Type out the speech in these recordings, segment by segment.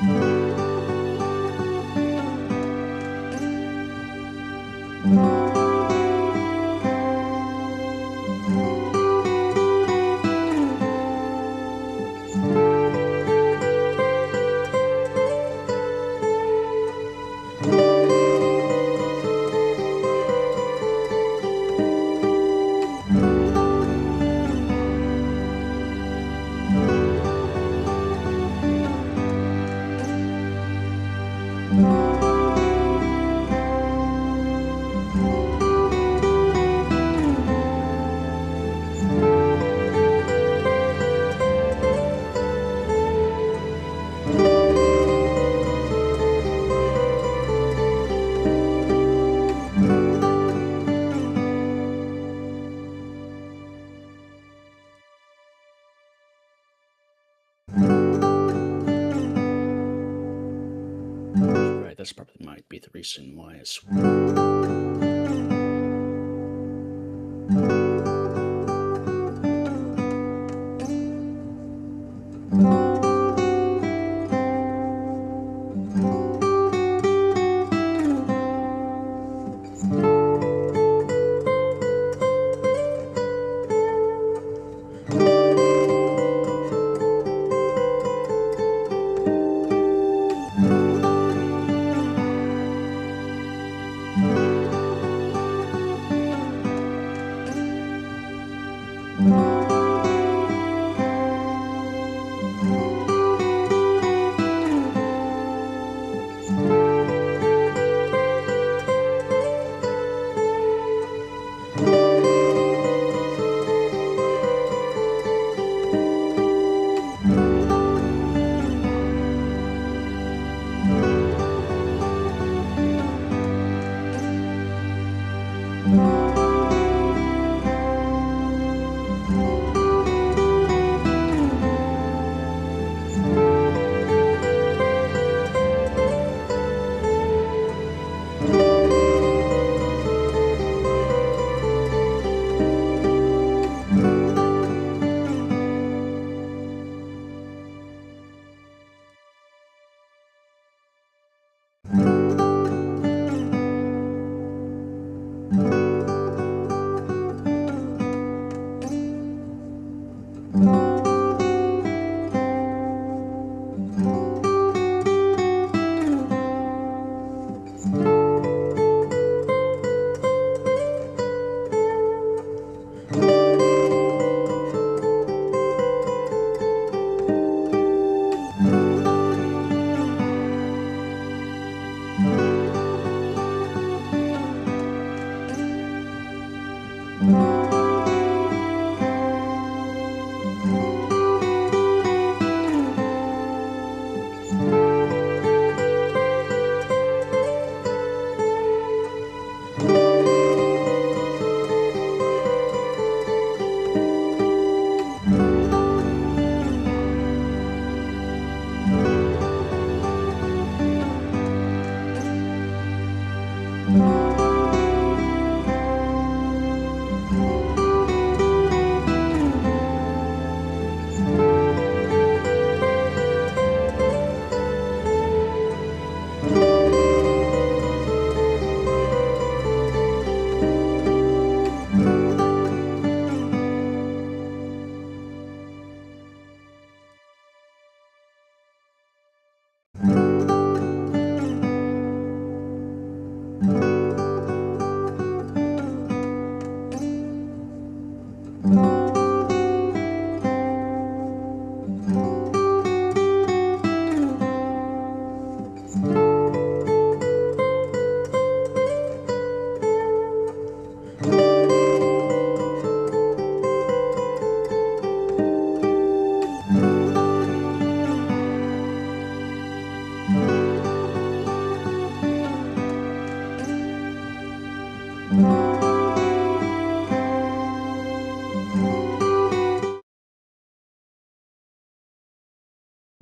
Right, that's probably might be the reason why it's.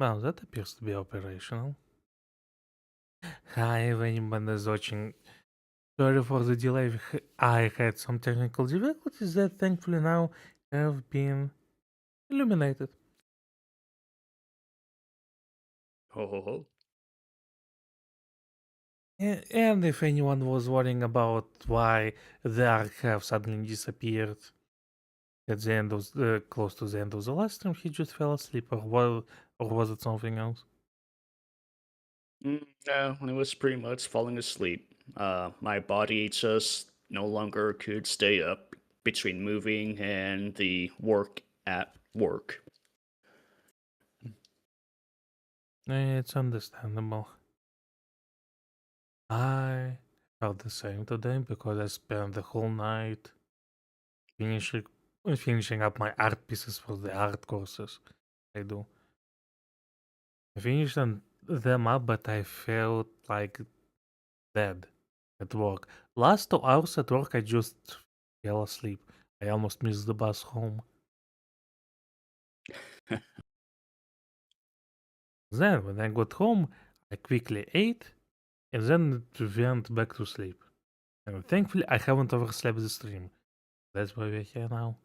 Well, that appears to be operational. Hi, if anyone is watching. Sorry for the delay. I had some technical difficulties that thankfully now have been illuminated. Ho ho ho. And if anyone was worrying about why the archive suddenly disappeared at the end of close to the end of the last stream, he just fell asleep, or was it something else? No, it was pretty much falling asleep. My body just no longer could stay up between moving and the work at work. It's understandable. I felt the same today because I spent the whole night finishing finishing up my art pieces for the art courses I do. I finished them up, but I felt like dead at work. Last 2 hours at work, I just fell asleep. I almost missed the bus home. Then, when I got home, I quickly ate and then went back to sleep. And thankfully, I haven't overslept the stream. That's why we're here now.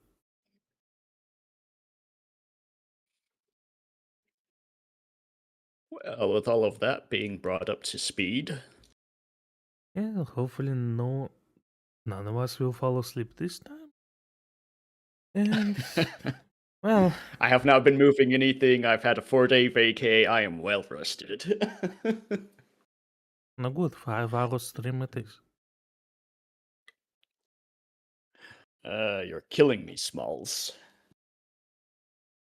Well, with all of that being brought up to speed, Yeah, hopefully, none of us will fall asleep this time. And, well, I have not been moving anything. I've had a 4-day vacay. I am well rested. a good 5 hours stream it is. You're killing me, Smalls.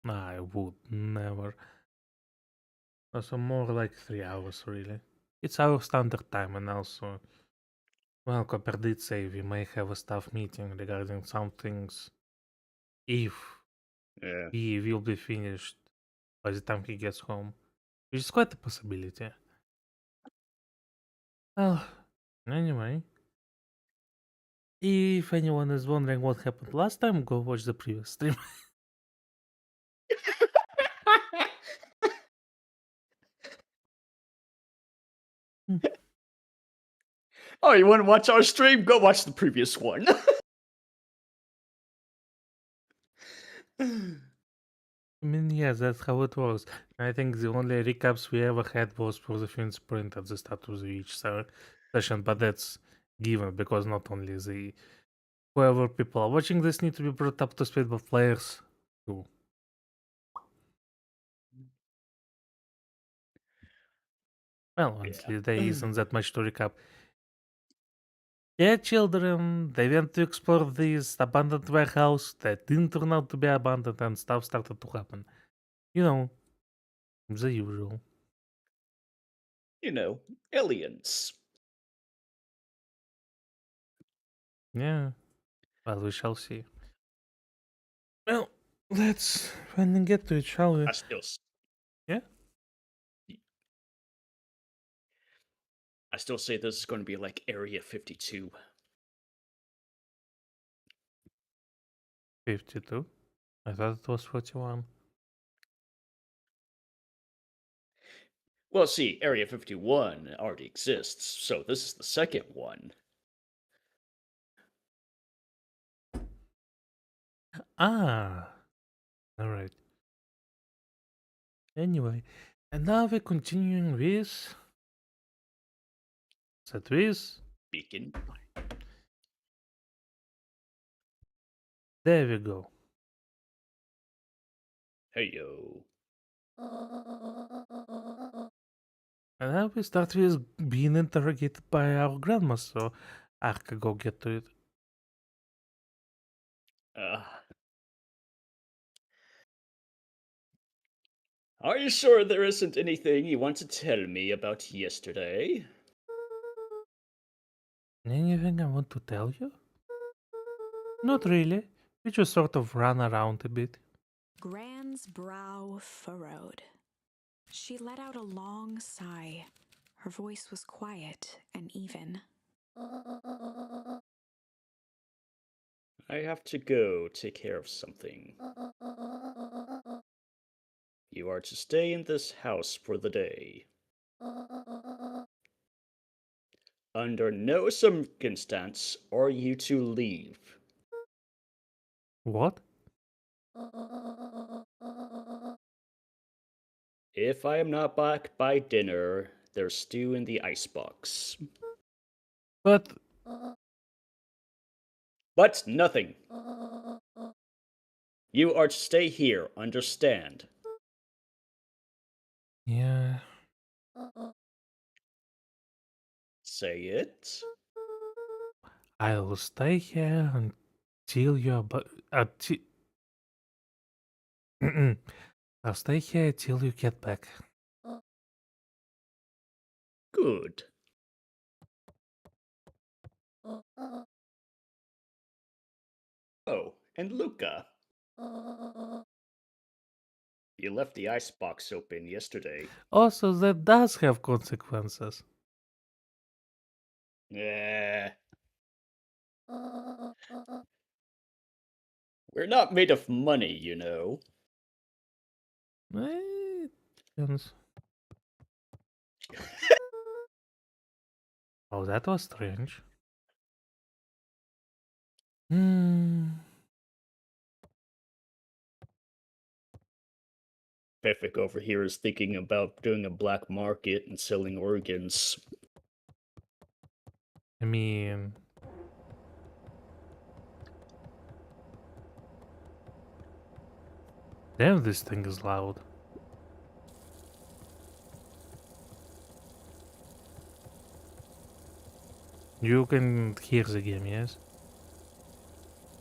I would never. Also, more like 3 hours, really. It's our standard time, and also, well, Copper did say we may have a staff meeting regarding some things if Yeah. he will be finished by the time he gets home, which is quite a possibility. Well, anyway, if anyone is wondering what happened last time, go watch the previous stream. Oh, you want to watch our stream? Go watch the previous one. I mean, yes, that's how it works. I think the only recaps we ever had was for the film sprint at the start of each session, but that's given because not only the whoever people are watching this need to be brought up to speed, but players too. Well, honestly, there Yeah. isn't that much to recap. Yeah, children, they went to explore this abandoned warehouse that didn't turn out to be abandoned, and stuff started to happen. You know, the usual. You know, aliens. Yeah, well, we shall see. Well, let's finally get to it, shall we? I still, s- Yeah? I still say this is going to be like Area 52. 52? I thought it was 41. Well, see, Area 51 already exists, so this is the second one. Ah, alright. Anyway, and now we're continuing with. Set with. Beacon. There we go. Hey yo. And now we start with being interrogated by our grandma, so I can go get to it. Uh, are you sure there isn't anything you want to tell me about yesterday? Anything I want to tell you? Not really. We just sort of ran around a bit. Gran's brow furrowed. She let out a long sigh. Her voice was quiet and even. I have to go take care of something. You are to stay in this house for the day. Under no circumstance are you to leave. What? If I am not back by dinner, there's stew in the icebox. But But nothing. You are to stay here, understand? yeah, Say it. I'll stay here until you're I'll stay here till you get back. Good. Oh, and Luca. You left the icebox open yesterday. Also, that does have consequences. Eh. We're not made of money, you know. Eh, depends. Oh, that was strange. Hmm. Pefik over here is thinking about doing a black market and selling organs. I mean, damn, this thing is loud. You can hear the game, yes?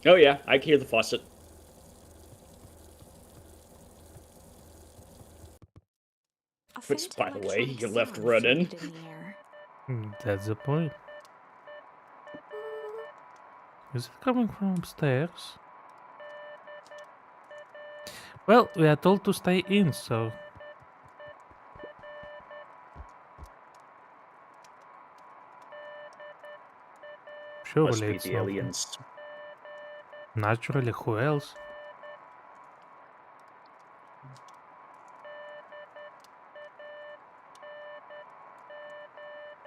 Oh yeah, I can hear the faucet. A Which, faint by the way, electronic you left sound running. floated in the air. That's the point. Is it coming from upstairs? Well, we are told to stay in, so Must surely be it's the not. aliens. Naturally, who else?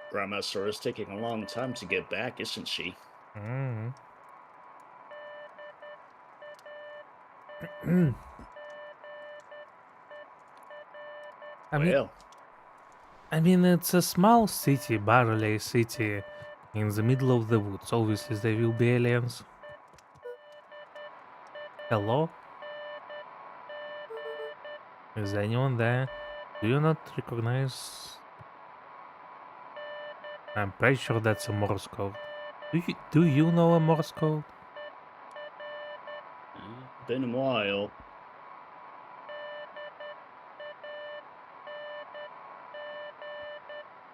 Grandma Sora's taking a long time to get back, isn't she? Mm. I mean, Well, it's a small city, barely a city in the middle of the woods. Obviously, there will be aliens. Hello? Is anyone there? Do you not recognize? I'm pretty sure that's a Morse code. Do you know a Morse code? been a while.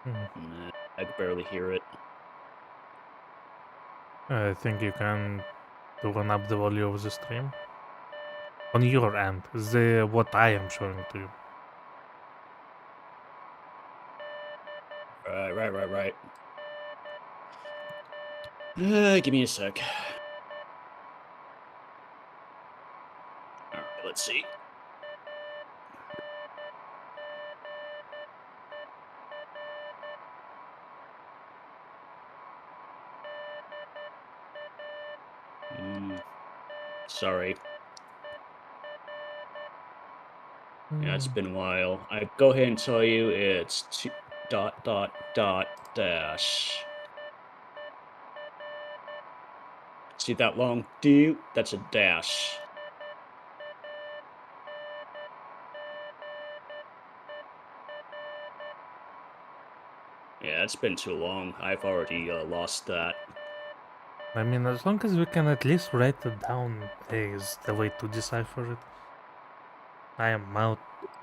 Hmm. Nah, I can barely hear it. I think you can turn up the volume of the stream on your end. The what I am showing to you. Right. Give me a sec. Alright, let's see. Sorry. Yeah, it's Hmm. been a while. I go ahead and tell you it's dash. See that long do? That's a dash. Yeah, it's been too long. I've already lost that. I mean, as long as we can at least write it down, there is the way to decipher it. I am all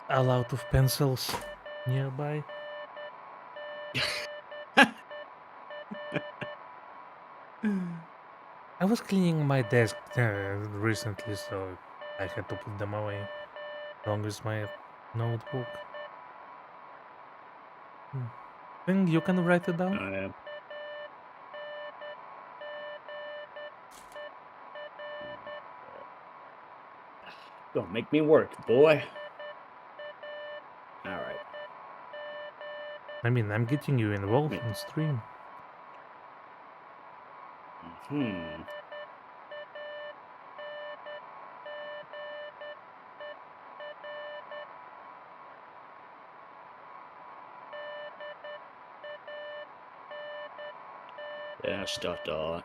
out of pencils nearby. I was cleaning my desk recently, so I had to put them away, along with my notebook. Think you can write it down? Uh, don't make me work, boy. Alright. I mean, I'm getting you involved in stream. Hmm. dash dot dot.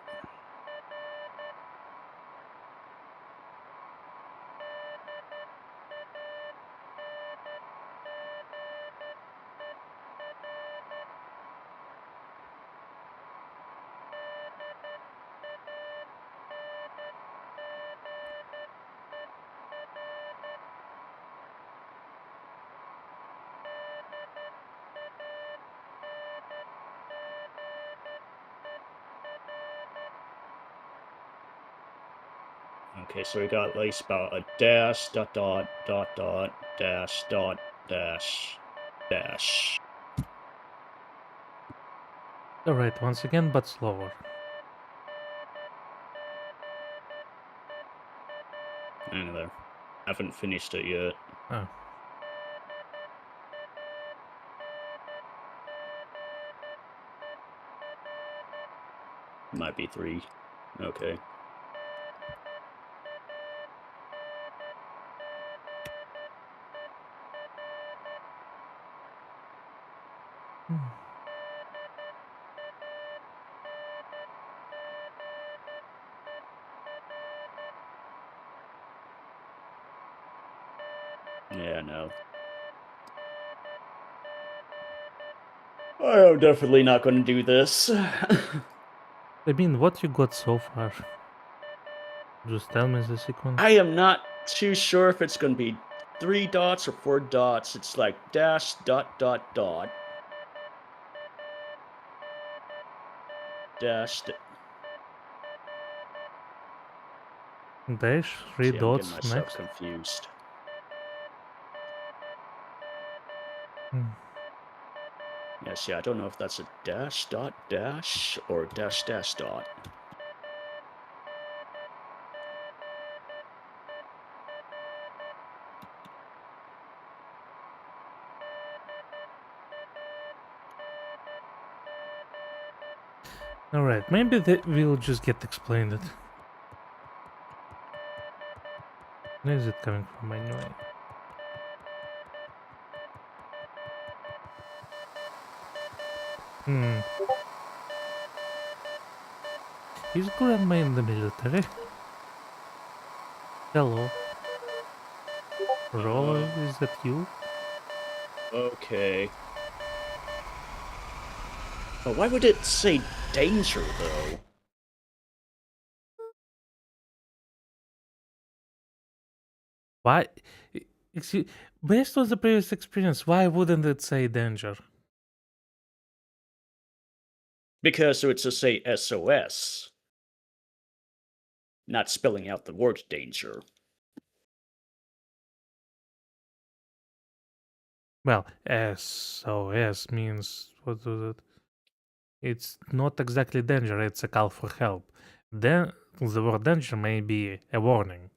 Okay, so we got at least about a dash dot dot dot dot dash dot dash dash. Alright, once again, but slower. Hang there. Haven't finished it yet. Oh. Might be 3. Okay. Hmm. Yeah, no. I am definitely not going to do this. I mean, what you got so far? Just tell me the sequence. I am not too sure if it's going to be 3 dots or 4 dots. It's like dash dot dot dot. Dash. Dash, 3 See, I'm getting dots myself next. confused. Hmm. Yeah, see, I don't know if that's a dash dot dash or dash dash dot. Alright, maybe we'll just get explained it. Where is it coming from anyway? Hmm. Is grandma in the military? Hello. Roller, is that you? Okay. But why would it say danger, though? Why? Based on the previous experience, why wouldn't it say danger? Because it would just say SOS, not spelling out the word danger. Well, SOS means, what was it? It's not exactly danger, it's a call for help. Then the word danger may be a warning.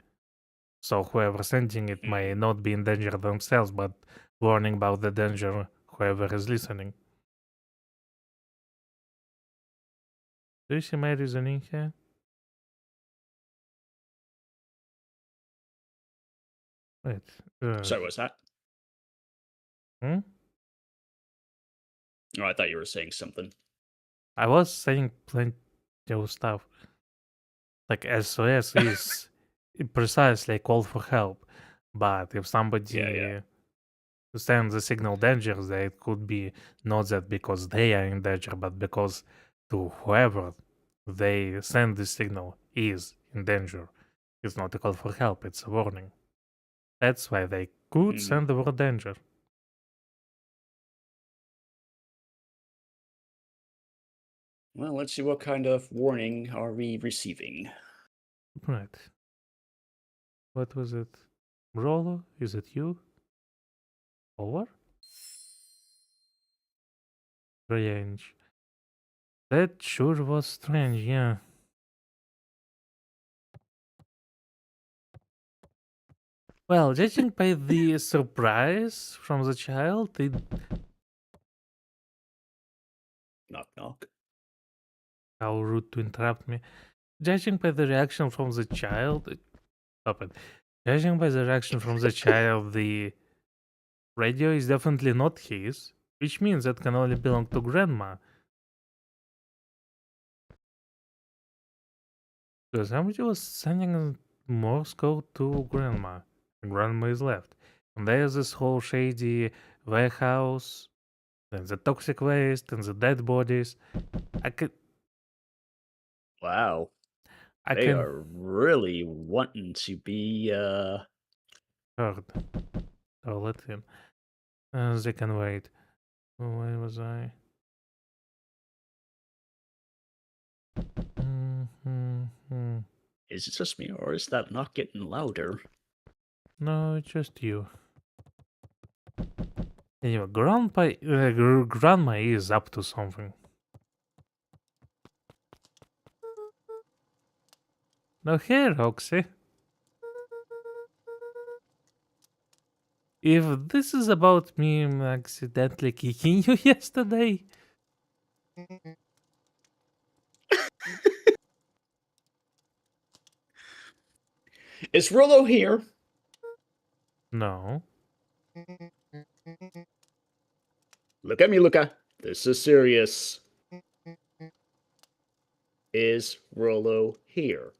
So whoever sending it may not be in danger themselves, but warning about the danger whoever is listening. Do you see my reasoning here? Wait. Sorry, what's that? Hmm? Oh, I thought you were saying something. I was saying plenty of stuff. Like SOS is precisely a call for help. But if somebody Yeah. sends the signal danger, that could be not that because they are in danger, but because to whoever they send the signal is in danger. It's not a call for help, it's a warning. That's why they could send the word danger. Well, let's see what kind of warning are we receiving. Right. What was it? Rolo? Is it you? Over? Strange. That sure was strange, yeah. Well, judging by the surprise from the child, Knock knock. how rude to interrupt me. Judging by the reaction from the child, stop it. Judging by the reaction from the child, the radio is definitely not his, which means that can only belong to grandma. Because somebody was sending a Morse code to Grandma, and Grandma is left. And there's this whole shady warehouse, and the toxic waste, and the dead bodies. I can, Wow, I they can are really wanting to be, heard. Oh, let him. They can wait. Where was I? Mm-hmm. is it just me or is that not getting louder? No, it's just you. Anyway, Grandma is up to something. No, here, Roxy. If this is about me accidentally kicking you yesterday, Is Rollo here? no. Look at me, Luca. This is serious. Is Rollo here?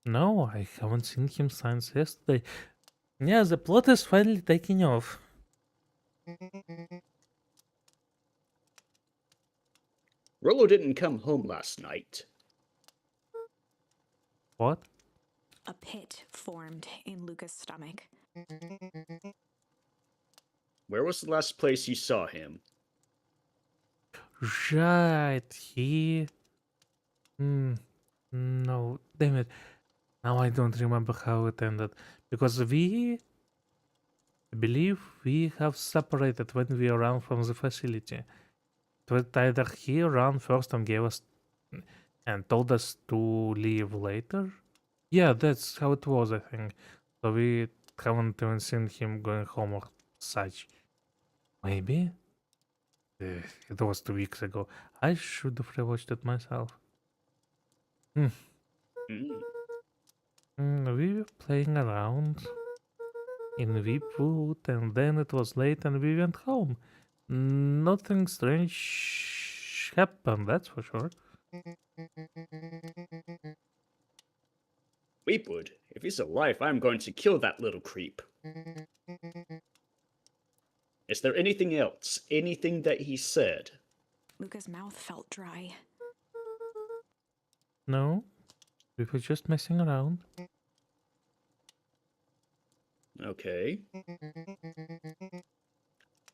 No, I haven't seen him since yesterday. Yeah, the plot is finally taking off. Rollo didn't come home last night. What? A pit formed in Luca's stomach. Where was the last place you saw him? Right, he. No, damn it. Now I don't remember how it ended. Because I believe we have separated when we ran from the facility. It was either he ran first and gave us and told us to leave later. Yeah, that's how it was, I think. So we haven't even seen him going home or such. Maybe? It was 2 weeks ago. I should have rewatched it myself. Mm. We were playing around in Weepwood, and then it was late and we went home. Nothing strange happened, that's for sure. Weepwood, if he's alive, I'm going to kill that little creep. Is there anything else? Anything that he said? Luca's mouth felt dry. No, we were just messing around. Okay.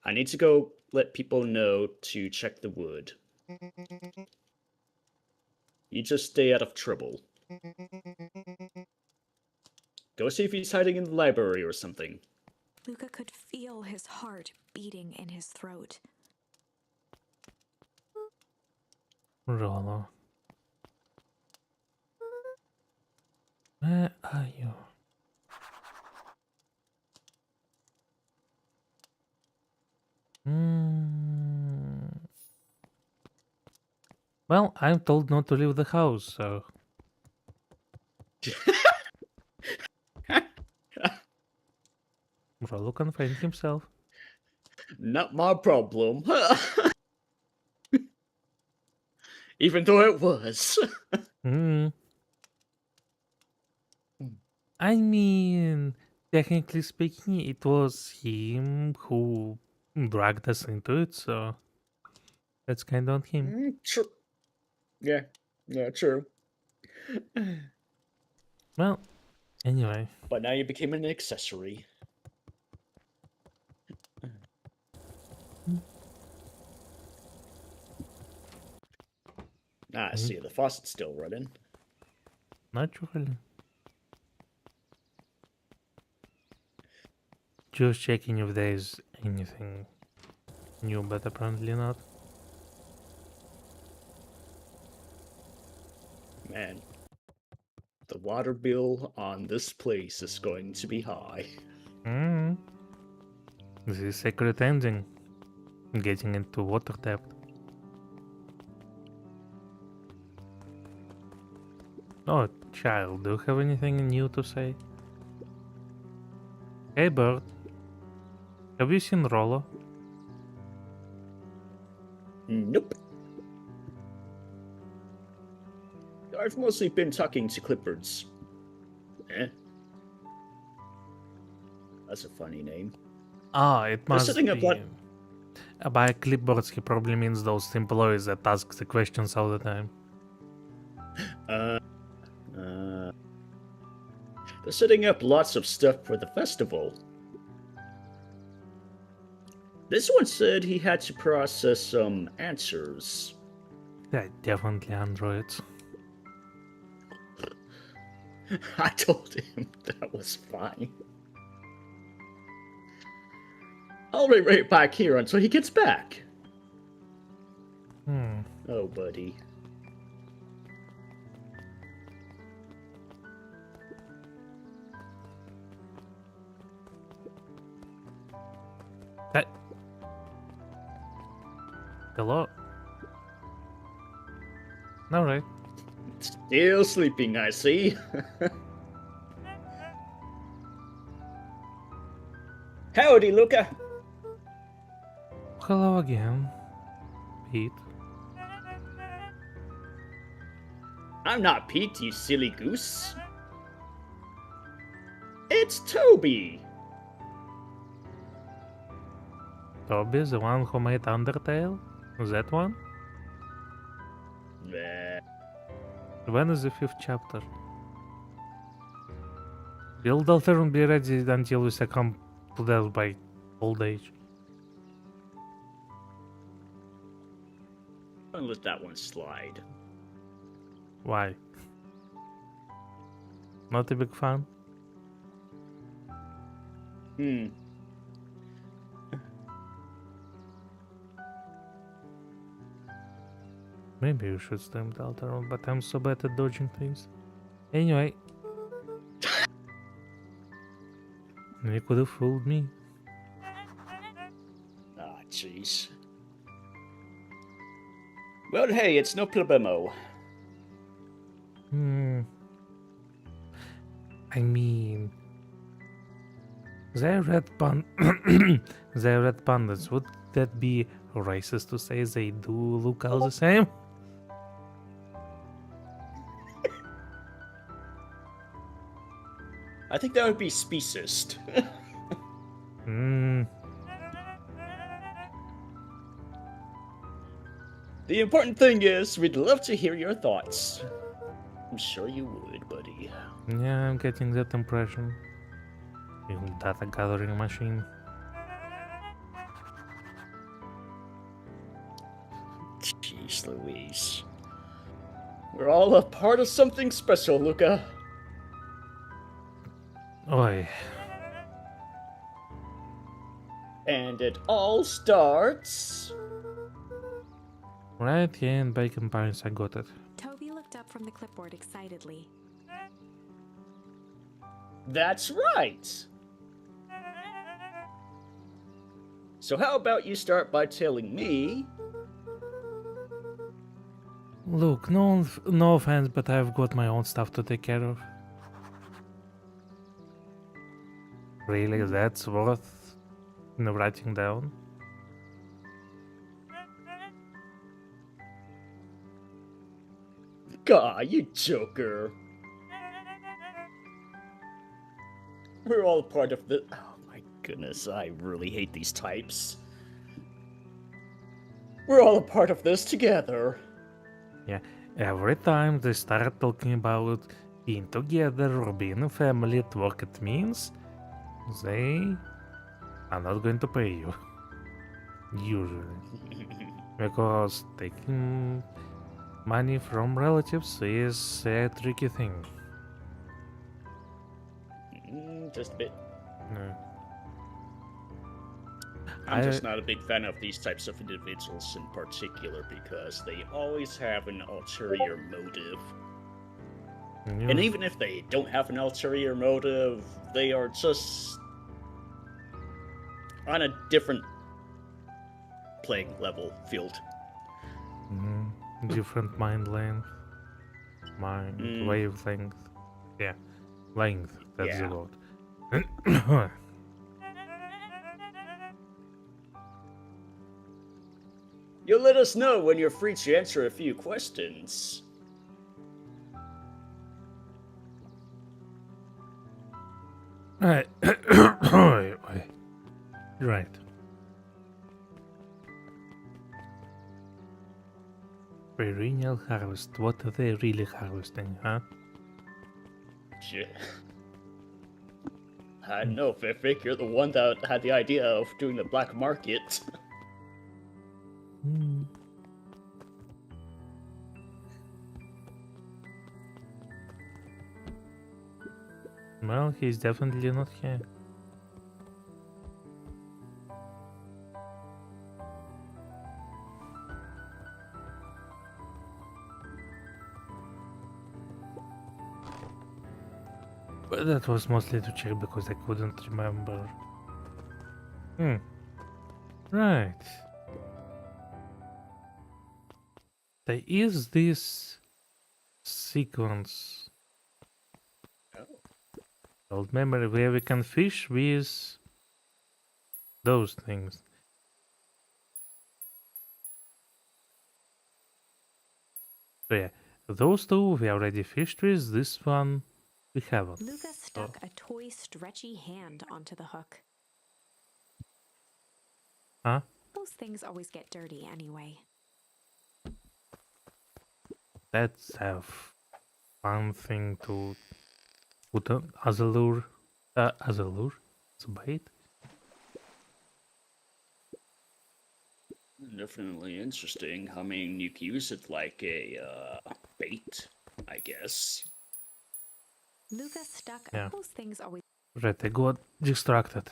I need to go let people know to check the wood. You just stay out of trouble. Go see if he's hiding in the library or something. Luca could feel his heart beating in his throat. Rollo. Where are you? Well, I'm told not to leave the house, so. Rollo can find himself. Not my problem. Even though it was. I mean, technically speaking, it was him who dragged us into it, so that's kind of on him. True. Yeah, true. Well, anyway. But now you became an accessory. Ah, I see, the faucet's still running. Naturally. Just checking if there's anything new, but apparently not. Man, the water bill on this place is going to be high. This is secret ending. Getting into water debt. Oh, child, do you have anything new to say? Hey, bird. Have you seen Rollo? Nope. I've mostly been talking to Clipboards. Eh? That's a funny name. Ah, it They're must setting up be. By clipboards, he probably means those employees that ask the questions all the time. They're setting up lots of stuff for the festival. This one said he had to process some answers. Yeah, definitely androids. I told him that was fine. I'll be right back here until he gets back. Oh, buddy. Hey. Hello? Alright. Still sleeping, I see. Howdy, Luca. Hello again, Pete. I'm not Pete, you silly goose. It's Toby. Toby is the one who made Undertale? Is that one? Nah. When is the 5th chapter? Build altar won't be ready until we succumb to death by old age. I'll let that one slide. Why? Not a big fan? Maybe you should stream the altar, but I'm so bad at dodging things. Anyway. You could have fooled me. Ah, jeez. Well, hey, it's no problemo. I mean, they red pandas. Would that be racist to say they do look all the same? I think that would be speciest. The important thing is, we'd love to hear your thoughts. I'm sure you would, buddy. Yeah, I'm getting that impression. You data gathering machine. Jeez Louise. We're all a part of something special, Luca. Oi. And it all starts... Right here in Bacon Pines, I got it. Toby looked up from the clipboard excitedly. That's right! So how about you start by telling me... Look, no offense, but I've got my own stuff to take care of. Really, that's worth writing down? God, you joker. We're all part of the... Oh my goodness, I really hate these types. We're all a part of this together. Yeah, every time they start talking about being together or being a family at work, it means they are not going to pay you. Usually. Because taking money from relatives is a tricky thing. Just a bit. No. I'm just not a big fan of these types of individuals in particular because they always have an ulterior motive. And even if they don't have an ulterior motive, they are just on a different playing level field. Different mind length. Mind wavelength. Yeah. Length, that's the word. You'll let us know when you're free to answer a few questions. Right. Right. Perennial harvest. What are they really harvesting, huh? Shit. I don't know, Vic, you're the one that had the idea of doing the black market. Hmm. Well, he's definitely not here. But that was mostly to check because I couldn't remember. Right. There is this sequence. Old memory where we can fish with those things. So yeah, those two we already fished with. This one we haven't. Luca stuck a toy stretchy hand onto the hook. Huh? Those things always get dirty anyway. That's a fun thing to put on as a lure. As a lure? As a bait? Definitely interesting. I mean, you can use it like a bait, I guess. Luca stuck Yeah. those things always. Right, I got distracted.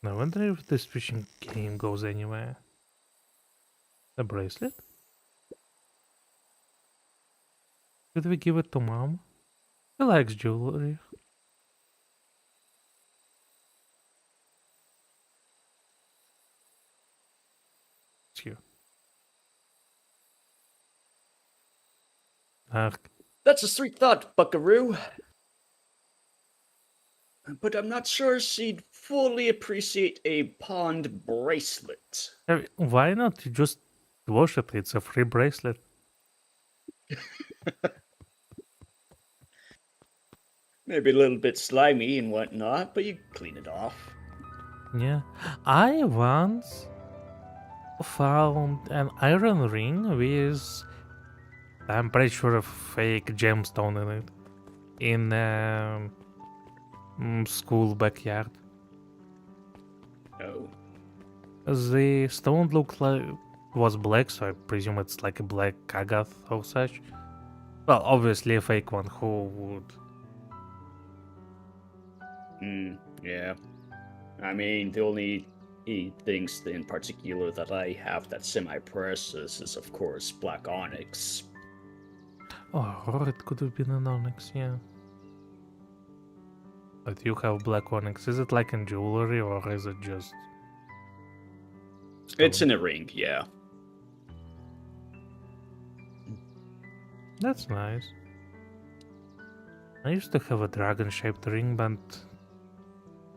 I wonder if this fishing game goes anywhere. The bracelet? Could we give it to mom? She likes jewelry. It's you. That's a sweet thought, Buckaroo. But I'm not sure she'd fully appreciate a pond bracelet. Why not? You just wash it. It's a free bracelet. Maybe a little bit slimy and whatnot, but you clean it off. Yeah. I once found an iron ring with, I'm pretty sure, a fake gemstone in it. In school backyard. Oh. The stone looked like was black, so I presume it's like a black agate or such. Well, obviously a fake one. Who would? Yeah. I mean, the only things in particular that I have that's semi-precious is, of course, black onyx. Oh, or it could have been an onyx, yeah. But you have black onyx. Is it like in jewelry or is it just It's stone? in a ring, yeah. That's nice. I used to have a dragon-shaped ring, but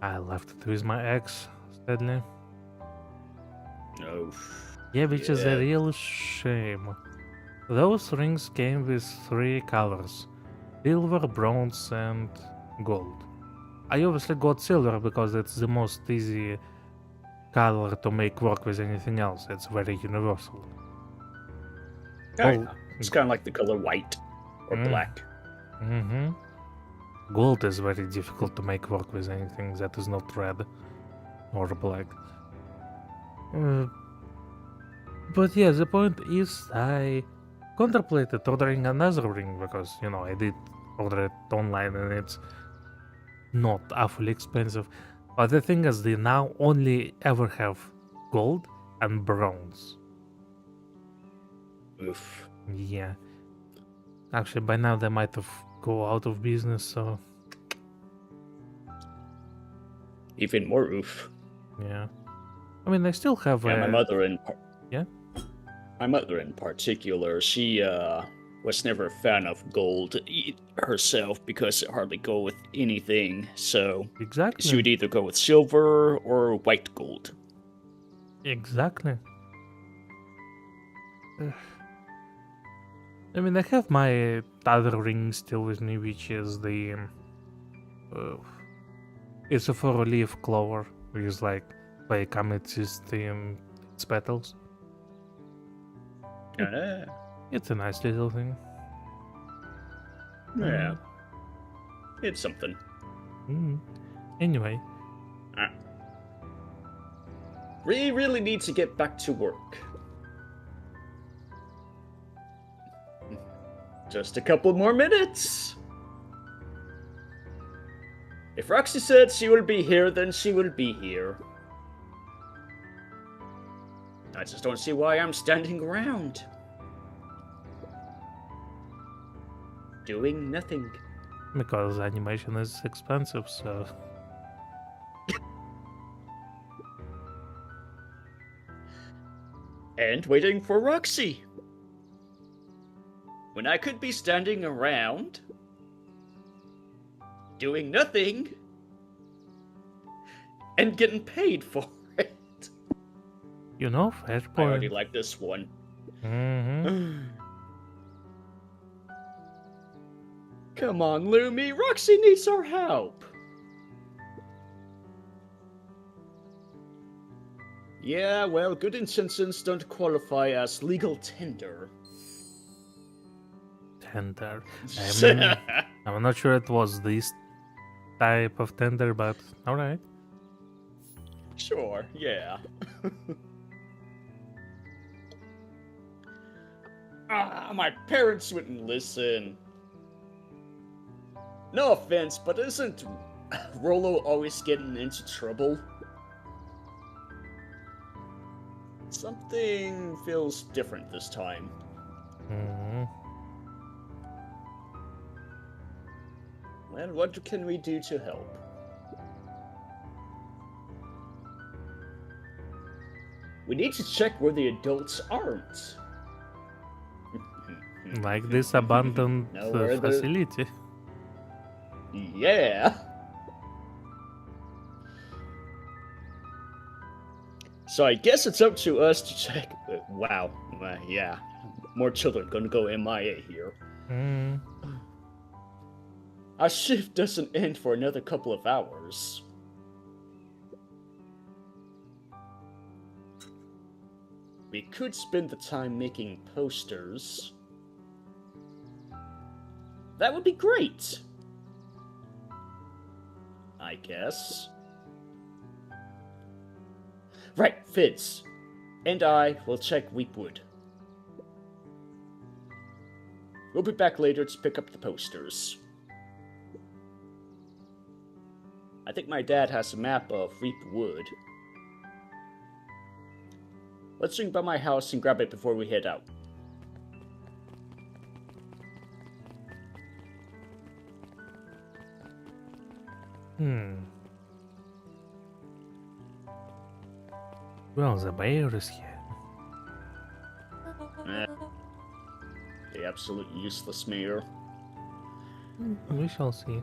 I left it with my ex, sadly. Oh. Yeah, which is a Yeah. real shame. Those rings came with 3 colors: silver, bronze, and gold. I obviously got silver because it's the most easy color to make work with anything else. It's very universal. Kinda. It's kind of like the color white or black. Mm-hmm. Gold is very difficult to make work with anything that is not red or black. But yeah, the point is I contemplated ordering another ring because, I did order it online and it's not awfully expensive. But the thing is, they now only ever have gold and bronze. Oof. Yeah. Actually, by now they might have go out of business, so Even more oof. yeah. I mean, I still have Yeah, my mother Yeah? My mother in particular, she was never a fan of gold herself because it hardly go with anything. So Exactly. she would either go with silver or white gold. Exactly. I mean, I have my other ring still with me, which is the uh, it's a 4-leaf clover, which is like by amethyst its petals. It's a nice little thing. Yeah. It's something. Anyway. We really need to get back to work. Just a couple more minutes. If Roxy said she will be here, then she will be here. I just don't see why I'm standing around. Doing nothing. Because animation is expensive, so... And waiting for Roxy. When I could be standing around, doing nothing, and getting paid for it. You know, fair point. I already like this one. Come on, Lumi. Roxy needs our help. Yeah, well, good intentions don't qualify as legal tender. Tender. I'm not sure it was this type of tender, but alright. Sure, yeah. My parents wouldn't listen. No offense, but isn't Rolo always getting into trouble? Something feels different this time. Well, what can we do to help? We need to check where the adults aren't. Like this abandoned facility. Yeah. So I guess it's up to us to check. Wow. Yeah. More children gonna go MIA here. Our shift doesn't end for another couple of hours. We could spend the time making posters. That would be great. I guess. Right, Fitz. And I will check Weepwood. We'll be back later to pick up the posters. I think my dad has a map of Weepwood. Let's swing by my house and grab it before we head out. Well, the mayor is here. The absolute useless mayor. We shall see.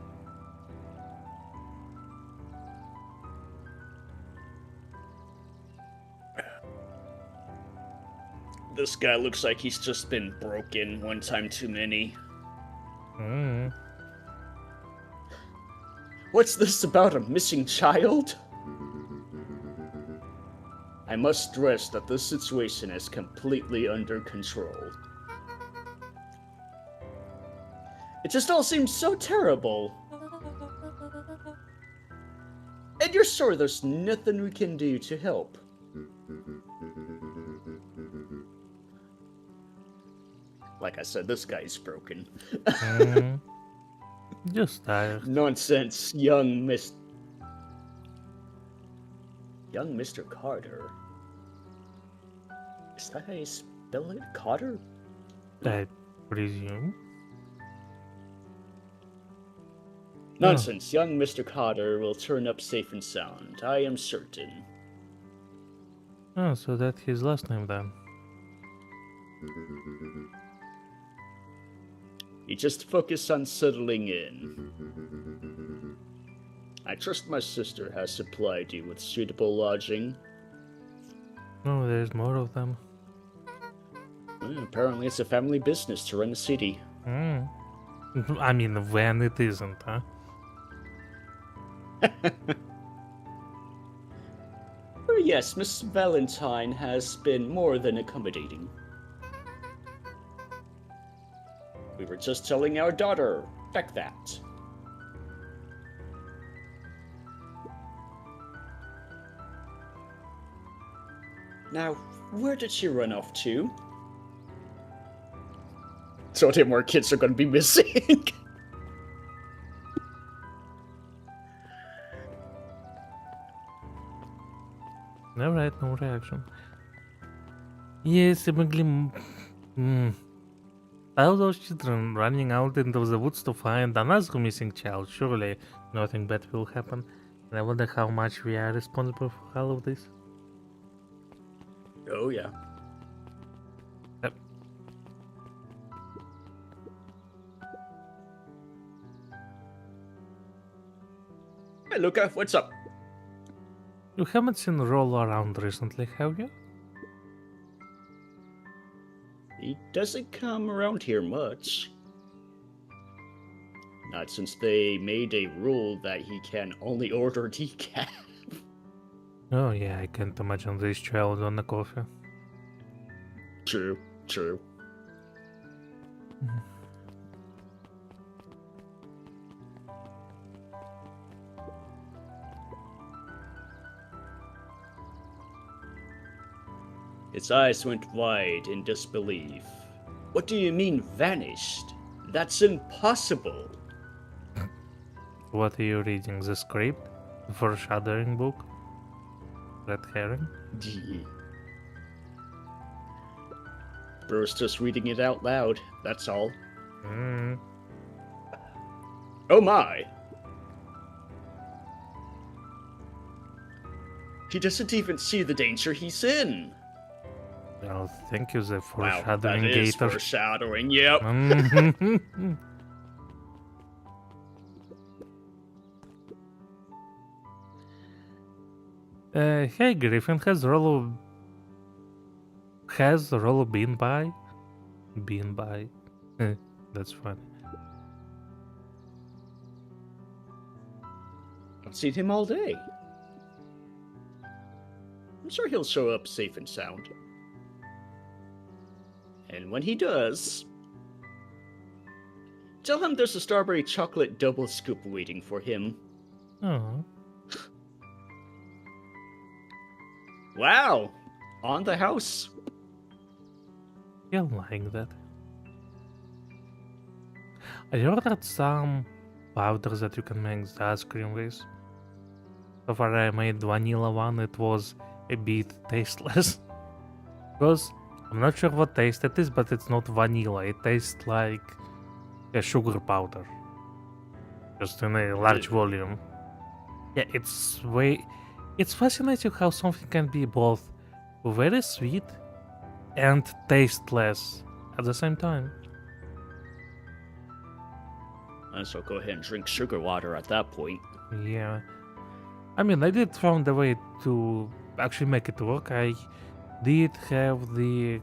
This guy looks like he's just been broken one time too many. What's this about a missing child? I must stress that this situation is completely under control. It just all seems so terrible. And you're sure there's nothing we can do to help? Like I said, this guy's broken. Just tired. Nonsense, young Mr. Carter. Is that how you spell it? Carter? I presume. Nonsense, young Mr. Carter will turn up safe and sound. I am certain. Oh, so that's his last name then. You just focus on settling in. I trust my sister has supplied you with suitable lodging. Oh, there's more of them. Apparently it's a family business to run a city. Mm. I mean, when it isn't, huh? Oh yes, Miss Valentine has been more than accommodating. We were just telling our daughter Beck that. Now, where did she run off to? So many more kids are gonna be missing. Alright, no reaction. Yes, seemingly. All those children running out into the woods to find another missing child. Surely nothing bad will happen. And I wonder how much we are responsible for all of this. Oh yeah. Yep. Hey Luca, what's up? You haven't seen Roll around recently, have you? He doesn't come around here much. Not since they made a rule that he can only order decaf. Oh yeah, I can't imagine this child on the coffee. True, true. His eyes went wide in disbelief. What do you mean vanished? That's impossible. What are you reading? The script? The foreshadowing book? Red herring? Bro's just reading it out loud, that's all. Mm. Oh my! He doesn't even see the danger he's in. Well, thank you, the Wow, that foreshadowing is gator. foreshadowing, yep. Hey Griffin, has Rollo been by? Been by. That's funny. I've seen him all day. I'm sure he'll show up safe and sound. And when he does, tell him there's a strawberry chocolate double scoop waiting for him. Oh. Wow! On the house. Yeah, I'm like that. I ordered some powders that you can make the ice cream with. So far I made vanilla one, it was a bit tasteless. Because I'm not sure what taste it is, but it's not vanilla. It tastes like a sugar powder. Just in a large volume. Yeah, it's fascinating how something can be both very sweet and tasteless at the same time. So go ahead and drink sugar water at that point. Yeah. I mean, I did found a way to actually make it work. I did have the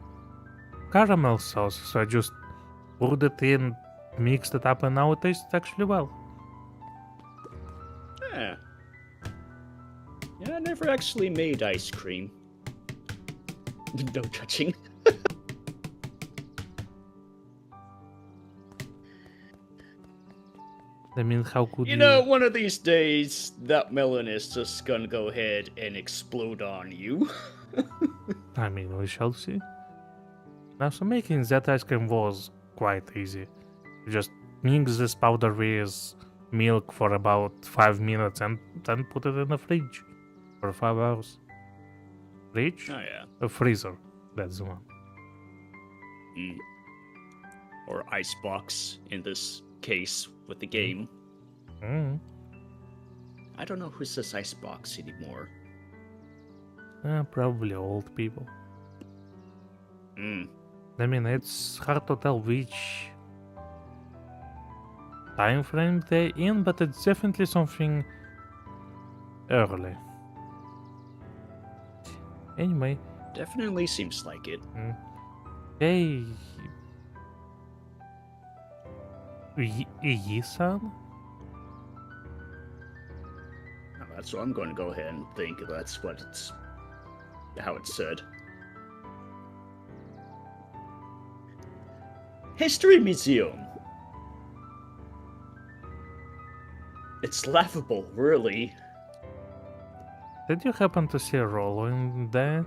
caramel sauce, so I just poured it in, mixed it up, and now it tastes actually well. Yeah. Yeah, I never actually made ice cream. No touching. I mean, how could you? You know, one of these days, that melon is just gonna go ahead and explode on you. I mean, we shall see. Now, so making that ice cream was quite easy. You just mix this powder with milk for about 5 minutes and then put it in the fridge for 5 hours. Fridge? Oh yeah. A freezer. That's the one. Or icebox in this case with the game. Mm. I don't know who says icebox anymore. Probably old people. Hmm. I mean, it's hard to tell which time frame they're in, but it's definitely something early. Anyway, Definitely seems like it. Hey, Yi-san? Oh, that's what I'm going to go ahead and think. That's how it's said. History Museum. It's laughable, really. Did you happen to see Rollo in there?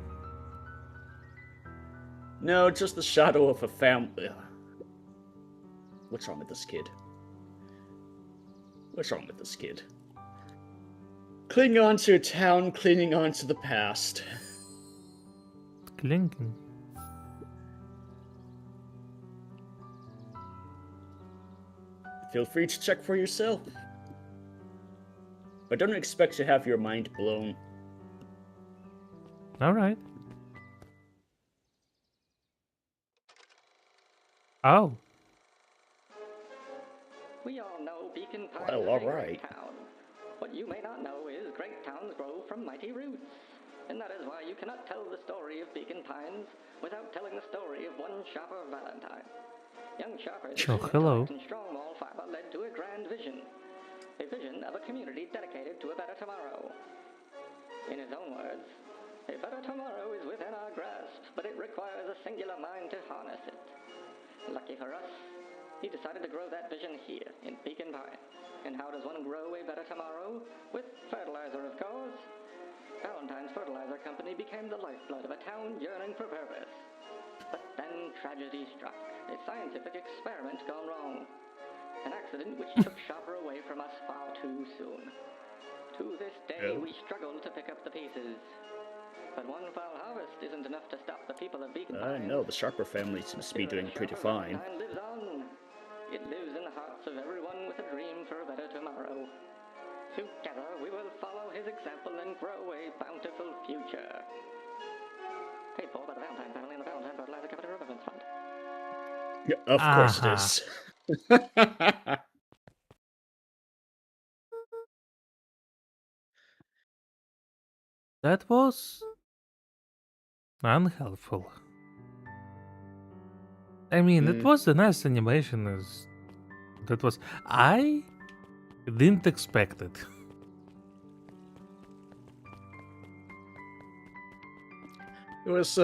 No, just the shadow of a family. What's wrong with this kid? What's wrong with this kid? Clinging on to a town, clinging on to the past. Clinking. Feel free to check for yourself. But don't expect to have your mind blown. Alright. Oh. We all know Beacon Pines Well, is all a right. great town. What you may not know is great towns grow from mighty roots. And that is why you cannot tell the story of Beacon Pines without telling the story of one Shopper Valentine. Young Shopper's Oh, hello. and strong mall fiber led to a grand vision. A vision of a community dedicated to a better tomorrow. In his own words, a better tomorrow is within our grasp, but it requires a singular mind to harness it. Lucky for us, he decided to grow that vision here in Beacon Pine. And how does one grow a better tomorrow? With fertilizer, of course. Valentine's Fertilizer Company became the lifeblood of a town yearning for purpose. But then tragedy struck. A scientific experiment gone wrong. An accident which took Shopper away from us far too soon. To this day, we struggle to pick up the pieces. But one foul harvest isn't enough to stop the people of Beacon Pines. No, the Sharper family seems to be doing pretty fine. Lives on. It lives in the hearts of everyone with a dream for a better tomorrow. Together, we will follow his example and grow a bountiful future. Paid for by the Valentine family and the Valentine Fertilizer Company Reverence Fund. Yeah, of course it is. That was unhelpful. I mean, it was a nice animation. I didn't expect it. It was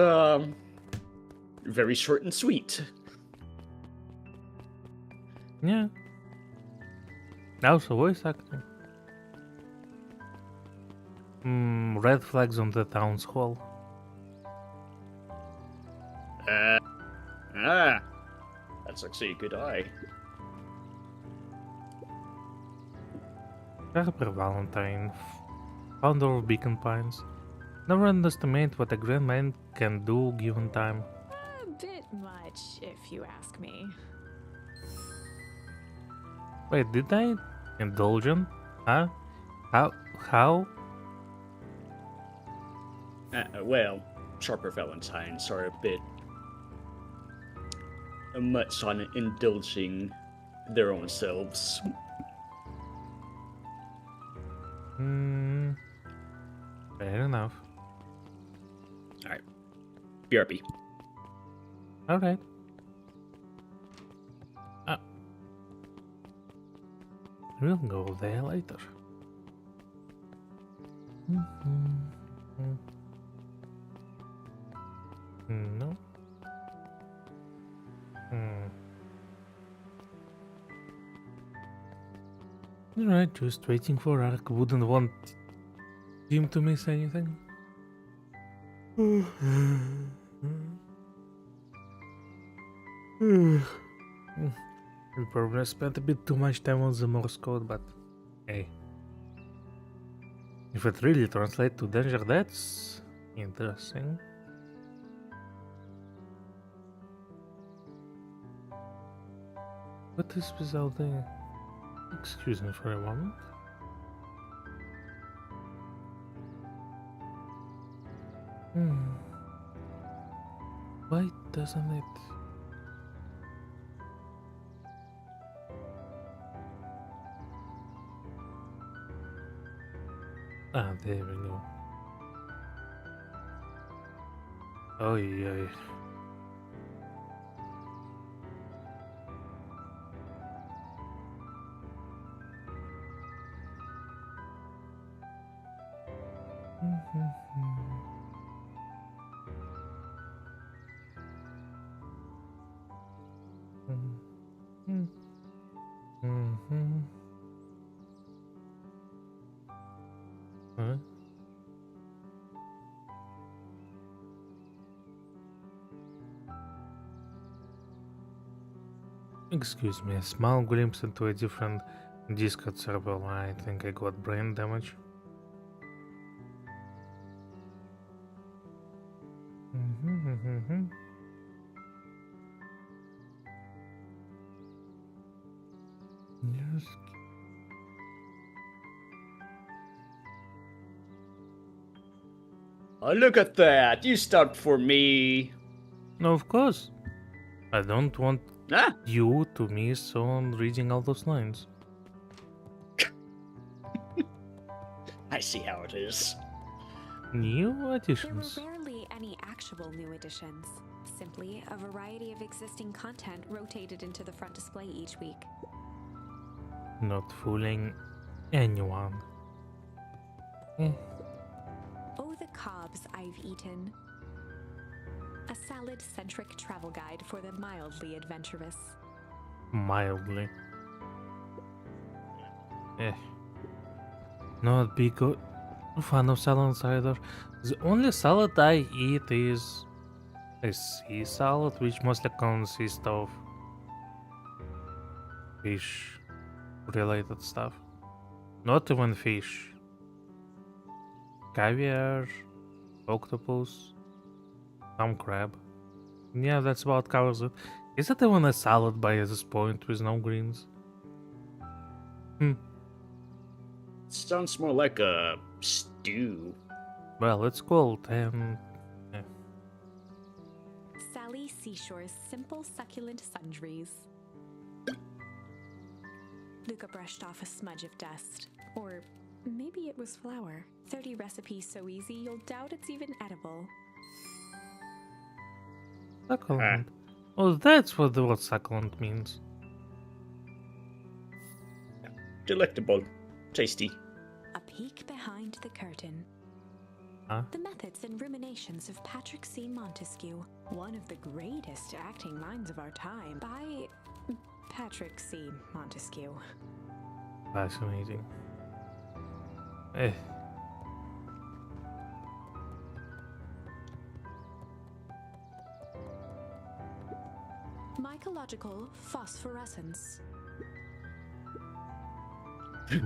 very short and sweet. Yeah. Also voice acting. Red flags on the town's hall. That's actually a good eye. Sharper Valentine, founder of Beacon Pines. Never underestimate what a grand man can do given time. A bit much, if you ask me. Wait, did I indulge him? Huh? How? Well, Sharper Valentines are a bit much on indulging their own selves. Fair enough. Alright. BRB. Alright. We'll go there later. No. Alright, just waiting for Ark. Wouldn't want him to miss anything. We probably spent a bit too much time on the Morse code, but hey. If it really translates to danger, that's interesting. What is without the... Excuse me for a moment. Why doesn't it... Ah, there we go. Oh yeah. Huh? Excuse me, a small glimpse into a different Discord server. I think I got brain damage. Yes. Oh, look at that! You start for me. No, of course. I don't want Ah, you to miss on reading all those lines. I see how it is. New There were additions. rarely any actual new additions, simply a variety of existing content rotated into the front display each week. Not fooling anyone. Oh, the cobs I've eaten. A salad-centric travel guide for the mildly adventurous. Mildly. Not big fan of salads either. The only salad I eat is a sea salad, which mostly consists of fish related stuff. Not even fish. Caviar, octopus, some crab. Yeah, that's about covers it. Is it even a salad by this point with no greens? Sounds more like a stew. Well, it's cold and Sally Seashore's simple succulent sundries. Luca brushed off a smudge of dust. Or maybe it was flour. 30 recipes so easy you'll doubt it's even edible. succulent. Oh, that's what the word succulent means. Delectable. Tasty. A peek behind the curtain. Huh? The methods and ruminations of Patrick C. Montesquieu, one of the greatest acting minds of our time, by Patrick C. Montesquieu. Fascinating. Mycological phosphorescence.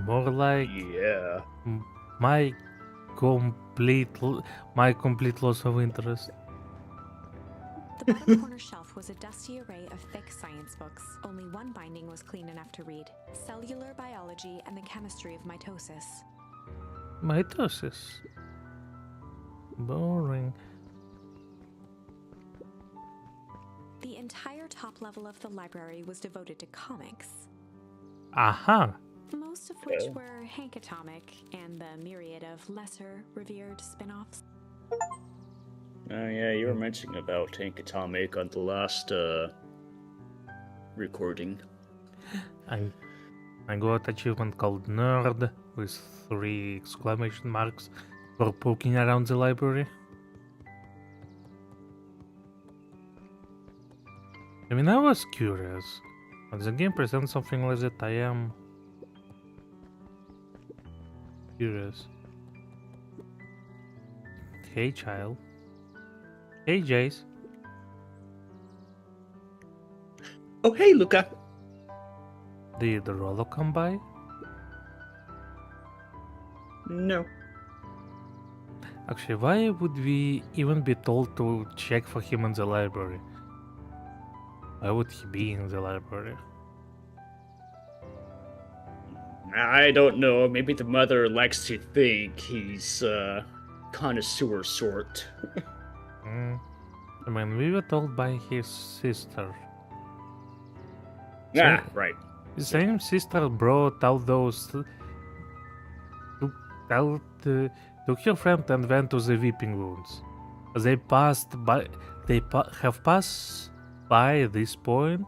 More like Yeah. my complete loss of interest. The bottom corner shelf was a dusty array of thick science books. Only one binding was clean enough to read: Cellular Biology and the Chemistry of Mitosis. Mitosis. Boring. The entire top level of the library was devoted to comics, Aha. most of which Okay. were Hank Atomic and the myriad of lesser revered spin-offs. Oh yeah, you were mentioning about Tank Atomic on the last recording. I got achievement called Nerd with 3 exclamation marks for poking around the library. I mean, I was curious. When the game presents something like that, I am curious. Hey, child. Hey, Jace. Oh hey, Luca. Did Rollo come by? No. Actually, why would we even be told to check for him in the library? Why would he be in the library? I don't know. Maybe the mother likes to think he's connoisseur sort. I mean, we were told by his sister. Ah, right. The same sister brought out those. Took her friend and went to the weeping wounds. They passed by. Have passed by this point.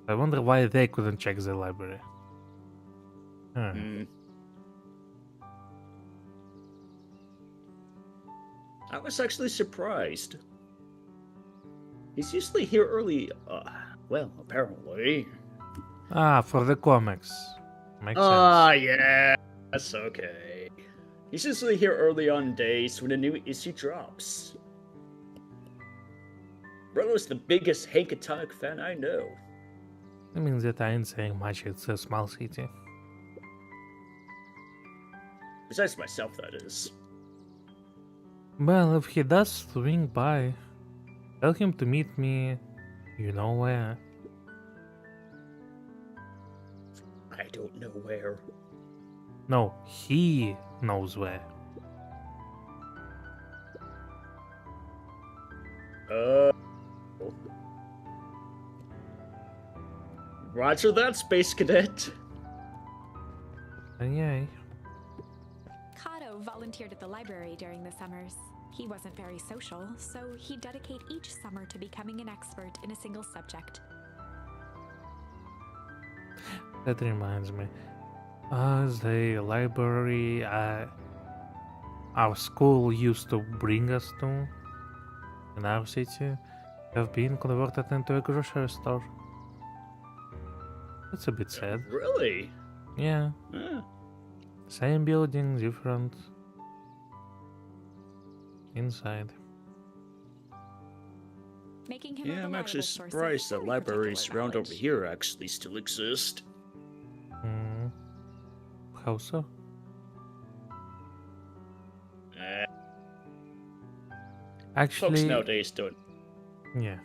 I wonder why they couldn't check the library. Huh. I was actually surprised. He's usually here early. Well, apparently. For the comics. Makes sense. Yeah. That's okay. He's usually here early on days when a new issue drops. Rolo's the biggest Hankatonic fan I know. I mean, that ain't saying much, it's a small city. Besides myself, that is. Well, if he does swing by, tell him to meet me, you know where. I don't know where. No, he knows where. Roger that, Space Cadet. Yay. Kato volunteered at the library during the summers. He wasn't very social, so he'd dedicate each summer to becoming an expert in a single subject. That reminds me. The library our school used to bring us to in our city have been converted into a grocery store. That's a bit sad. Really? Yeah. Huh. Same building, different inside. Making him Yeah, I'm actually surprised that libraries around over here actually still exist. How so? Actually, Folks nowadays don't yeah.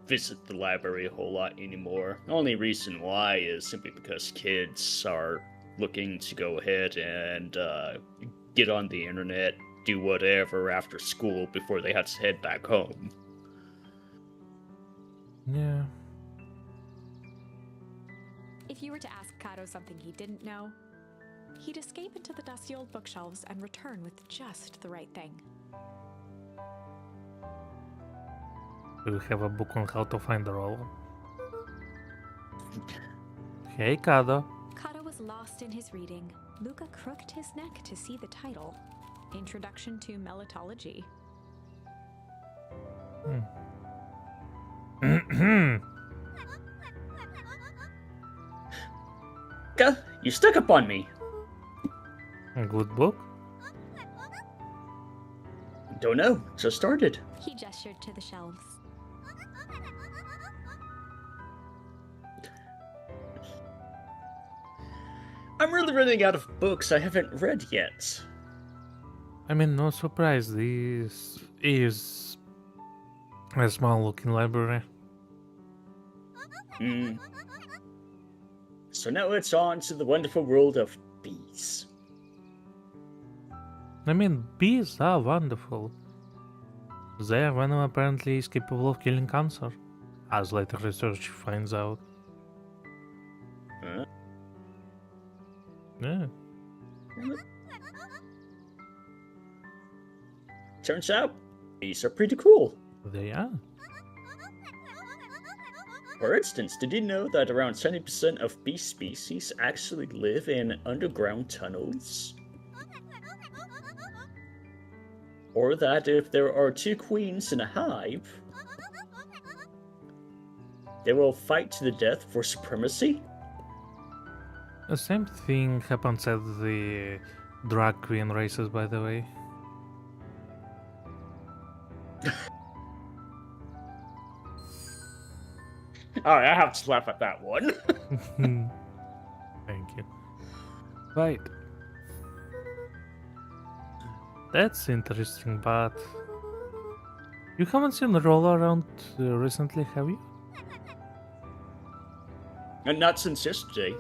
Visit the library a whole lot anymore. The only reason why is simply because kids are looking to go ahead and get on the internet, do whatever after school before they have to head back home. Yeah. If you were to ask Kato something he didn't know, he'd escape into the dusty old bookshelves and return with just the right thing. Do you have a book on how to find the roller? Hey, Kado. Kato was lost in his reading. Luca crooked his neck to see the title, Introduction to Melitology. You stuck up on me. A good book? Don't know. Just started. He gestured to the shelves. I'm really running out of books I haven't read yet. I mean, no surprise, this is a small looking library. So now it's on to the wonderful world of bees. I mean, bees are wonderful. Their venom apparently is capable of killing cancer, as later research finds out. Huh? Yeah. Turns out, bees are pretty cool. They are. For instance, did you know that around 70% of bee species actually live in underground tunnels? Or that if there are two queens in a hive, they will fight to the death for supremacy? The same thing happens at the drag queen races, by the way. Alright, I have to laugh at that one. Thank you. Right. That's interesting, but you haven't seen Roll around recently, have you? And not since yesterday.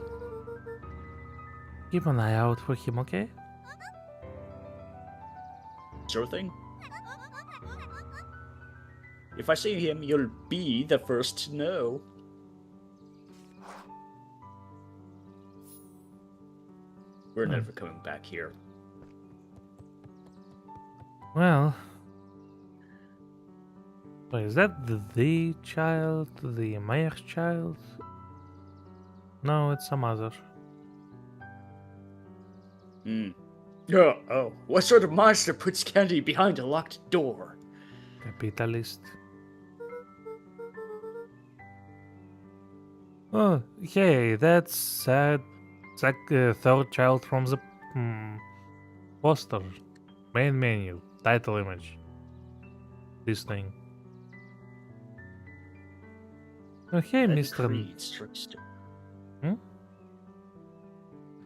Keep an eye out for him, okay? Sure thing. If I see him, you'll be the first to know. We're never coming back here. Well, so is that the child, the mayor's child? No, it's some other. Oh, what sort of monster puts candy behind a locked door? Capitalist. Oh, hey, that's sad. It's like the third child from the poster. Main menu. Title image. This thing. Oh, hey, Mr. Hmm?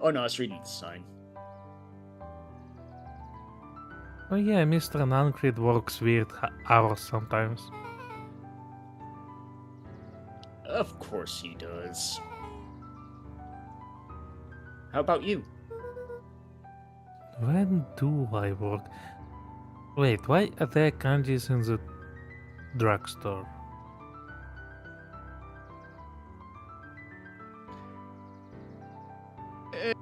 Oh no, I was reading the sign. Oh yeah, Mr. Nancred works weird hours sometimes. Of course he does. How about you? When do I work? Wait, why are there candies in the drugstore?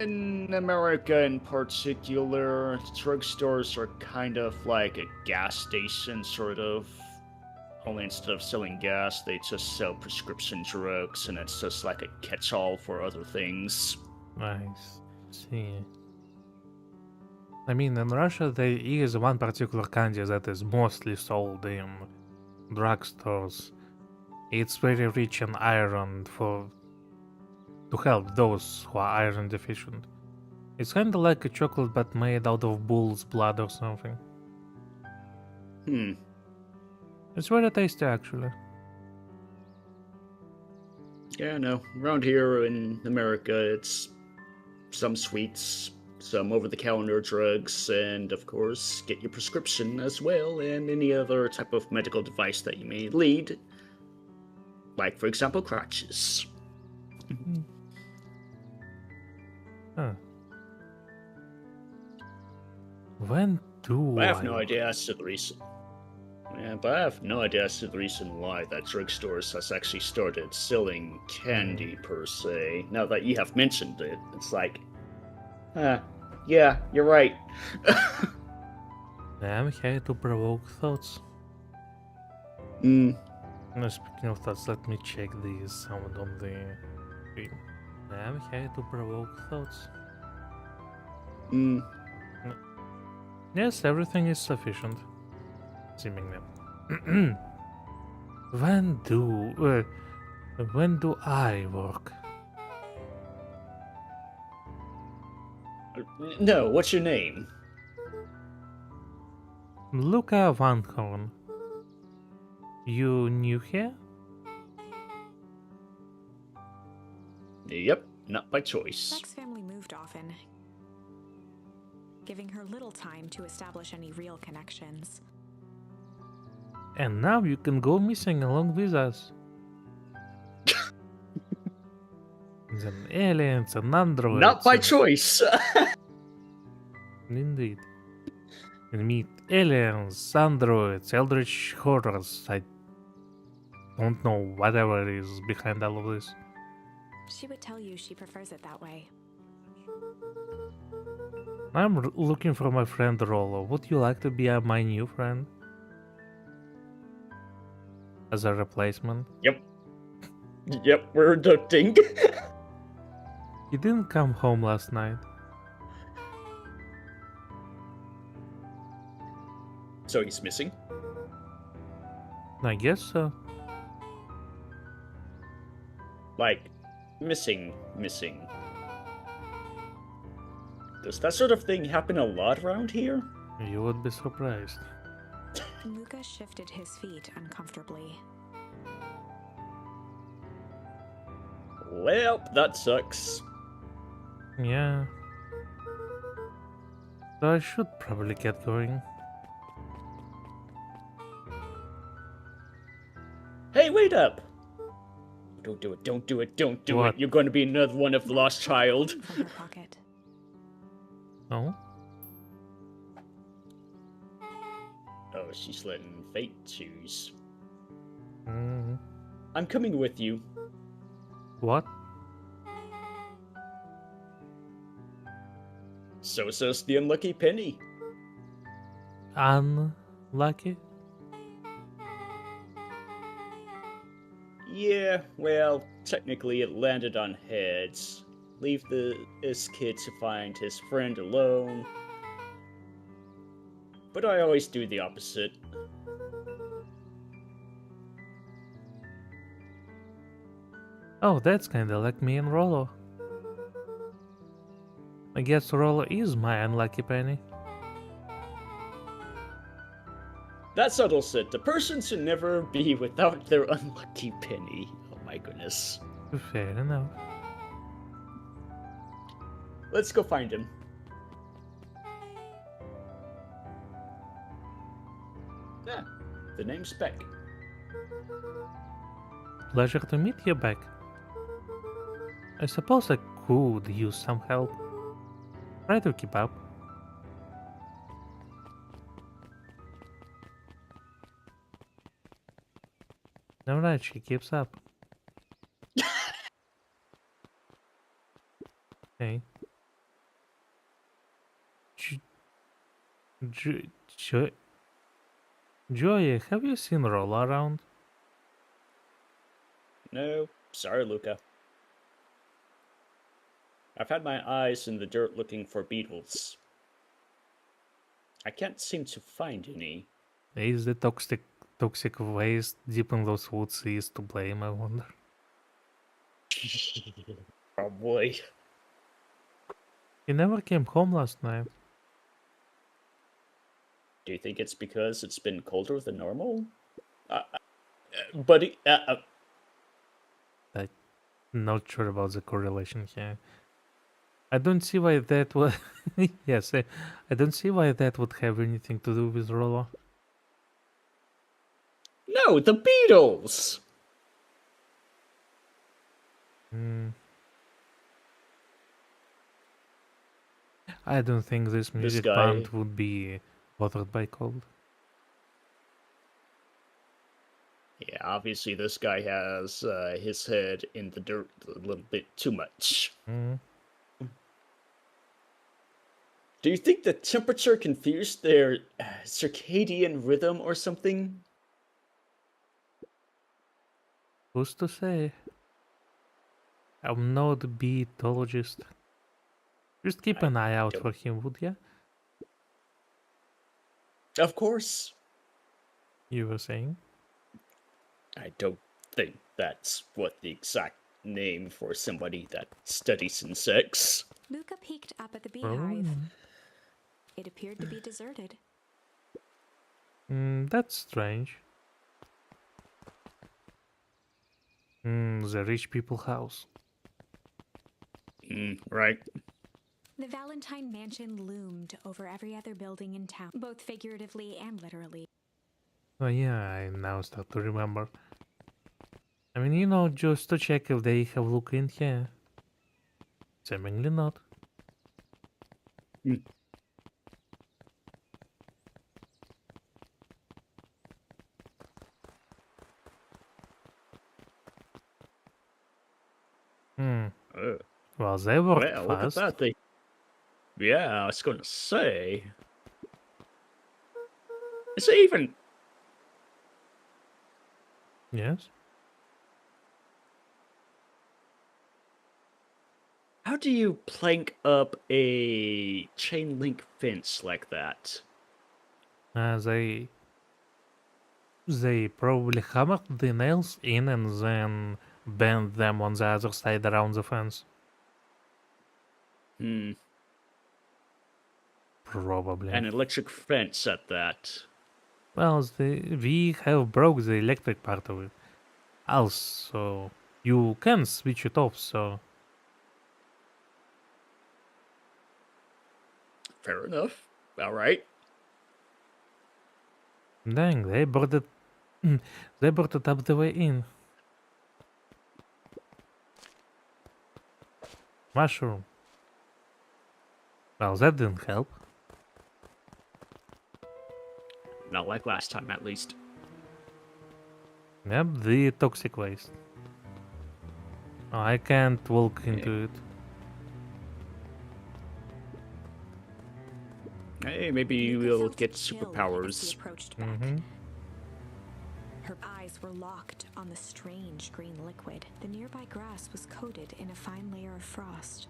In America in particular, drugstores are kind of like a gas station, sort of. Only instead of selling gas, they just sell prescription drugs, and it's just like a catch-all for other things. Nice. See. I mean, in Russia, there is one particular candy that is mostly sold in drugstores. It's very rich in iron to help those who are iron deficient. It's kinda like a chocolate but made out of bull's blood or something. It's very tasty actually. Yeah, no. Around here in America, it's some sweets, some over-the-counter drugs, and of course, get your prescription as well, and any other type of medical device that you may need. Like, for example, crutches. Huh. When do I have no idea as to the reason. Yeah, but I have no idea as to the reason why that drugstores has actually started selling candy per se. Now that you have mentioned it, it's like, yeah, you're right. I'm here to provoke thoughts. No, speaking of thoughts, let me check the sound on the screen. I'm here to provoke thoughts. Yes, everything is sufficient. Seemingly. When do I work? No, what's your name? Luca Van Horn. You new here? Yep, not by choice. Beck's family moved often, giving her little time to establish any real connections. And now you can go missing along with us. Then aliens and androids. Not by choice. Indeed. And meet aliens, androids, eldritch horrors. I don't know whatever is behind all of this. She would tell you she prefers it that way. I'm looking for my friend Rollo. Would you like to be my new friend? As a replacement? Yep, we're adopting. He didn't come home last night. So he's missing? I guess so. Like, missing. Does that sort of thing happen a lot around here? You would be surprised. Luca shifted his feet uncomfortably. Well, that sucks. Yeah. So I should probably get going. Hey, wait up! Don't do it. What? You're going to be another one of the lost child. From her pocket. Oh? Oh, she's letting fate choose. Mm. I'm coming with you. What? So says the unlucky penny. unlucky? Yeah, well, technically it landed on heads. Leave this kid to find his friend alone. But I always do the opposite. Oh, that's kinda like me and Rollo. I guess Rollo is my unlucky penny. That subtle said, the person should never be without their unlucky penny. Oh my goodness. Fair enough. Let's go find him. Yeah, the name's Beck. Pleasure to meet you, Beck. I suppose I could use some help. Try to keep up. Alright, she keeps up. Okay. Joey, have you seen Rollo around? No, sorry, Luca. I've had my eyes in the dirt looking for beetles. I can't seem to find any. Is the toxic waste deep in those woods is to blame, I wonder? Probably. He never came home last night. Do you think it's because it's been colder than normal? I'm not sure about the correlation here. I don't see why that would... yes, I don't see why that would have anything to do with Rollo. No, the beetles! I don't think this music band would be bothered by cold. Yeah, obviously this guy has his head in the dirt a little bit too much. Do you think the temperature confused their circadian rhythm or something? Who's to say? I'm not a beetologist. Just keep an eye out for him, would ya? Of course. You were saying? I don't think that's what the exact name for somebody that studies insects. Luca peeked up at the beehive. It appeared to be deserted. That's strange. The rich people house. Right. The Valentine mansion loomed over every other building in town, both figuratively and literally. Oh yeah, I now start to remember. I mean, you know, just to check if they have look in here. Seemingly not. Well, they worked fast. Look at that. Yeah, I was going to say. Is it even... Yes? How do you plank up a chain link fence like that? They probably hammered the nails in and then bent them on the other side around the fence. Probably. An electric fence at that. Well, we have broke the electric part of it. Also, you can switch it off, so... Fair enough. Alright. Dang, they brought it up the way in. Mushroom. Well, that didn't help. Not like last time, at least. Yep, the toxic waste. Oh, I can't walk into it. Hey, maybe Mika we'll felt a get chill as he superpowers. approached Beck. Mm-hmm. Her eyes were locked on the strange green liquid. The nearby grass was coated in a fine layer of frost.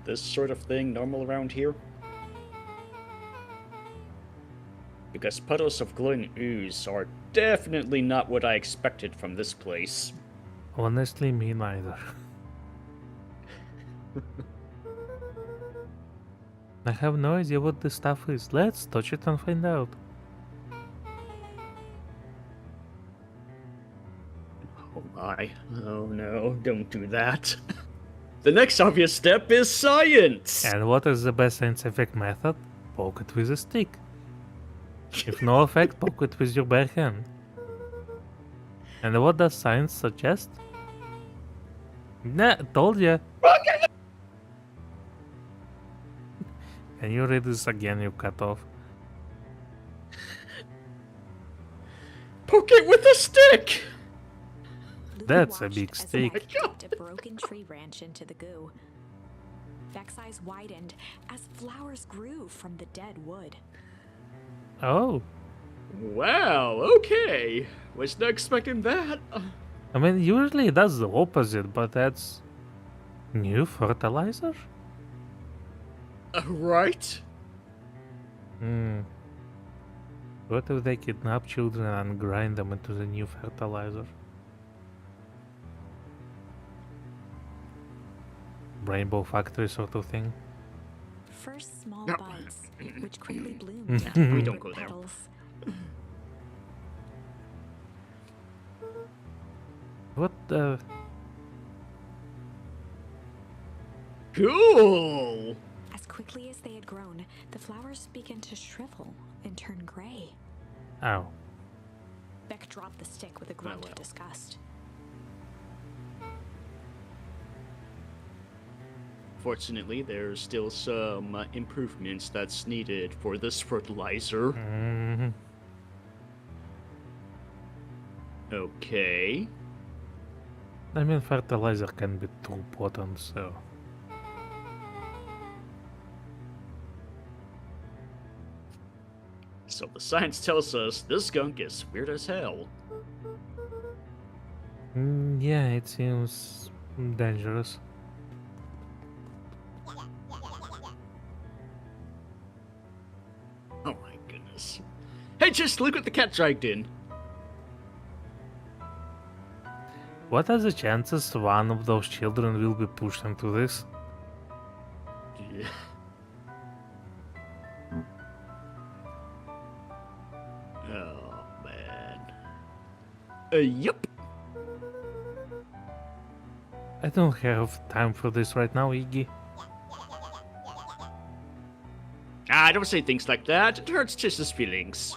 This sort of thing normal around here? Because puddles of glowing ooze are definitely not what I expected from this place. Honestly, me neither. I have no idea what this stuff is. Let's touch it and find out. Oh my. Oh no, don't do that. The next obvious step is science! And what is the best scientific method? Poke it with a stick. If no effect, poke it with your bare hand. And what does science suggest? Nah, told ya. Can you read this again, you cut off? Poke it with a stick! Luke That's a watched big as stick. Beck dipped a broken tree branch into the goo. Beck's eyes widened as flowers grew from the dead wood. Oh, Wow, okay. Was not expecting that. I mean, usually it does the opposite, but that's new fertilizer? Right? Hmm. What if they kidnap children and grind them into the new fertilizer? Rainbow factory sort of thing. First small No. buds, which quickly bloomed We into don't vibrant go there. petals. What the? Cool! As quickly as they had grown, the flowers began to shrivel and turn gray. Ow. Beck dropped the stick with a grunt well. of disgust. Fortunately, there's still some improvements that's needed for this fertilizer. Mhm. Okay. I mean, fertilizer can be too potent, so. So the science tells us this skunk is weird as hell. Yeah, it seems dangerous. Oh my goodness. Hey, just look what the cat dragged in. What are the chances one of those children will be pushed into this? Yeah. Oh man. Yup. I don't have time for this right now, Iggy. Ah, don't say things like that. It hurts Tish's feelings.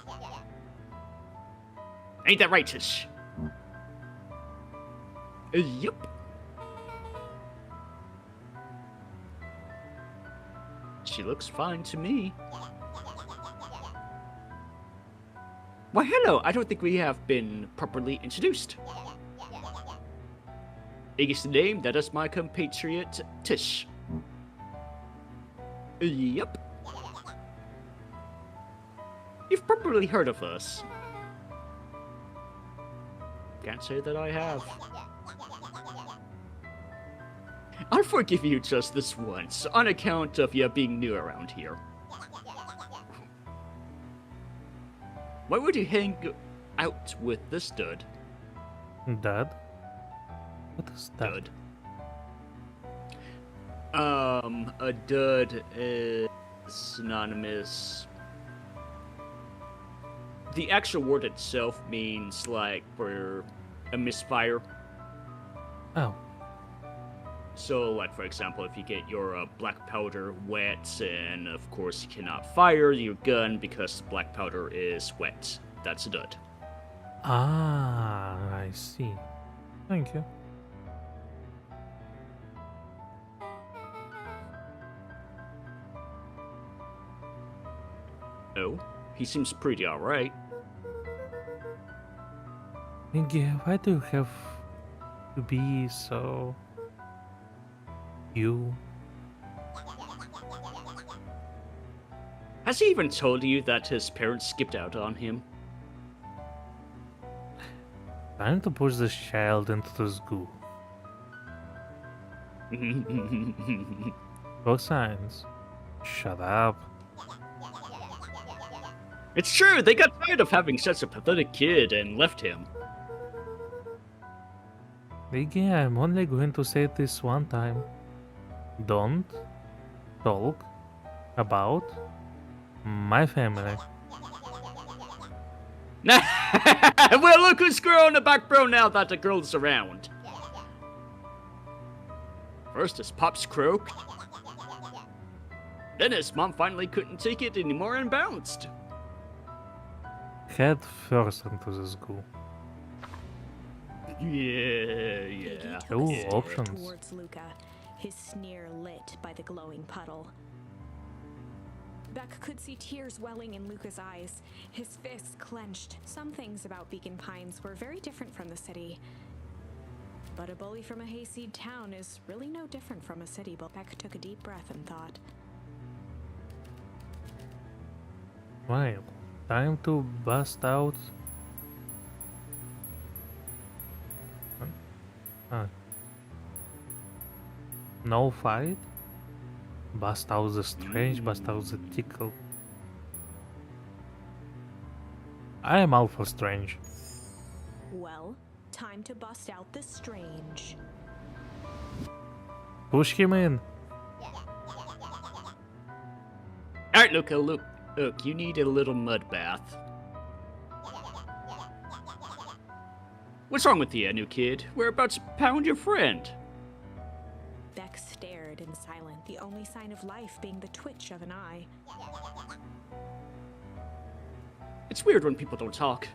Ain't that right, Tish? Yup. She looks fine to me. Why, hello. I don't think we have been properly introduced. Iggy's the name. That is my compatriot, Tish. Yup. You've probably heard of us. Can't say that I have. I'll forgive you just this once, on account of you being new around here. Why would you hang out with this dud? Dad? What is that? Dud. A dud is synonymous. The actual word itself means like for a misfire. Oh. So, like for example, if you get your black powder wet, and of course you cannot fire your gun because the black powder is wet, that's a dud. Ah, I see. Thank you. Oh, he seems pretty alright. Iggy, why do you have to be so you. Has he even told you that his parents skipped out on him? Time to push this child into the goo. For science. Shut up. It's true, they got tired of having such a pathetic kid and left him. Iggy, I'm only going to say this one time. Don't talk about my family. Well, look who's growing a backbone now that the girl's around. First his pops croaked. Then his mom finally couldn't take it anymore and bounced. Head first into the school. Yeah. Iggy took Ooh, a step options. towards Luca, his sneer lit by the glowing puddle. Beck could see tears welling in Luca's eyes, his fists clenched. Some things about Beacon Pines were very different from the city. But a bully from a hayseed town is really no different from a city. But Beck took a deep breath and thought, Well, time to bust out. No fight? Bust out the strange, bust out the tickle. I am all for strange. well, time to bust out the strange. Push him in. Alright, Luca, look, you need a little mud bath. What's wrong with you, new kid? We're about to pound your friend. Beck stared in silence, the only sign of life being the twitch of an eye. It's weird when people don't talk.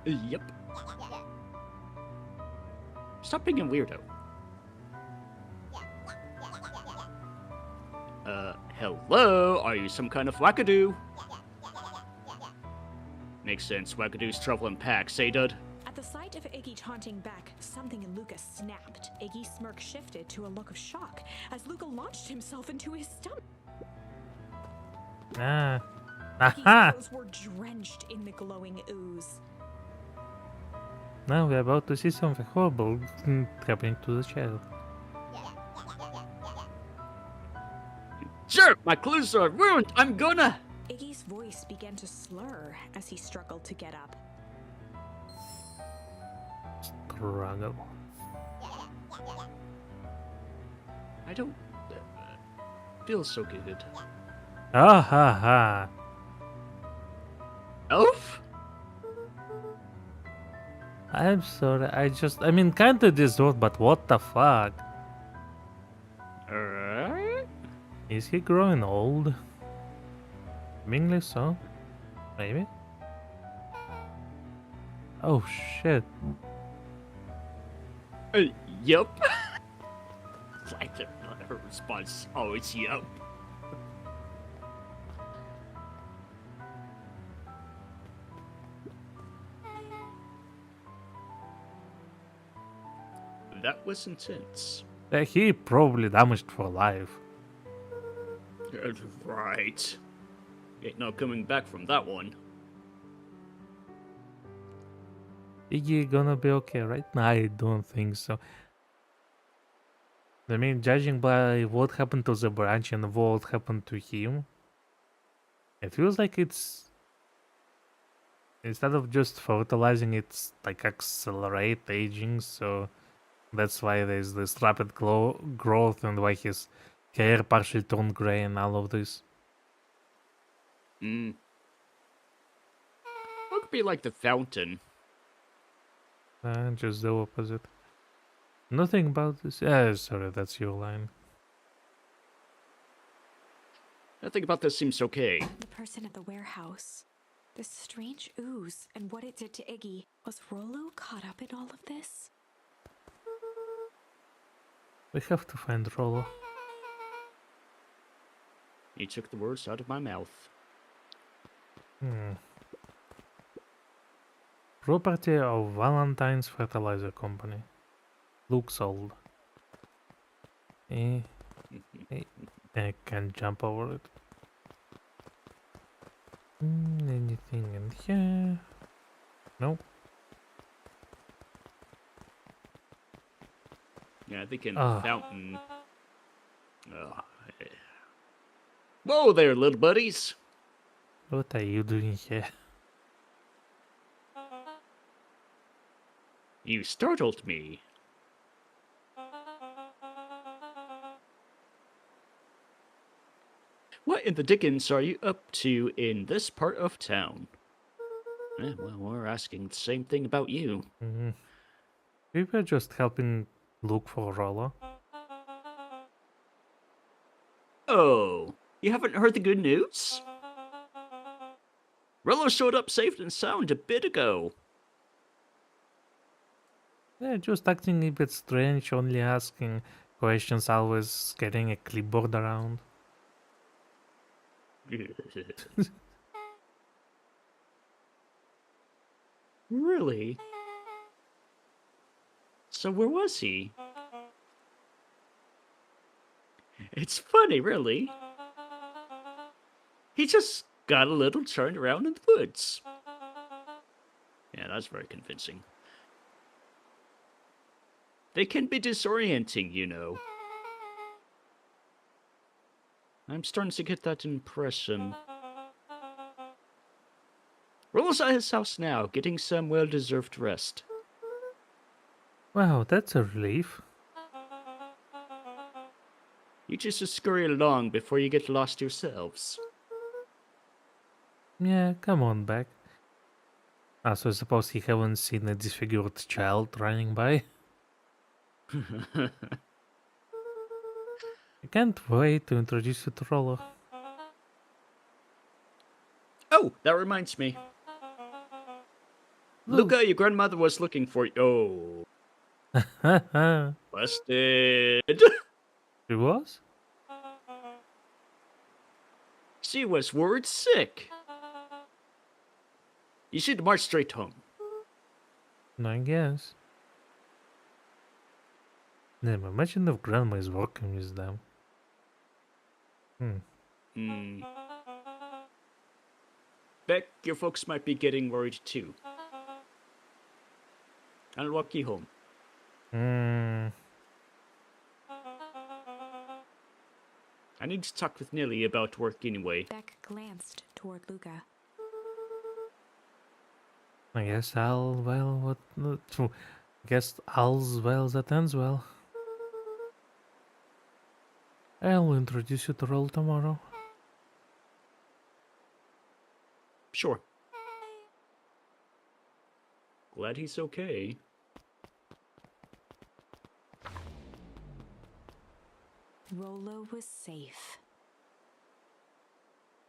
Yep. Stop being a weirdo. Hello? Are you some kind of wackadoo? Makes sense. Wackadoos travel in packs, eh, Dud? At the sight of Iggy taunting Beck, something in Luca snapped. Iggy's smirk shifted to a look of shock as Luca launched himself into his stomach. Ah. Iggy's Aha! clothes were drenched in the glowing ooze. Now we're about to see something horrible happening to the child. Sure, my clothes are ruined. I'm gonna. Iggy's voice began to slur as he struggled to get up. Struggle. I don't feel so good. Ah ha ha. Elf? I'm sorry, I mean, kinda deserved, but what the fuck? Alright. Is he growing old? Seemingly so. Maybe? Oh shit. Yup. Like her response always yup. That was intense. He probably damaged for life. Right. Ain't no coming back from that one. Iggy gonna be okay, right? I don't think so. I mean, judging by what happened to the branch and what happened to him, it feels like it's... Instead of just fertilizing, it's like accelerate aging, so that's why there's this rapid growth and why his hair partially turned gray and all of this. It could be like the fountain. Just the opposite. Nothing about this. Sorry, that's your line. Nothing about this seems okay. The person at the warehouse. This strange ooze and what it did to Iggy. Was Rollo caught up in all of this? We have to find Rollo. He took the words out of my mouth. Property of Valentine's Fertilizer Company. Looks old. Eh, eh, I can't jump over it. Anything in here? Nope. Yeah, I think in Ah. fountain. Oh, eh. Whoa there, little buddies. What are you doing here? You startled me. What in the dickens are you up to in this part of town? Well, we're asking the same thing about you. We were just helping look for Rolla. Oh, you haven't heard the good news? Rollo showed up safe and sound a bit ago. Yeah, just acting a bit strange, only asking questions, always getting a clipboard around. Really? So where was he? It's funny, really. He just got a little turned around in the woods. Yeah, that's very convincing. They can be disorienting, you know. I'm starting to get that impression. Rollo's at his house now, getting some well-deserved rest. Wow, that's a relief. You just scurry along before you get lost yourselves. Yeah, come on back. So I suppose you haven't seen a disfigured child running by? I can't wait to introduce you to Rollo. Oh, that reminds me. Luca, your grandmother was looking for you. Oh. Busted. She was? She was worried sick. You should march straight home. I guess. Damn, imagine if grandma is working with them. Beck, your folks might be getting worried too. I'll walk you home. I need to talk with Nilly about work anyway. Beck glanced toward Luca. I guess guess all's well that ends well. I'll introduce you to Roll tomorrow. Sure. Glad he's okay. Rollo was safe.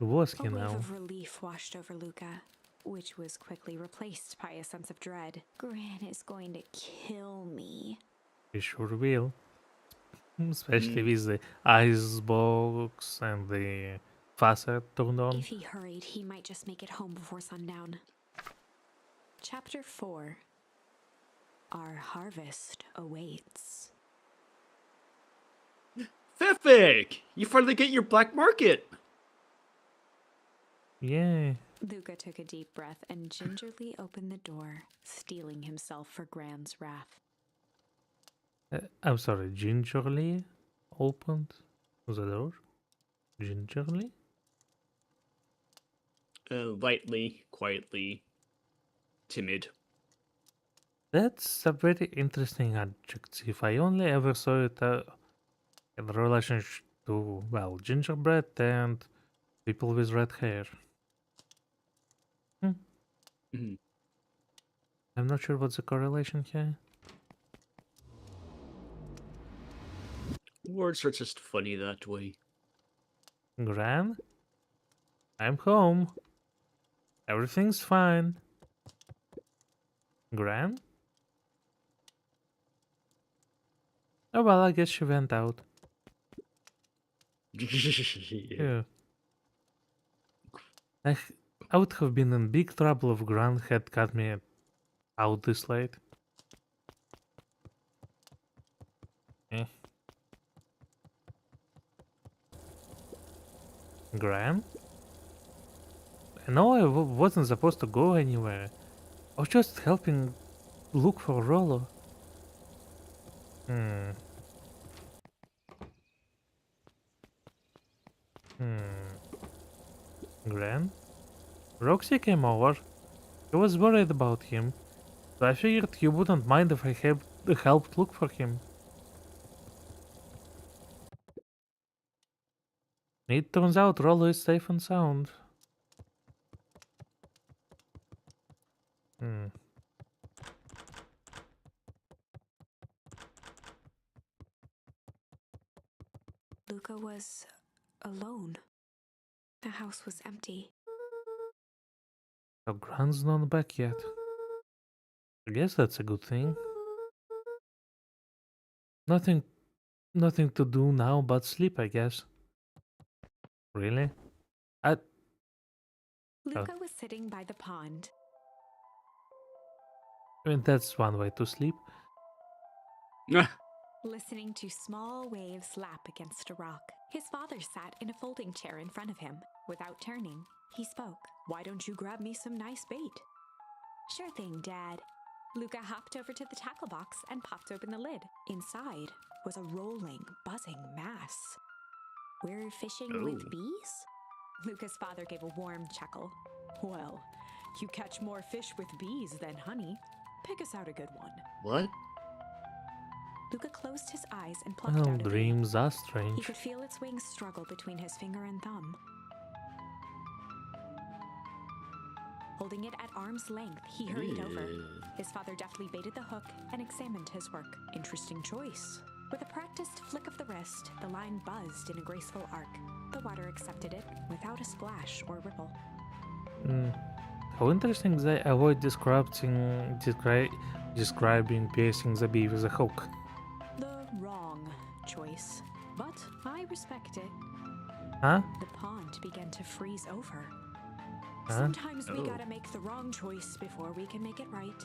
Was A he wave now? of relief washed over Luca, which was quickly replaced by a sense of dread. Gran is going to kill me. He sure will. Especially with the ice box and the faucet turned on. If he hurried, he might just make it home before sundown. Chapter 4. Our harvest awaits. Fefik! You finally get your black market! Yeah. Luca took a deep breath and gingerly opened the door, steeling himself for Gran's wrath. I'm sorry, gingerly opened the door? Gingerly? Lightly, quietly, timid. That's a very interesting adjective. I only ever saw it in relation to, well, gingerbread and people with red hair. I'm not sure what's the correlation here. Words are just funny that way. Gran? I'm home. Everything's fine. Gran? Oh well, I guess she went out. Yeah. I would have been in big trouble if Gran had got me out this late. Gran? No, I wasn't supposed to go anywhere. I was just helping look for Rollo. Hmm. Gran? Roxy came over. I was worried about him, so I figured you wouldn't mind if I helped look for him. It turns out Rollo is safe and sound. Hmm. Luca was alone. The house was empty. So Gran's not back yet. I guess that's a good thing. Nothing Nothing to do now but sleep, I guess. Really? I Luca was sitting by the pond. mean, that's one way to sleep. Listening to small waves lap against a rock. His father sat in a folding chair in front of him. Without turning, he spoke. "Why don't you grab me some nice bait?" "Sure thing, Dad." Luca hopped over to the tackle box and popped open the lid. Inside was a rolling, buzzing mass. "We're fishing with bees?" Luca's father gave a warm chuckle. "Well, you catch more fish with bees than honey. Pick us out a good one." What? Luca closed his eyes and plucked Well, out a bee. dreams are He strange. could feel its wings struggle between his finger and thumb. Holding it at arm's length, he hurried over. His father deftly baited the hook and examined his work. "Interesting choice." With a practiced flick of the wrist, the line buzzed in a graceful arc. The water accepted it without a splash or ripple. How interesting they avoid describing piercing the bee with a hook. The wrong choice, but I respect it. Huh? The pond began to freeze over. Huh? Sometimes we gotta make the wrong choice before we can make it right.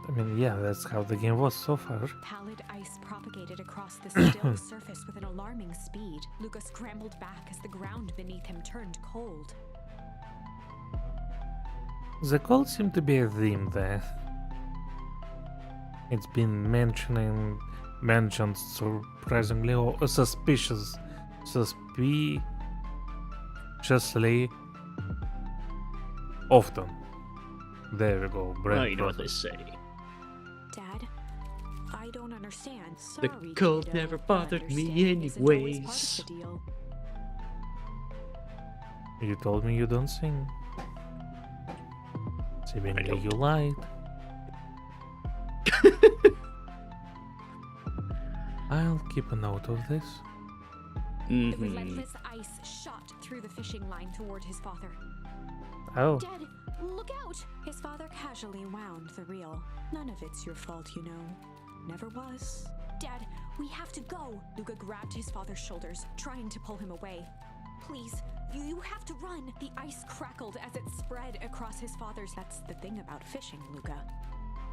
I mean, yeah, that's how the game was so far. Pallid ice propagated across the still surface with an alarming speed. Luca scrambled back as the ground beneath him turned cold. The cold seemed to be a theme there. It's been mentioned surprisingly or suspiciously often. There we go. Well, you know what they say. Dad, I don't understand. The Sorry, cold kiddo. never bothered me Understanding isn't always part anyways. of the deal. You told me you don't sing. Seemingly don't. you lied. I'll keep a note of this. The relentless ice shot through the fishing line toward his father. Oh, "Dad, look out!" His father casually wound the reel. "None of it's your fault, you know. Never was." "Dad, we have to go!" Luca grabbed his father's shoulders, trying to pull him away. "Please, you have to run!" The ice crackled as it spread across his father's. That's the thing about fishing, Luca.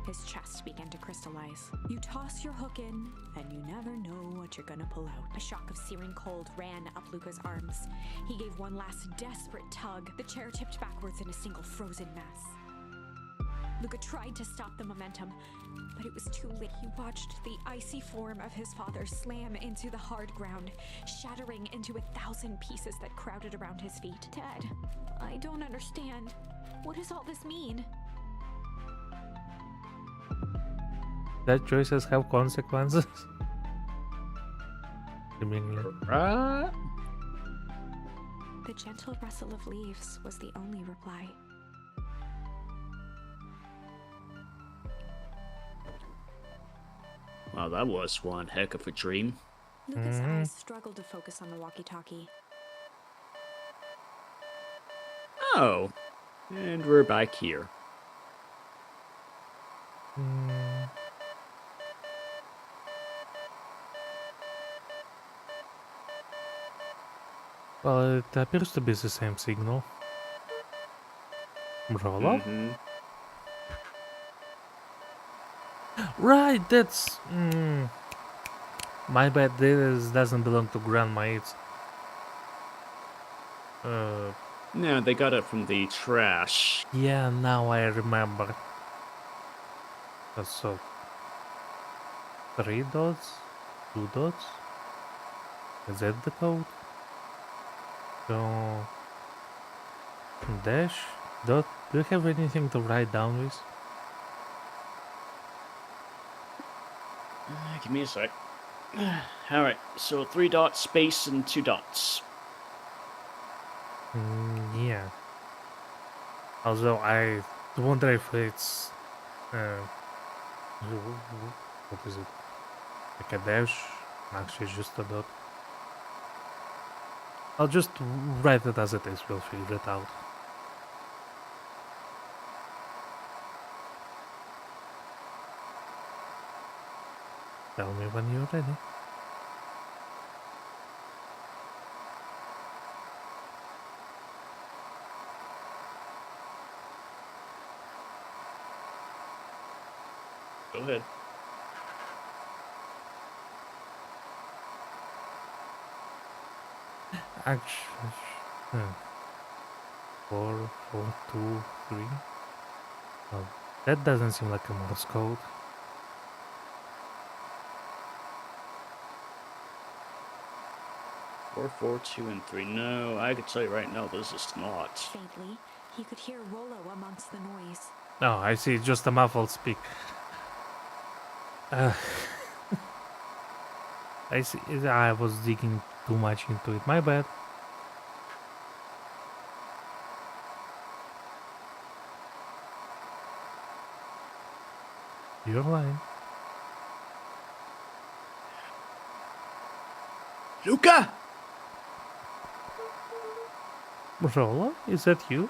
His chest began to crystallize. You toss your hook in, and you never know what you're gonna pull out. A shock of searing cold ran up Luca's arms. He gave one last desperate tug. The chair tipped backwards in a single frozen mass. Luca tried to stop the momentum, but it was too late. He watched the icy form of his father slam into the hard ground, shattering into 1,000 pieces that crowded around his feet. "Dad, I don't understand. What does all this mean?" that choices have consequences. Seemingly. The gentle rustle of leaves was the only reply. Wow, that was one heck of a dream. Luca's eyes struggled to focus on the walkie-talkie. Oh, and we're back here. Well, it appears to be the same signal. Rollo? Right, that's... My bad, this doesn't belong to Grandma, it's No, they got it from the trash. Yeah, now I remember. So 3 dots, 2 dots. Is that the code? So dash dot. Do you have anything to write down with? Give me a sec. Alright, so 3 dots, space, and 2 dots. Yeah. Although I wonder if it's what is it? Like a dash? Actually, just a dot. I'll just write it as it is. We'll figure it out. Tell me when you're ready. Go ahead. Actually, 4, 4, 2, 3. Well, that doesn't seem like a Morse code. Four, 4, 2, and 3. No, I can tell you right now, this is not. Faintly, he could hear Rollo amongst the noise. Oh, I see. Just a muffled speak. I see. I was digging too much into it. My bad. You're lying. Luca! Rolla, is that you?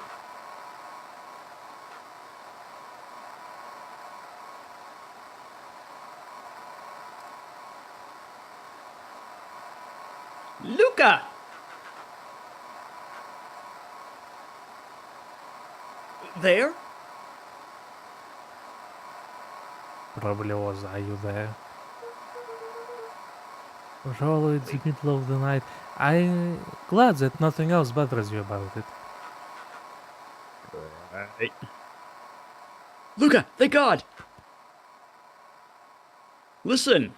Luca! There? Probably was. Are you there? Rolla, it's the middle of the night. I'm glad that nothing else bothers you about it. Right. Luca, thank God! Listen!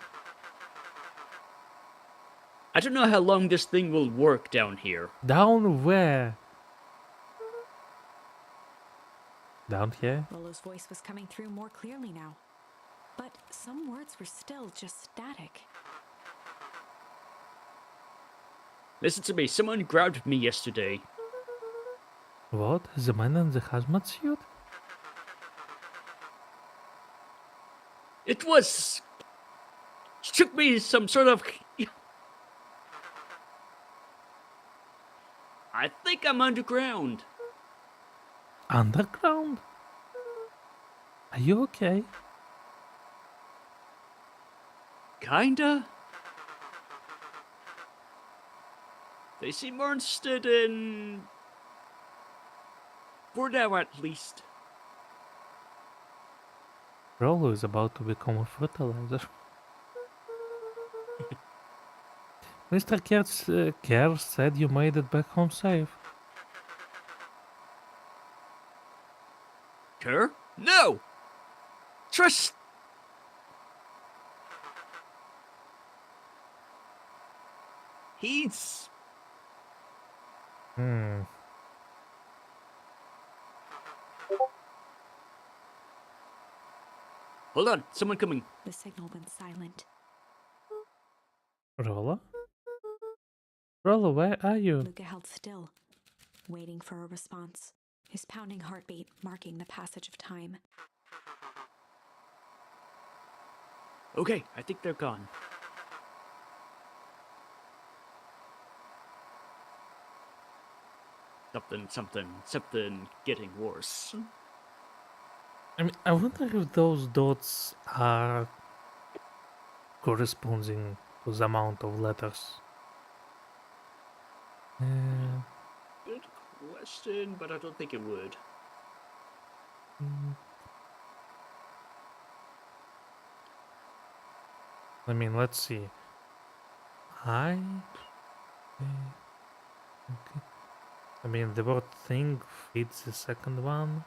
I don't know how long this thing will work down here. Down where? Down here? Rollo's voice was coming through more clearly now. But some words were still just static. Listen to me, someone grabbed me yesterday. What? The man in the hazmat suit? It was... took me some sort of... I think I'm underground. Underground? Are you okay? Kinda? They seem more interested in... for now, at least. Rollo is about to become a fertilizer. Mr. Kerr said you made it back home safe. Kerr? No! Trust... He's... Hold on, someone coming. The signal went silent. Rollo? Rollo, where are you? Luca held still, waiting for a response, his pounding heartbeat marking the passage of time. Okay, I think they're gone. Something getting worse. I mean, I wonder if those dots are corresponding to the amount of letters. Good question, but I don't think it would. I mean, let's see. I... Okay. I mean, the word thing fits the second one.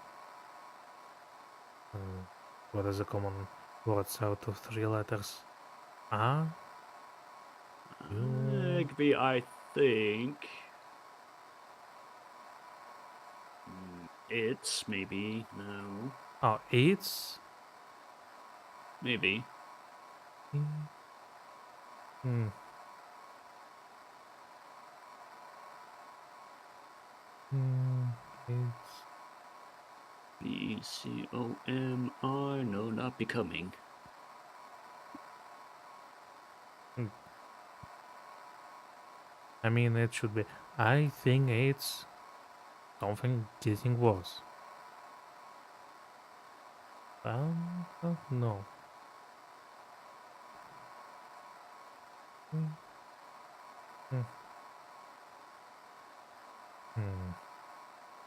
What is the common words out of 3 letters? Ah? It could be, I think. It's maybe. No. Oh, it's. Maybe. Hmm. It's. BCOMR. No, not becoming. I mean, it should be. I think it's something getting worse. No. Hmm.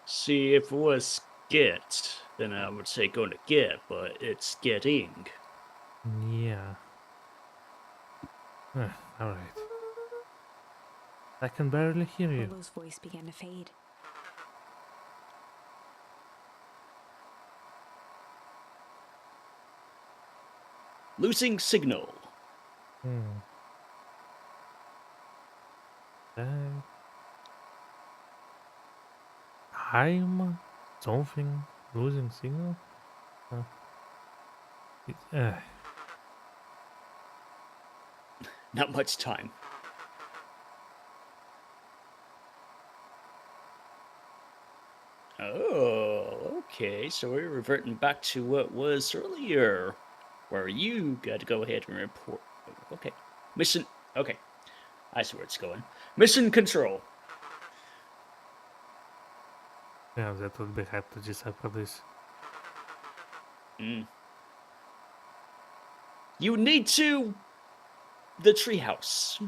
See, if it was get, then I would say going to get, but it's getting. Yeah. Alright. I can barely hear you. Willow's voice began to fade. Losing signal. I'm something losing signal? Not much time. Oh, okay. So we're reverting back to what was earlier, where you got to go ahead and report. Okay. Mission. Okay. I see where it's going. Mission control. Yeah, that would be hard to decipher this. You need to. The treehouse.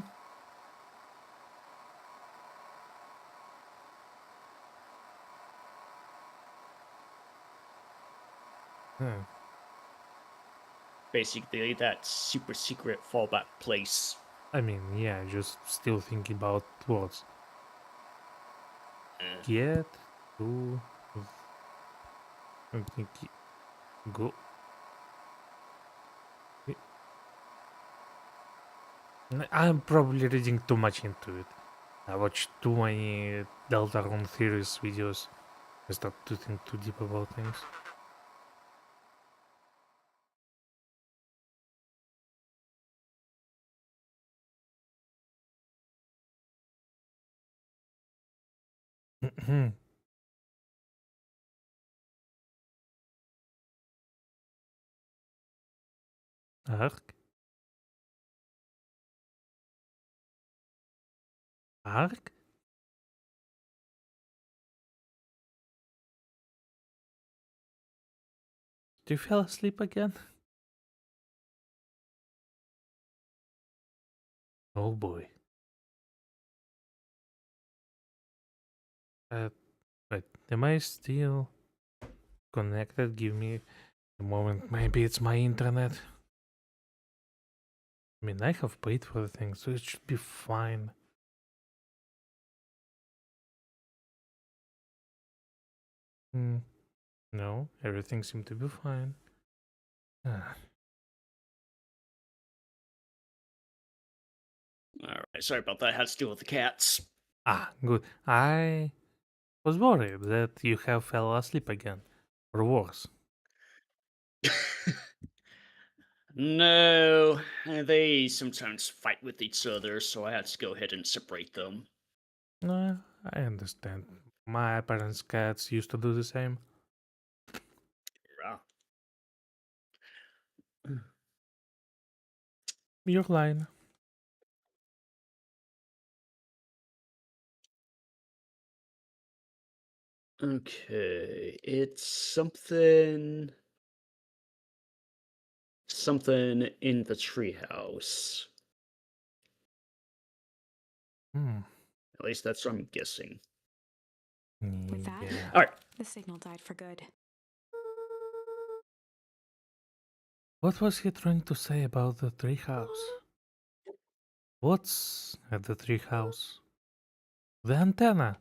Basically, that super secret fallback place. I mean, yeah, just still thinking about words. Get to go. I'm probably reading too much into it. I watched too many Deltarune theories videos. I start to think too deep about things. Ark? Ark? Do you fall asleep again? Oh boy. Wait, am I still connected? Give me a moment. Maybe it's my internet. I mean, I have paid for the thing, so it should be fine. No, everything seemed to be fine. Alright, sorry about that. I had to deal with the cats. Good. I was worried that you have fell asleep again, or worse. No, they sometimes fight with each other, so I had to go ahead and separate them. I understand. My parents' cats used to do the same. Your line. Okay, it's something in the treehouse. At least that's what I'm guessing. With that, All right. the signal died for good. What was he trying to say about the treehouse? What's at the treehouse? The antenna.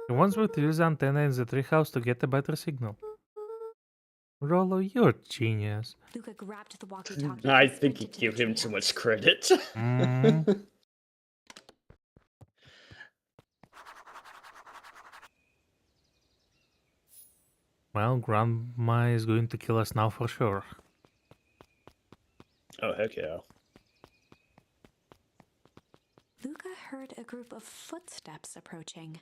He wants me to use the antenna in the treehouse to get a better signal. Rollo, you're a genius. Luca grabbed the walkie-talkie. I and think you sprinted to give the him too treehouse. much credit. Mhm. Well, Grandma is going to kill us now for sure. Oh, heck yeah. Luca heard a group of footsteps approaching.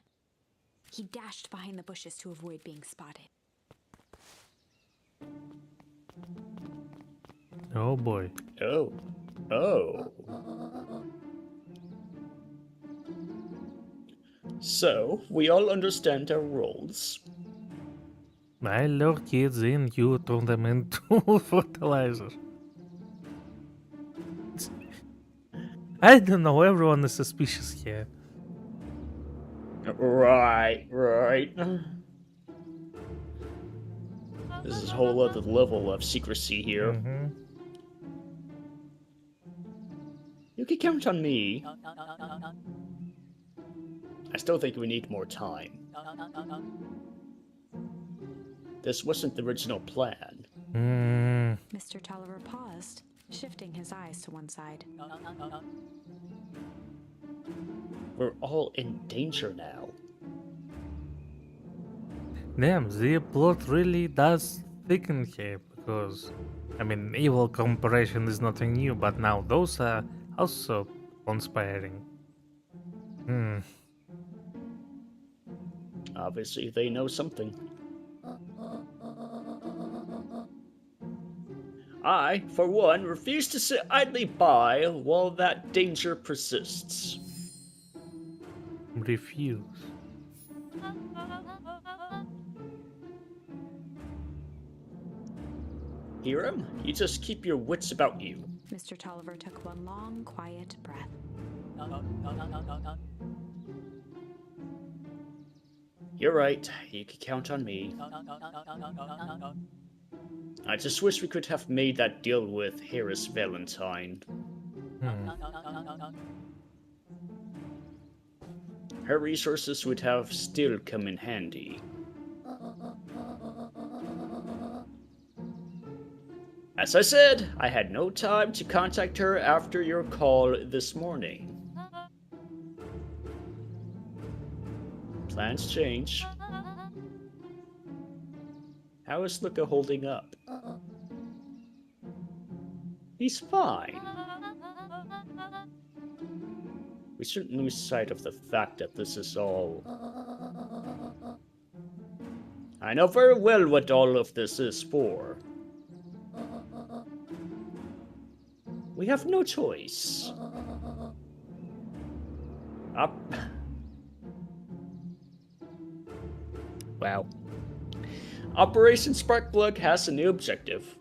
He dashed behind the bushes to avoid being spotted. Oh boy. Oh. Oh. So, we all understand our roles. I lure kids in, you turn them into fertilizer. I don't know, everyone is suspicious here. Right. This is a whole other level of secrecy here. Mm-hmm. You can count on me. I still think we need more time. This wasn't the original plan. Mr. Tolliver paused, shifting his eyes to one side. We're all in danger now. Damn, the plot really does thicken here because, I mean, evil corporation is nothing new, but now those are also conspiring. Obviously, they know something. I, for one, refuse to sit idly by while that danger persists. Refuse. Hear him? You just keep your wits about you. Mr. Tolliver took one long, quiet breath. You're right. You can count on me. I just wish we could have made that deal with Harris Valentine. Her resources would have still come in handy. As I said, I had no time to contact her after your call this morning. Plans change. How is Luca holding up? He's fine. We shouldn't lose sight of the fact that this is all... I know very well what all of this is for. We have no choice. Wow. Operation Sparkplug has a new objective.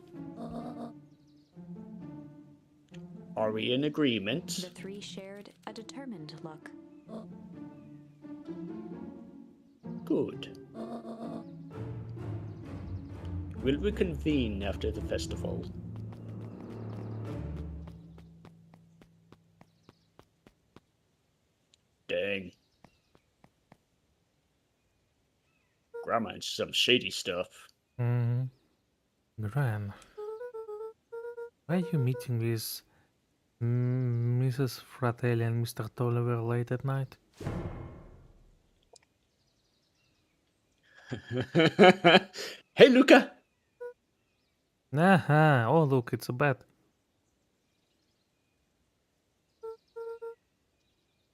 Are we in agreement? The three shared a determined look. Good. Will we convene after the festival? Dang. Grandma into some shady stuff. Gran, why are you meeting with Mrs. Fratelli and Mr. Tolliver late at night? Hey, Luca! Aha, oh look, it's a bat.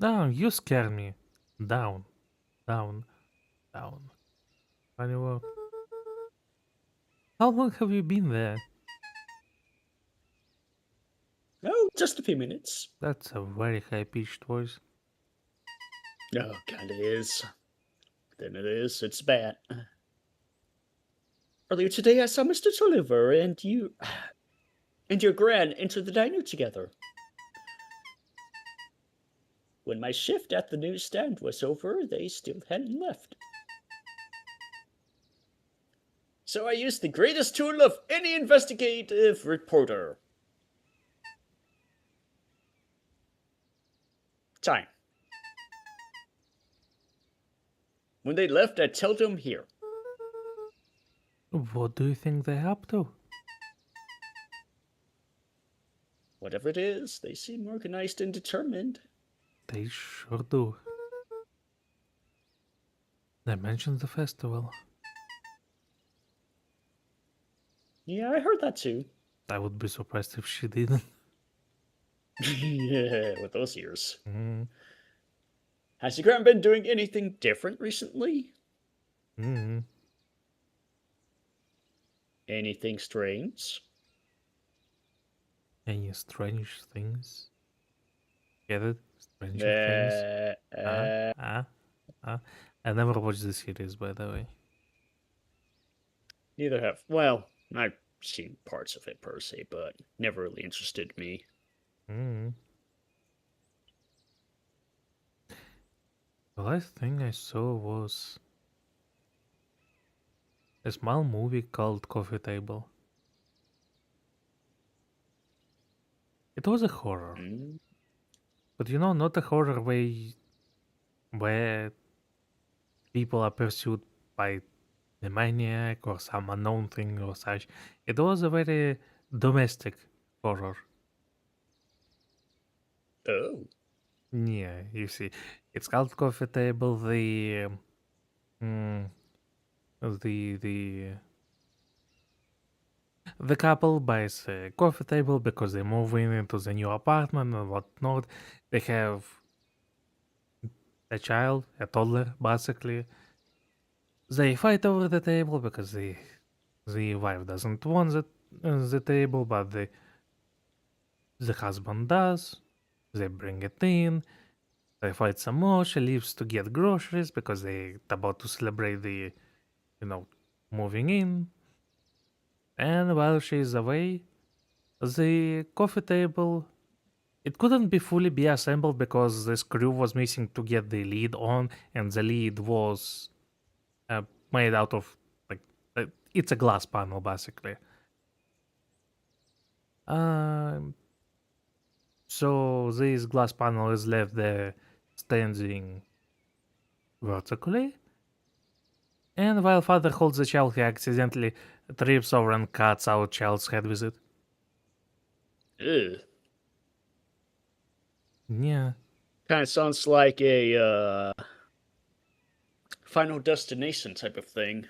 Down, you scare me. Down, down, down. Funny word. How long have you been there? Oh, just a few minutes. That's a very high-pitched voice. Oh, kinda is. Then it is. It's bad. Earlier today, I saw Mr. Tolliver and you... and your gran enter the diner together. When my shift at the newsstand was over, they still hadn't left. So I used the greatest tool of any investigative reporter. Time. When they left, I told them here. What do you think they're up to? Whatever it is, they seem organized and determined. They sure do. They mentioned the festival. Yeah, I heard that too. I would be surprised if she didn't. Yeah, with those ears. Mm. Has your grand been doing anything different recently? Mm. Anything strange? Any strange things? Get it? Stranger Things? I never watched the series, by the way. Neither have. Well, I've seen parts of it per se, but never really interested me. Mm. The last thing I saw was a small movie called Coffee Table. It was a horror, but not a horror where people are pursued by a maniac or some unknown thing or such. It was a very domestic horror. Oh. Yeah, you see, it's called Coffee Table. Mm, the couple buys a coffee table because they move into the new apartment and whatnot. They have a child, a toddler, basically. They fight over the table because the wife doesn't want the table, but the husband does. They bring it in. They fight some more. She leaves to get groceries because they're about to celebrate moving in. And while she's away, the coffee table, it couldn't be fully be assembled because the screw was missing to get the lid on, and the lid was made out of it's a glass panel basically. So this glass panel is left there standing vertically. And while father holds the child, he accidentally trips over and cuts out child's head with it. Ugh. Yeah. Kind of sounds like a Final Destination type of thing.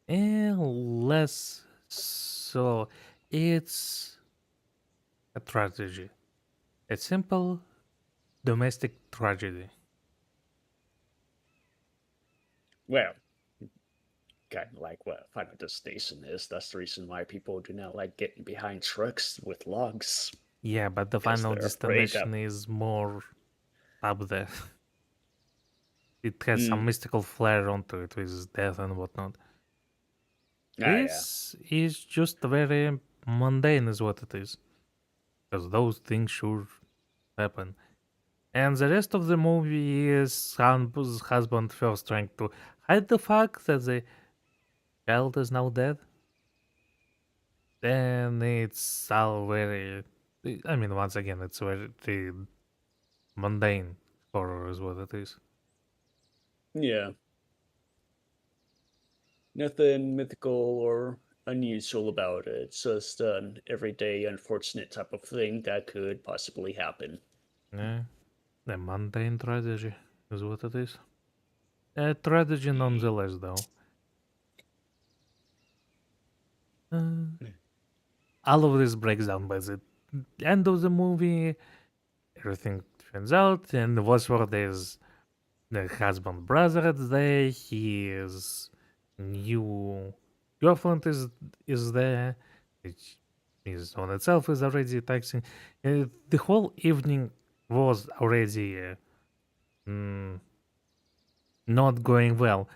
Less so. It's a tragedy. A simple domestic tragedy. Well, kind of like what Final Destination is. That's the reason why people do not like getting behind trucks with logs. Yeah, but the Because final they're afraid destination that... is more up there. It has some Mm. mystical flair onto it with death and whatnot. Ah, yeah. This is just very mundane, is what it is. Because those things sure happen. And the rest of the movie is husband first trying to hide the fact that the child is now dead. Then it's all very. I mean, once again, it's very mundane horror, is what it is. Yeah. Nothing mythical or unusual about it. It's just an everyday unfortunate type of thing that could possibly happen. Yeah. The mundane tragedy is what it is. A tragedy nonetheless, though. All of this breaks down by the end of the movie. Everything turns out, and Wadsworth is the husband brother there. His new girlfriend is there, which is on itself is already taxing. The whole evening was already not going well,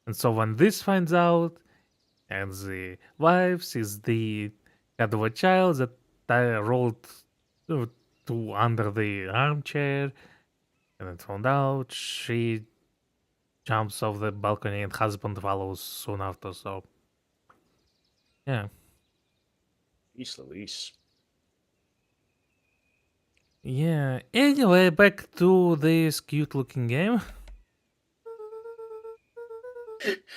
and so when this finds out, and the wife sees the head of a child that rolled to under the armchair, and it found out, she jumps off the balcony and husband follows soon after. So, yeah. East Luis. Yeah. Anyway, back to this cute-looking game.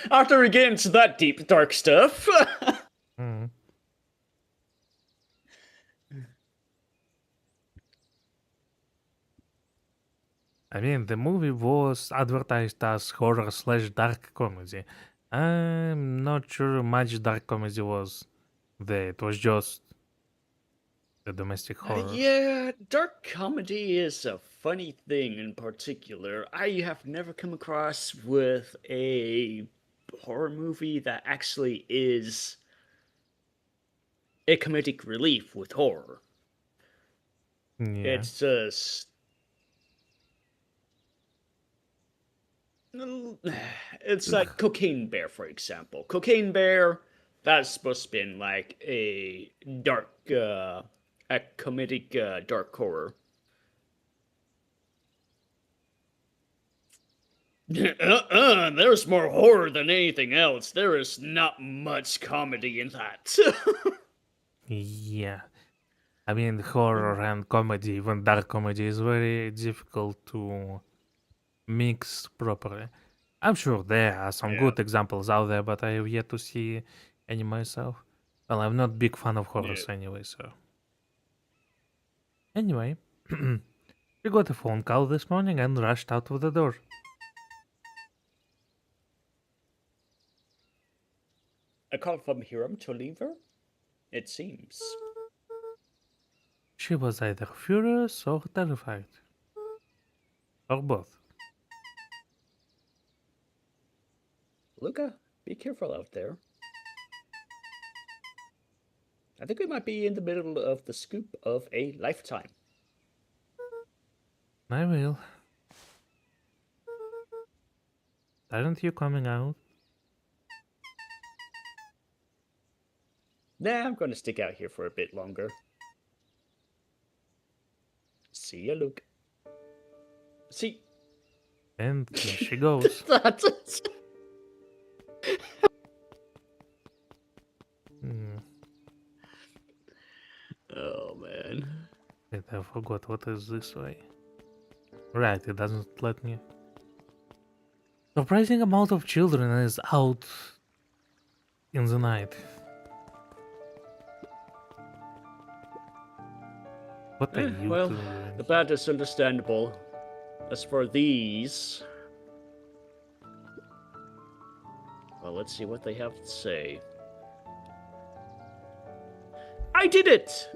After we get into that deep, dark stuff. Hmm. I mean, the movie was advertised as horror/dark comedy. I'm not sure much dark comedy was there. It was just the domestic horror. Yeah, dark comedy is a funny thing in particular. I have never come across with a horror movie that actually is a comedic relief with horror. Yeah. It's just it's like Cocaine Bear, for example. Cocaine Bear, that's supposed to be like a dark, a comedic dark horror. There's more horror than anything else. There is not much comedy in that. Yeah. I mean, horror and comedy, even dark comedy, is very difficult to mix properly. I'm sure there are some Yeah. good examples out there, but I have yet to see any myself. Well, I'm not big fan of horrors Yeah. anyway, so. Anyway, we got a phone call this morning and rushed out of the door. A call from Hiram to leave her? It seems. She was either furious or terrified. Or both. Luca, be careful out there. I think we might be in the middle of the scoop of a lifetime. I will. Aren't you coming out? Nah, I'm going to stick out here for a bit longer. See ya, Luke. See. And here she goes. That's it. Hmm. Oh, man. Wait, I forgot what is this way. Right, it doesn't let me. Surprising amount of children is out in the night. What are you Well, doing? the bat is understandable. As for these... Well, let's see what they have to say. I did it!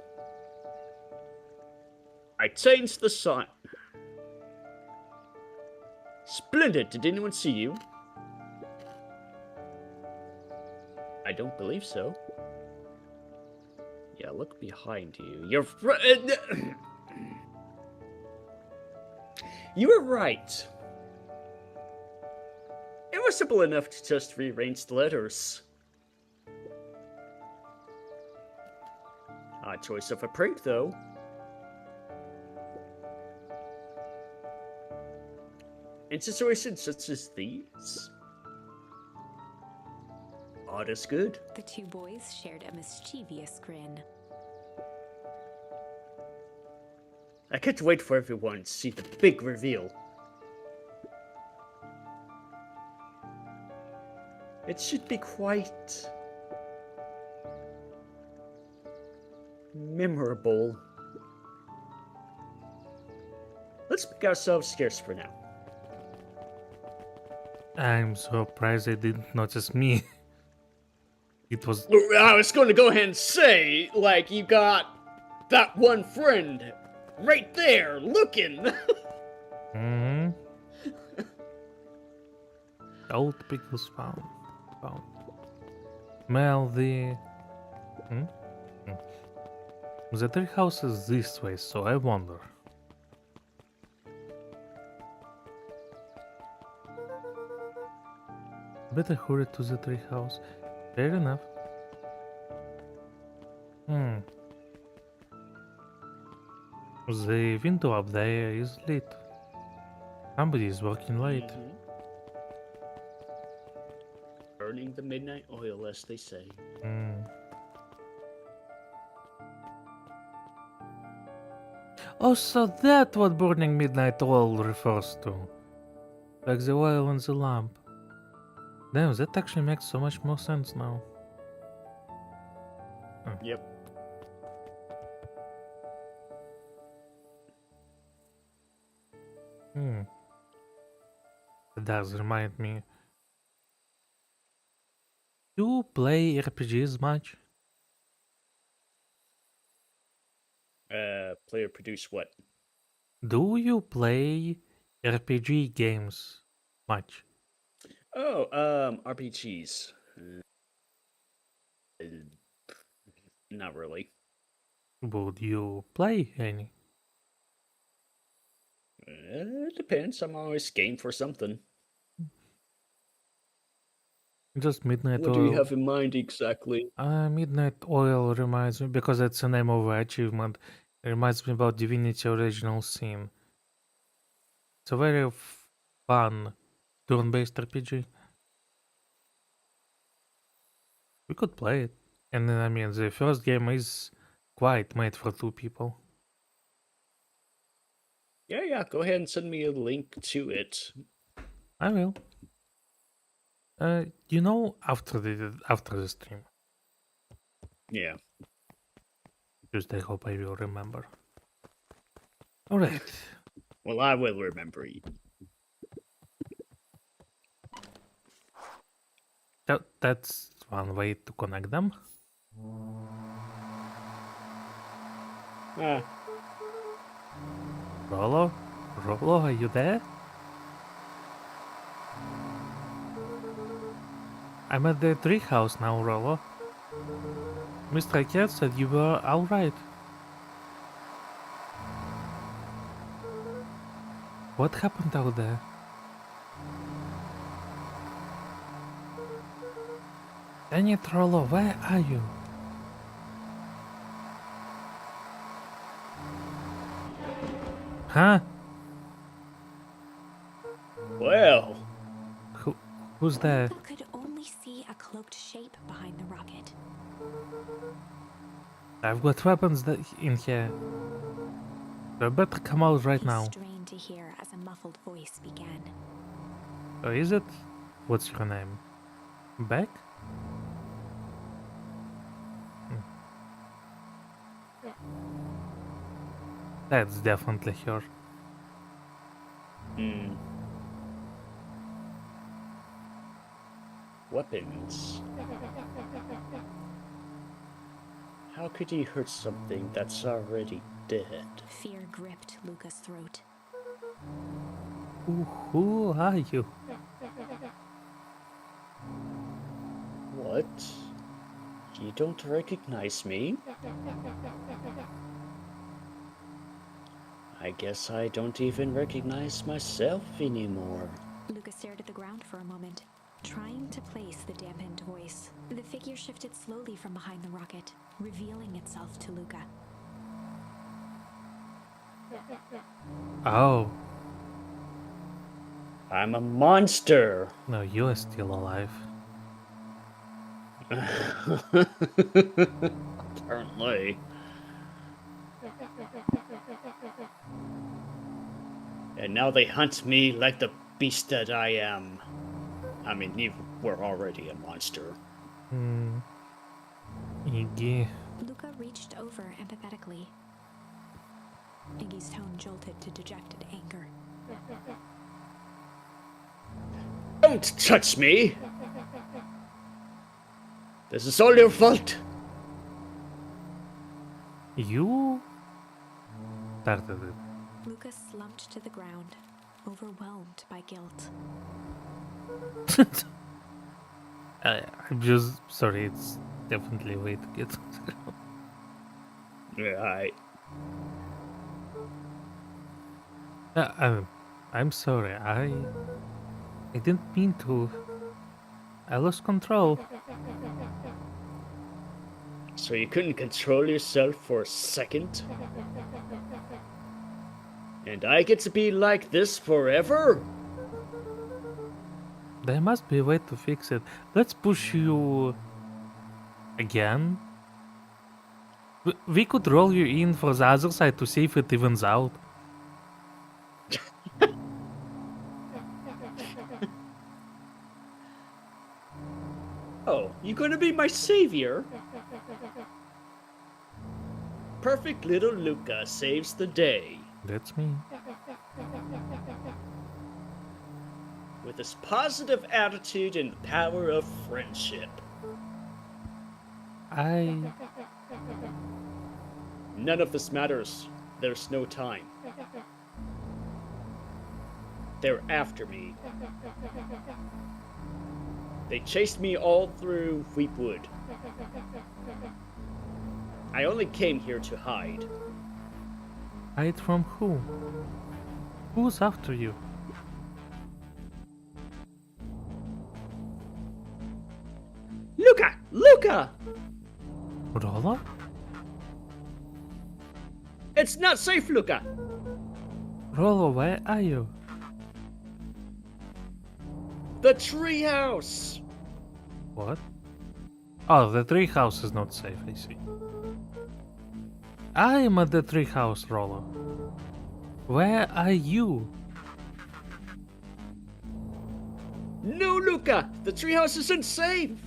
I changed the sign. Splendid! Did anyone see you? I don't believe so. Yeah, look behind you. You're You were right. It was simple enough to just rearrange the letters. Odd choice of a prank, though. In situations such as these, odd is good. The two boys shared a mischievous grin. I can't wait for everyone to see the big reveal. It should be quite memorable. Let's make ourselves scarce for now. I'm surprised they didn't notice me. It was. I was going to go ahead and say, like, you got that one friend right there looking. Hmm. Old pickles found. Smell the. Hmm? The treehouse is this way, so I wonder. Better hurry to the treehouse. Fair enough. The window up there is lit. Somebody is working late. Burning the midnight oil, as they say. Oh, so that's what burning midnight oil refers to. Like the oil in the lamp. Damn, that actually makes so much more sense now. Yep. It does remind me. Do you play RPGs much? Player produce what? Do you play RPG games much? Oh, RPGs. Uh, Not really. Would you play any? It depends. I'm always game for something. Just Midnight What do you Oil. have in mind exactly? Midnight Oil reminds me, because it's the name of an achievement, it reminds me about Divinity Original Sin. It's a very fun turn-based RPG. We could play it. And then, I mean, the first game is quite made for 2 people. Yeah. Go ahead and send me a link to it. I will. After the stream. Yeah. Just I hope I will remember. Alright. Well, I will remember you. That's one way to connect them. Ah, Rolo? Rolo, are you there? I'm at the treehouse now, Rolo. Mr. Cat said you were alright. What happened out there? Dang it, Rolo, where are you? Huh? well. Who's there? Luca could only see a cloaked shape behind the rocket. I've got weapons in here. So I better come out right He now. strained to hear as a muffled voice began. Oh, is it? What's your name? Beck? That's definitely her. Weapons. How could he hurt something that's already dead? Fear gripped Luca's throat. Who are you? What? You don't recognize me? I guess I don't even recognize myself anymore. Luca stared at the ground for a moment, trying to place the dampened voice. The figure shifted slowly from behind the rocket, revealing itself to Luca. Oh, I'm a monster! no, you are still alive. Apparently. And now they hunt me like the beast that I am. I mean, you were already a monster. Iggy. Luca reached over empathetically. Iggy's tone jolted to dejected anger. Don't touch me! This is all your fault! You started it. Luca slumped to the ground, overwhelmed by guilt. I'm just sorry, it's definitely a way to get. Right. I'm sorry, I didn't mean to. I lost control. So you couldn't control yourself for a second? And I get to be like this forever? There must be a way to fix it. Let's push you again. We could roll you in for the other side to see if it evens out. Oh, you gonna be my savior? Perfect little Luca saves the day. That's me. With his positive attitude and the power of friendship. None of this matters. There's no time. They're after me. They chased me all through Wheatwood. I only came here to hide. Hide from who? Who's after you? Luca! Luca! Rollo? It's not safe, Luca! Rollo, where are you? The treehouse! What? Oh, the treehouse is not safe, I see. I am at the treehouse, Rollo. Where are you? No, Luca! The treehouse isn't safe!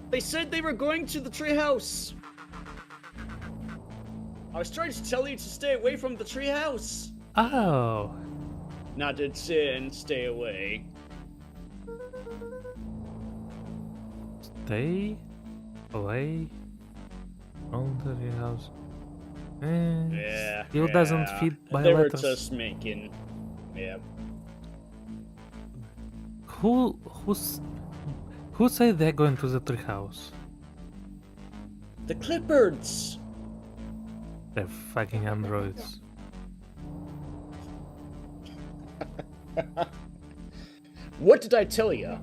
They said they were going to the treehouse! I was trying to tell you to stay away from the treehouse! Oh. Not to sit and stay away. Stay away from the treehouse. Yeah. Still doesn't fit by They letters. were just making... Yeah. Who said they're going to the treehouse? The Clippards! They're fucking androids. What did I tell ya?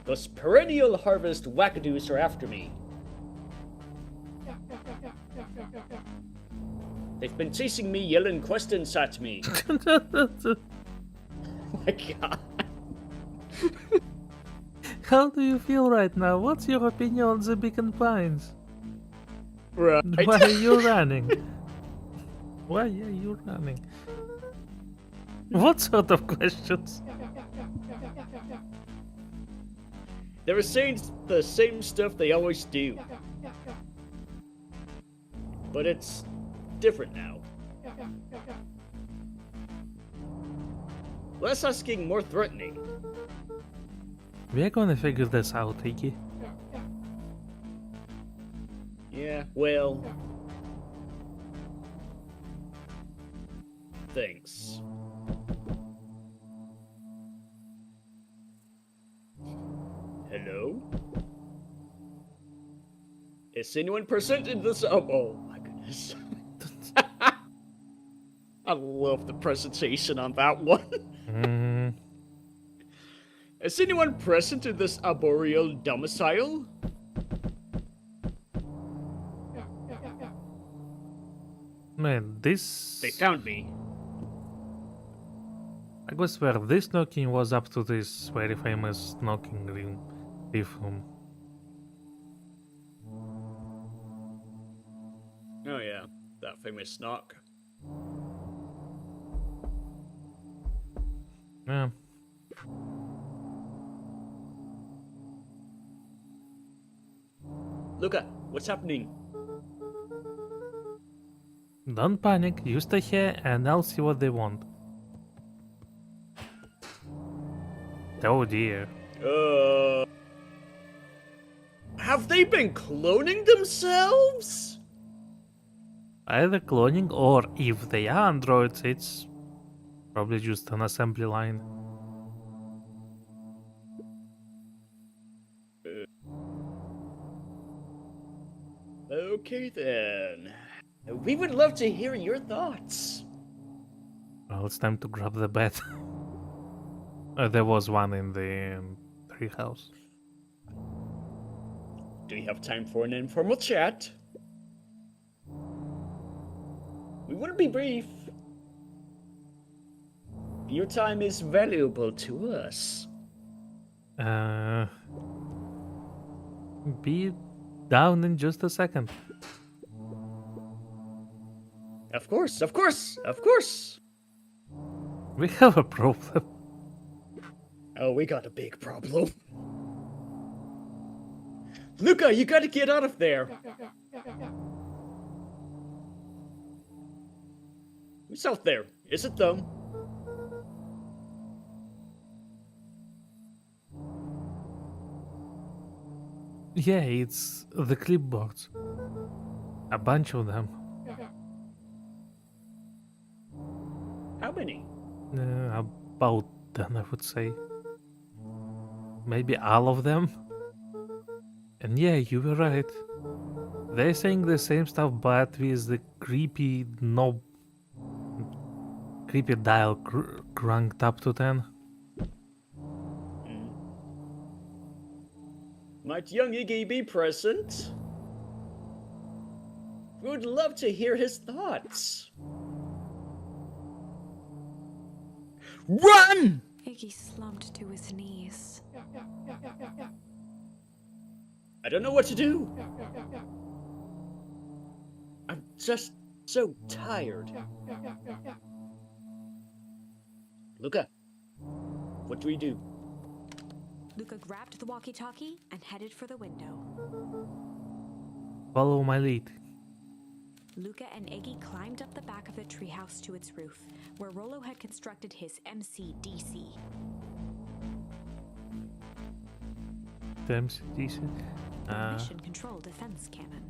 Those perennial harvest wackadoos are after me. They've been chasing me, yelling questions at me. Oh my god. How do you feel right now? What's your opinion on the Beacon Pines? Right. Why are you running? Why are you running? What sort of questions? They were saying the same stuff they always do. But it's different now. Less asking, more threatening. We're gonna figure this out, Iggy. Yeah, well... Thanks. Hello? Is anyone present in this? Oh my goodness. I love the presentation on that one. Is anyone present in this arboreal domicile? Man, this... They found me. I swear, this knocking was up to this very famous knocking leaf room. Oh yeah, that famous knock. Yeah. Luca, what's happening? Don't panic, you stay here and I'll see what they want. Oh dear. Have they been cloning themselves? Either cloning or if they are androids, it's probably just an assembly line. Okay then. We would love to hear your thoughts. Well, it's time to grab the bed. There was one in the treehouse. Do you have time for an informal chat? We want to be brief. Your time is valuable to us. Be down in just a second. Of course, of course, of course. We have a problem. Oh, we got a big problem. Luca, you gotta get out of there. Who's out there? Is it them? Yeah, it's the clipboards. A bunch of them. How many? About 10, I would say. Maybe all of them? And yeah, you were right. They're saying the same stuff, but with the creepy knob, creepy dial cranked up to 10. Might young Iggy be present? We would love to hear his thoughts. Run! Iggy slumped to his knees. I don't know what to do. I'm just so tired. Luca, what do we do? Luca grabbed the walkie-talkie and headed for the window. Follow my lead. Luca and Iggy climbed up the back of the treehouse to its roof, where Rollo had constructed his MCDC. MCDC. Mission Control Defense Cannon.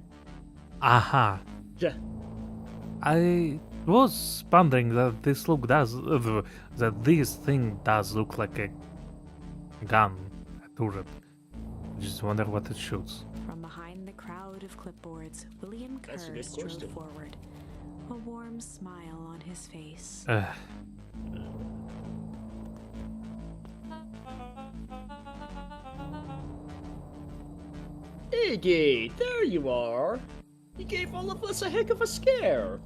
Aha. Yeah. I was pondering that this thing does look like a gun, a turret. Just wonder what it shoots. From behind the crowd of clipboards, William That's a Kerr good strode question. forward, a warm smile on his face. Iggy, there you are. You gave all of us a heck of a scare.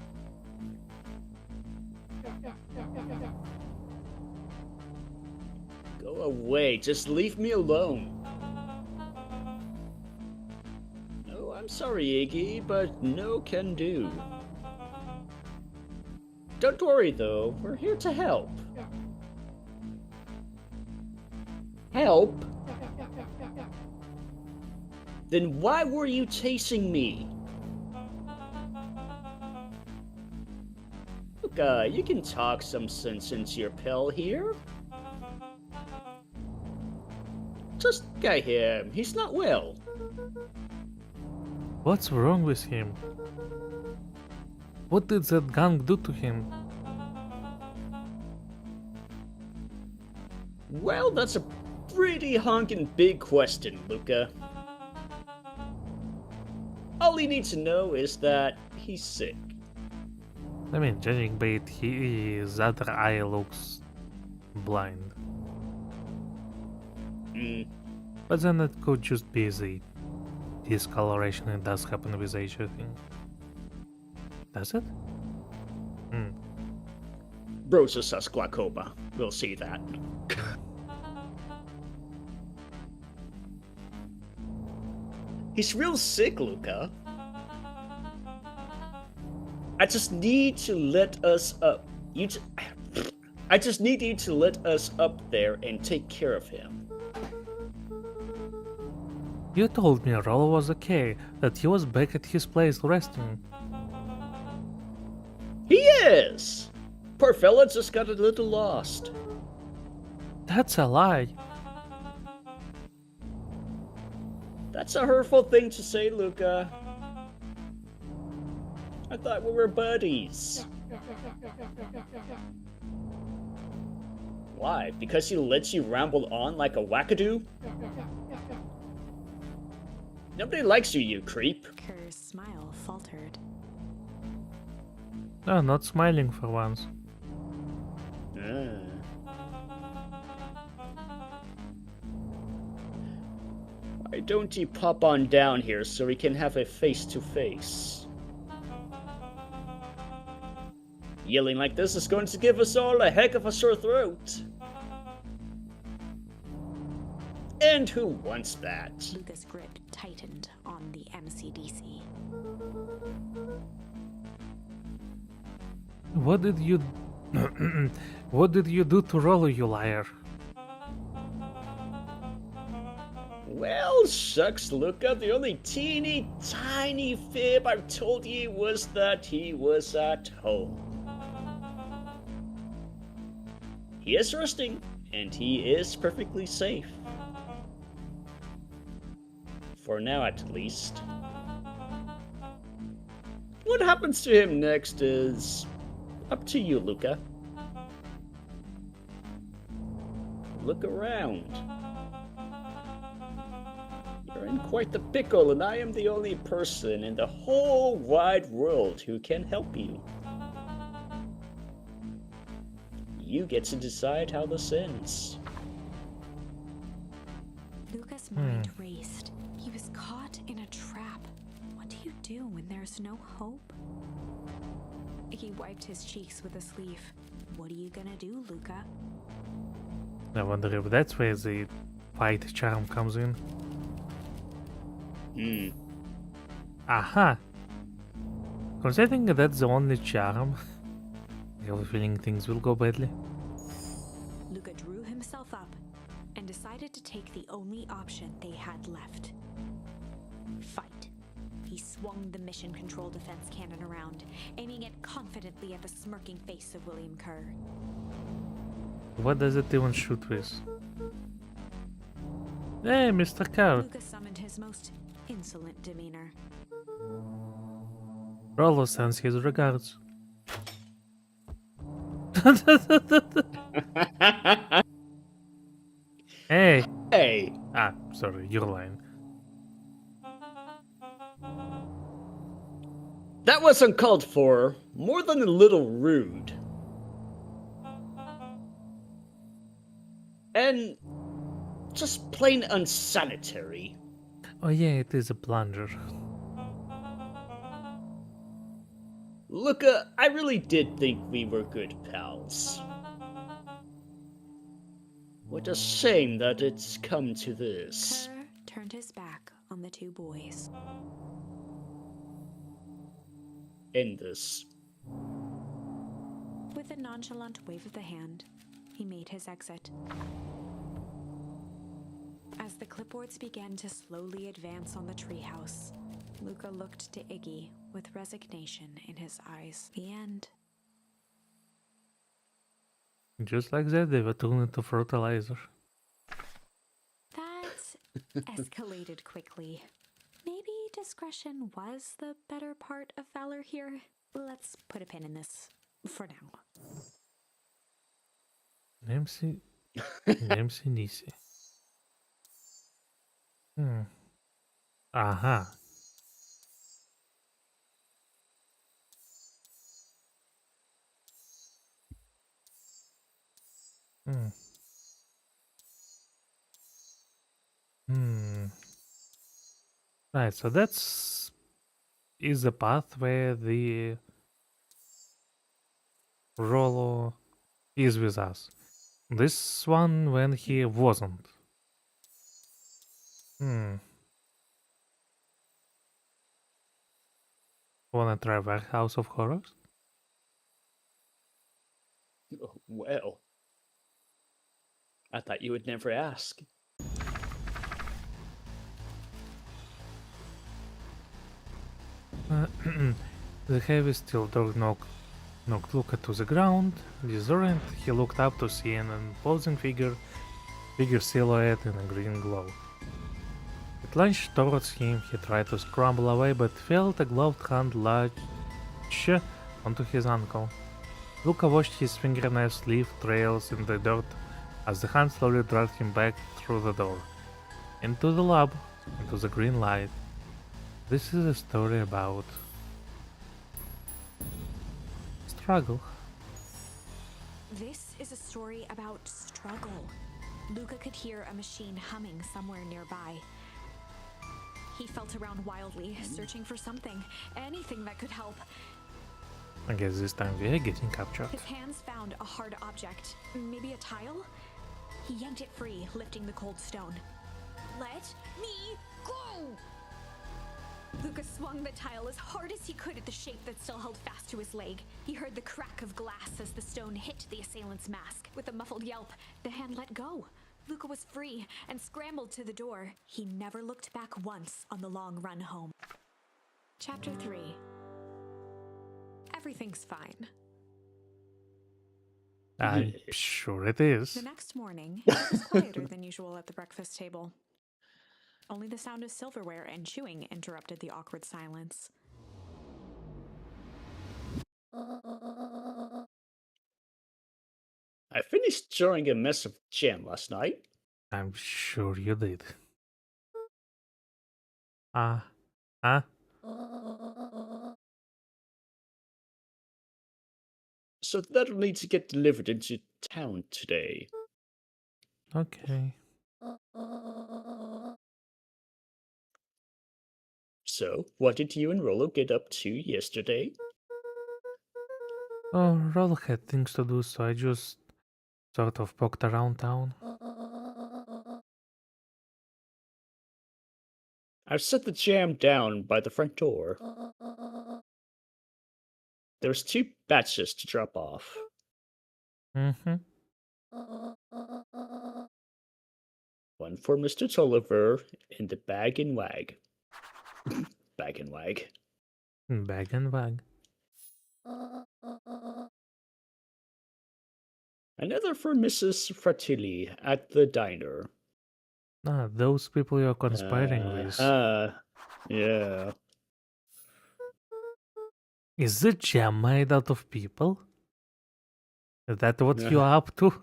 Go away, just leave me alone. Oh, I'm sorry, Iggy, but no can do. Don't worry, though. We're here to help. Help? Then why were you chasing me? Look, you can talk some sense into your pal here. Just guy him. He's not well. What's wrong with him? What did that gang do to him? Well, that's a pretty honkin' big question, Luca. All you need to know is that he's sick. I mean, judging by it, his other eye looks blind. But then it could just be the discoloration. It does happen with age, I think. Does it? Bro just has glaucoma. We'll see that. He's real sick, Luca. I just need to let us up. I just need you to let us up there and take care of him. You told me Rollo was okay, that he was back at his place resting. He is! Poor fella just got a little lost. That's a lie. That's a hurtful thing to say, Luca. I thought we were buddies. Why? Because he lets you ramble on like a wackadoo? Nobody likes you, you creep. Kerr's smile faltered. No, not smiling for once. Why don't you pop on down here so we can have a face-to-face? Yelling like this is going to give us all a heck of a sore throat. And who wants that? Luca's grip tightened on the MCDC. What did you... What did you do to Rollo, you liar? Well, shucks, Luca, the only teeny tiny fib I told you was that he was at home. He is resting, and he is perfectly safe. For now, at least. What happens to him next is up to you, Luca. Look around. You're in quite the pickle, and I am the only person in the whole wide world who can help you. You get to decide how this ends. Luca's mind raced. He was caught in a trap. What do you do when there's no hope? He wiped his cheeks with a sleeve. What are you gonna do, Luca? I wonder if that's where the fight charm comes in. Aha! Considering that's the only charm, I have a feeling things will go badly. Luca drew himself up and decided to take the only option they had left. Fight. He swung the mission control defense cannon around, aiming it confidently at the smirking face of William Kerr. What does it even shoot with? Hey, Mr. Kerr! Luca summoned his most insolent demeanor. Rollo sends his regards. Hey! Hey, Ah, sorry, your line. that was uncalled for, more than a little rude. And just plain unsanitary. Oh yeah, it is a plunger. Luca, I really did think we were good pals. What a shame that it's come to this. Kerr turned his back on the two boys. End this. With a nonchalant wave of the hand, he made his exit. As the clipboards began to slowly advance on the treehouse, Luca looked to Iggy with resignation in his eyes. The end. Just like that, they were turned into fertilizer. That escalated quickly. Maybe discretion was the better part of valor here. Let's put a pin in this for now. Nemsi Nisi. Aha. Right, so that's is the path where the Rollo is with us. This one when he wasn't. Wanna try Warehouse of Horrors? Oh, well, I thought you would never ask. The heavy steel door knocked Luca to the ground. Disoriented, he looked up to see an imposing figure silhouette in a green glow. It lunged towards him. He tried to scramble away, but felt a gloved hand latch onto his ankle. Luca watched his fingernails leave trails in the dirt as the hand slowly dragged him back through the door. Into the lab, into the green light. This is a story about struggle. This is a story about struggle. Luca could hear a machine humming somewhere nearby. He felt around wildly, searching for something, anything that could help. I guess this time we are getting captured. His hands found a hard object, maybe a tile? He yanked it free, lifting the cold stone. Let me go! Lucas swung the tile as hard as he could at the shape that still held fast to his leg. He heard the crack of glass as the stone hit the assailant's mask. With a muffled yelp, the hand let go. Luca was free and scrambled to the door. He never looked back once on the long run home. Chapter 3. Everything's fine. I'm sure it is. The next morning, it was quieter than usual at the breakfast table. Only the sound of silverware and chewing interrupted the awkward silence. I finished stirring a mess of jam last night. I'm sure you did. Huh? So that'll need to get delivered into town today. Okay. So, what did you and Rollo get up to yesterday? Oh, Rollo had things to do, so I just sort of poked around town. I've set the jam down by the front door. There's 2 batches to drop off. Mm-hmm. One for Mr. Tulliver in the Bag and Wag. Bag and Wag. Bag and wag. Another for Mrs. Fratelli at the diner. Ah, those people you're conspiring with. Yeah. Is the jam made out of people? Is that what you're up to?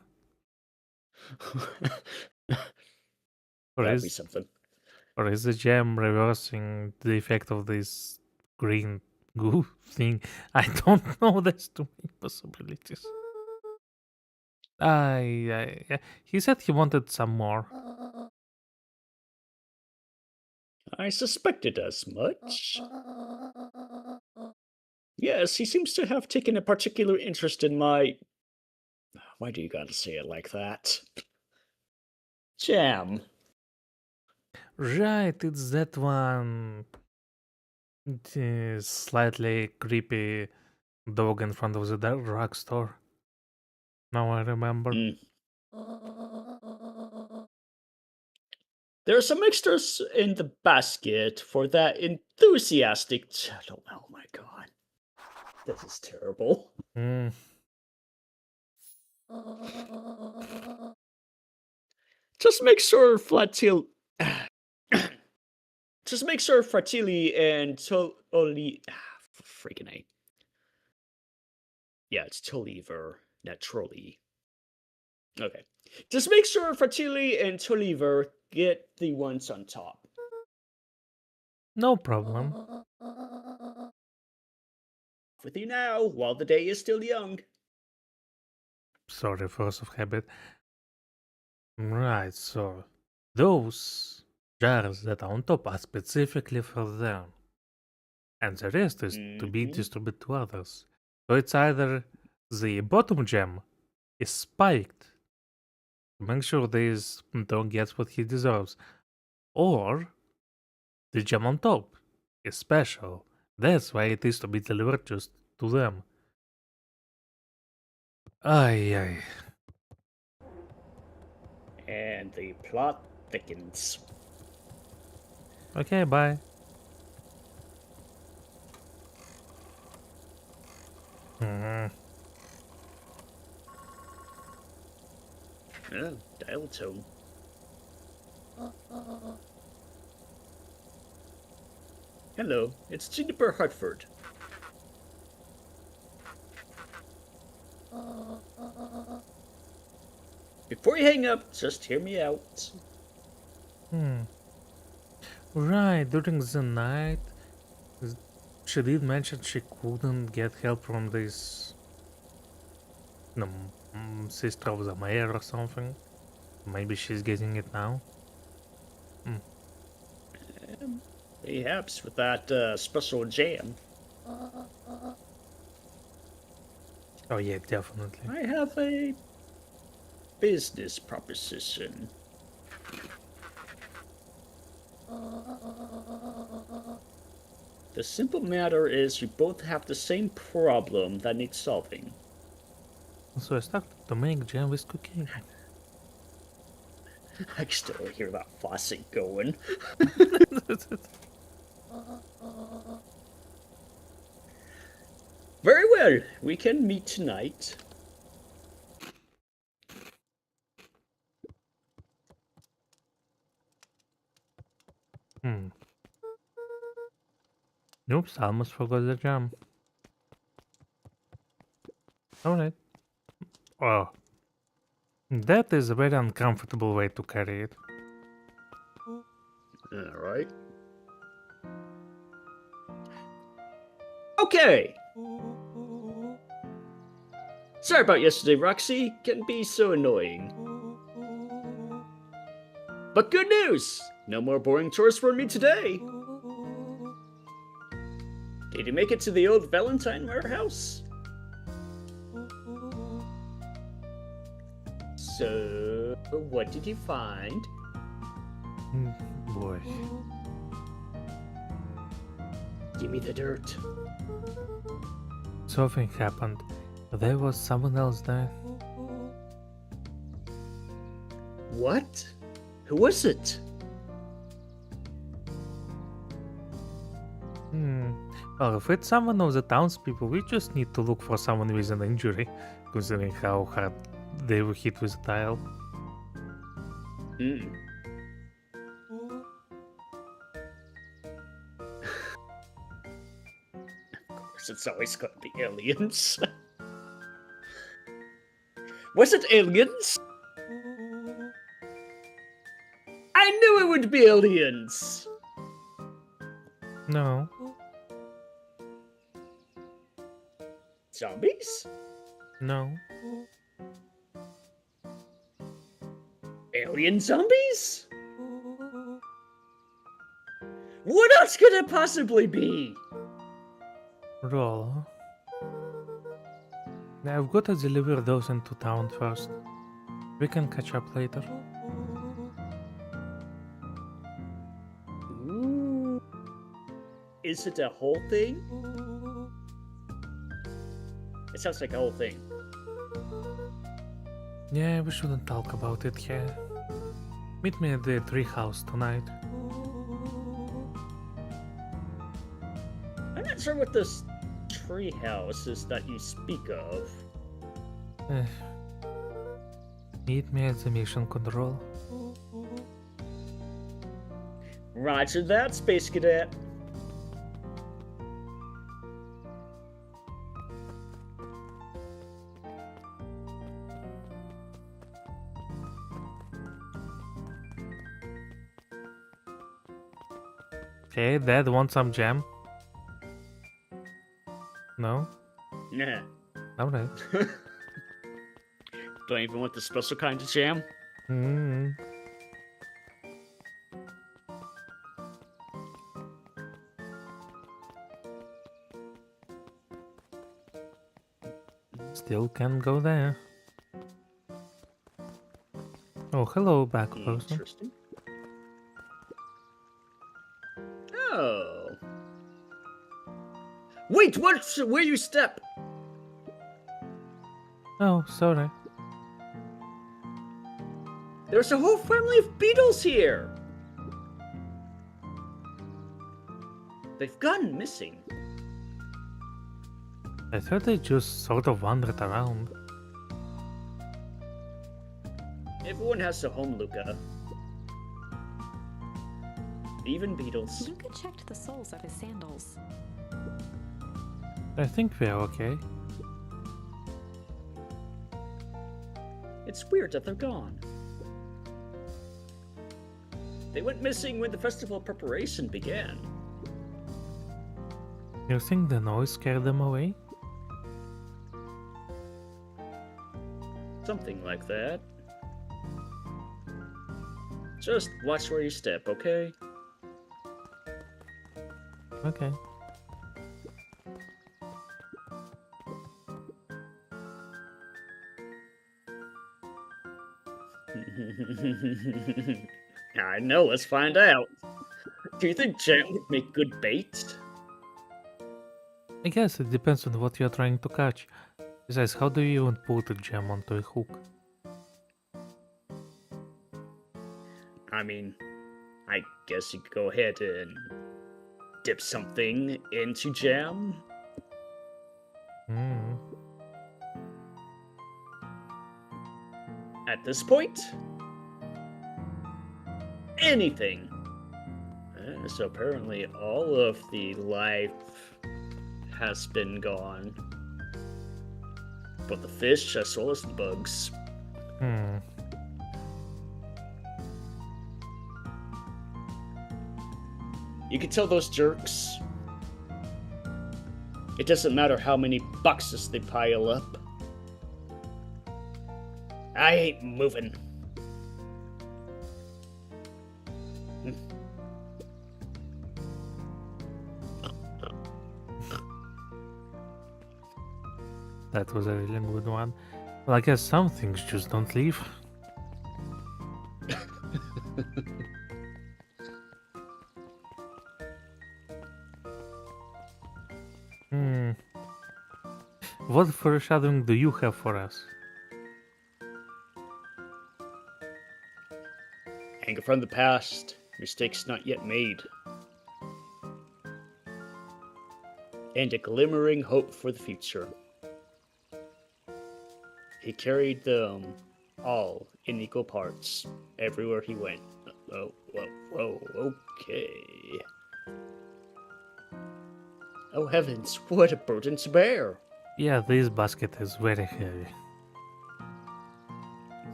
Or That'd be is, something. or is the jam reversing the effect of this green goo thing? I don't know. There's too many possibilities. He said he wanted some more. I suspected as much. Yes, he seems to have taken a particular interest in my... Why do you gotta say it like that? Jam. Right, it's that one. Slightly creepy dog in front of the drugstore. Now I remember. There are some extras in the basket for that enthusiastic... Oh my god. This is terrible. Just make sure Flatil... Just make sure Fratelli and Toli... Freaking A. Yeah, it's Tolliver, not Trolley. Okay. Just make sure Fratelli and Tolliver get the ones on top. No problem. With you now, while the day is still young. Sorry, force of habit. Right, so those jars that are on top are specifically for them. And the rest is to be distributed to others. So it's either the bottom gem is spiked to make sure this dog gets what he deserves, or the gem on top is special. That's why it is to be delivered just to them. Aye. And the plot thickens. Okay, bye. Oh, dial tone. Hello, it's Juniper Hartford. Before you hang up, just hear me out. Right, during the night, she did mention she couldn't get help from this sister of the mayor or something. Maybe she's getting it now. Perhaps with that special jam. Oh yeah, definitely. I have a business proposition. The simple matter is you both have the same problem that needs solving. So I started to make jam with cooking. I can still hear that faucet going. Very well, we can meet tonight. Oops, I almost forgot the jam. Alright. Oh. That is a very uncomfortable way to carry it. Alright. Okay! Sorry about yesterday, Roxy. Can be so annoying. But good news! No more boring chores for me today! Did you make it to the old Valentine warehouse? So, what did you find? Boy. Give me the dirt. Something happened. There was someone else there. What? Who was it? Well, if it's someone of the townspeople, we just need to look for someone with an injury, considering how hard they were hit with a tile. Of course, it's always gonna be aliens. Was it aliens? I knew it would be aliens! No. Zombies? No. Alien zombies? What else could it possibly be? Roll. Now I've got to deliver those into town first. We can catch up later. Ooh. Is it a whole thing? It sounds like a whole thing. Yeah, we shouldn't talk about it here. Meet me at the treehouse tonight. I'm not sure what this treehouse is that you speak of. Meet me at the mission control. Roger that, Space Cadet. Okay, Dad, want some jam? No? Nah. Alright. Don't even want the special kind of jam. Still can go there. Oh, hello, back person. Interesting. Oh. Wait, what's where you step? Oh, sorry. There's a whole family of beetles here. They've gone missing. I thought they just sort of wandered around. Everyone has a home, Luca. Even beetles. Luca checked the soles of his sandals. I think we're okay. It's weird that they're gone. They went missing when the festival preparation began. You think the noise scared them away? Something like that. Just watch where you step, okay? Okay. I know, let's find out. Do you think jam would make good bait? I guess it depends on what you're trying to catch. Besides, how do you even put a gem onto a hook? I mean, I guess you could go ahead and dip something into jam. Hmm. At this point, anything. So apparently all of the life has been gone. But the fish as well as the bugs. Hmm. You can tell those jerks. It doesn't matter how many boxes they pile up. I ain't moving. That was a really good one. Well, I guess some things just don't leave. What foreshadowing do you have for us? Anger from the past, mistakes not yet made. And a glimmering hope for the future. He carried them all in equal parts everywhere he went. Whoa, okay. Oh heavens, what a burden to bear! Yeah, this basket is very heavy.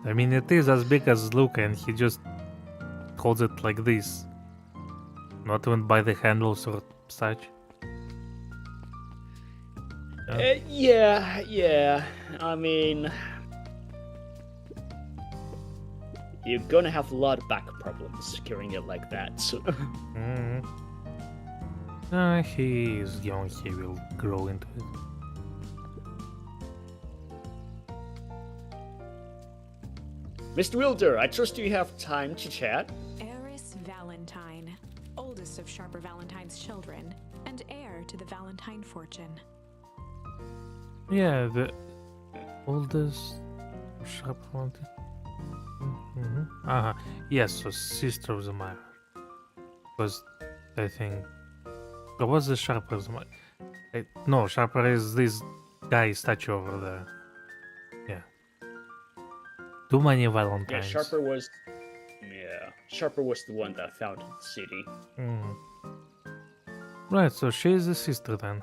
I mean, it is as big as Luke, and he just holds it like this. Not even by the handles or such. Yeah. I mean, you're gonna have a lot of back problems carrying it like that. So. He is young, he will grow into it. Mr. Wilder, I trust you have time to chat. Eris Valentine, oldest of Sharper Valentine's children, and heir to the Valentine fortune. Yeah, the oldest Sharper Valentine. Yes, so sister of the Mire. Because I think. Or was the Sharper of the Mire? No, Sharper is this guy statue over there. Yeah. Too many Valentines. Yeah, Sharper was the one that founded the city. Right, so she's the sister then.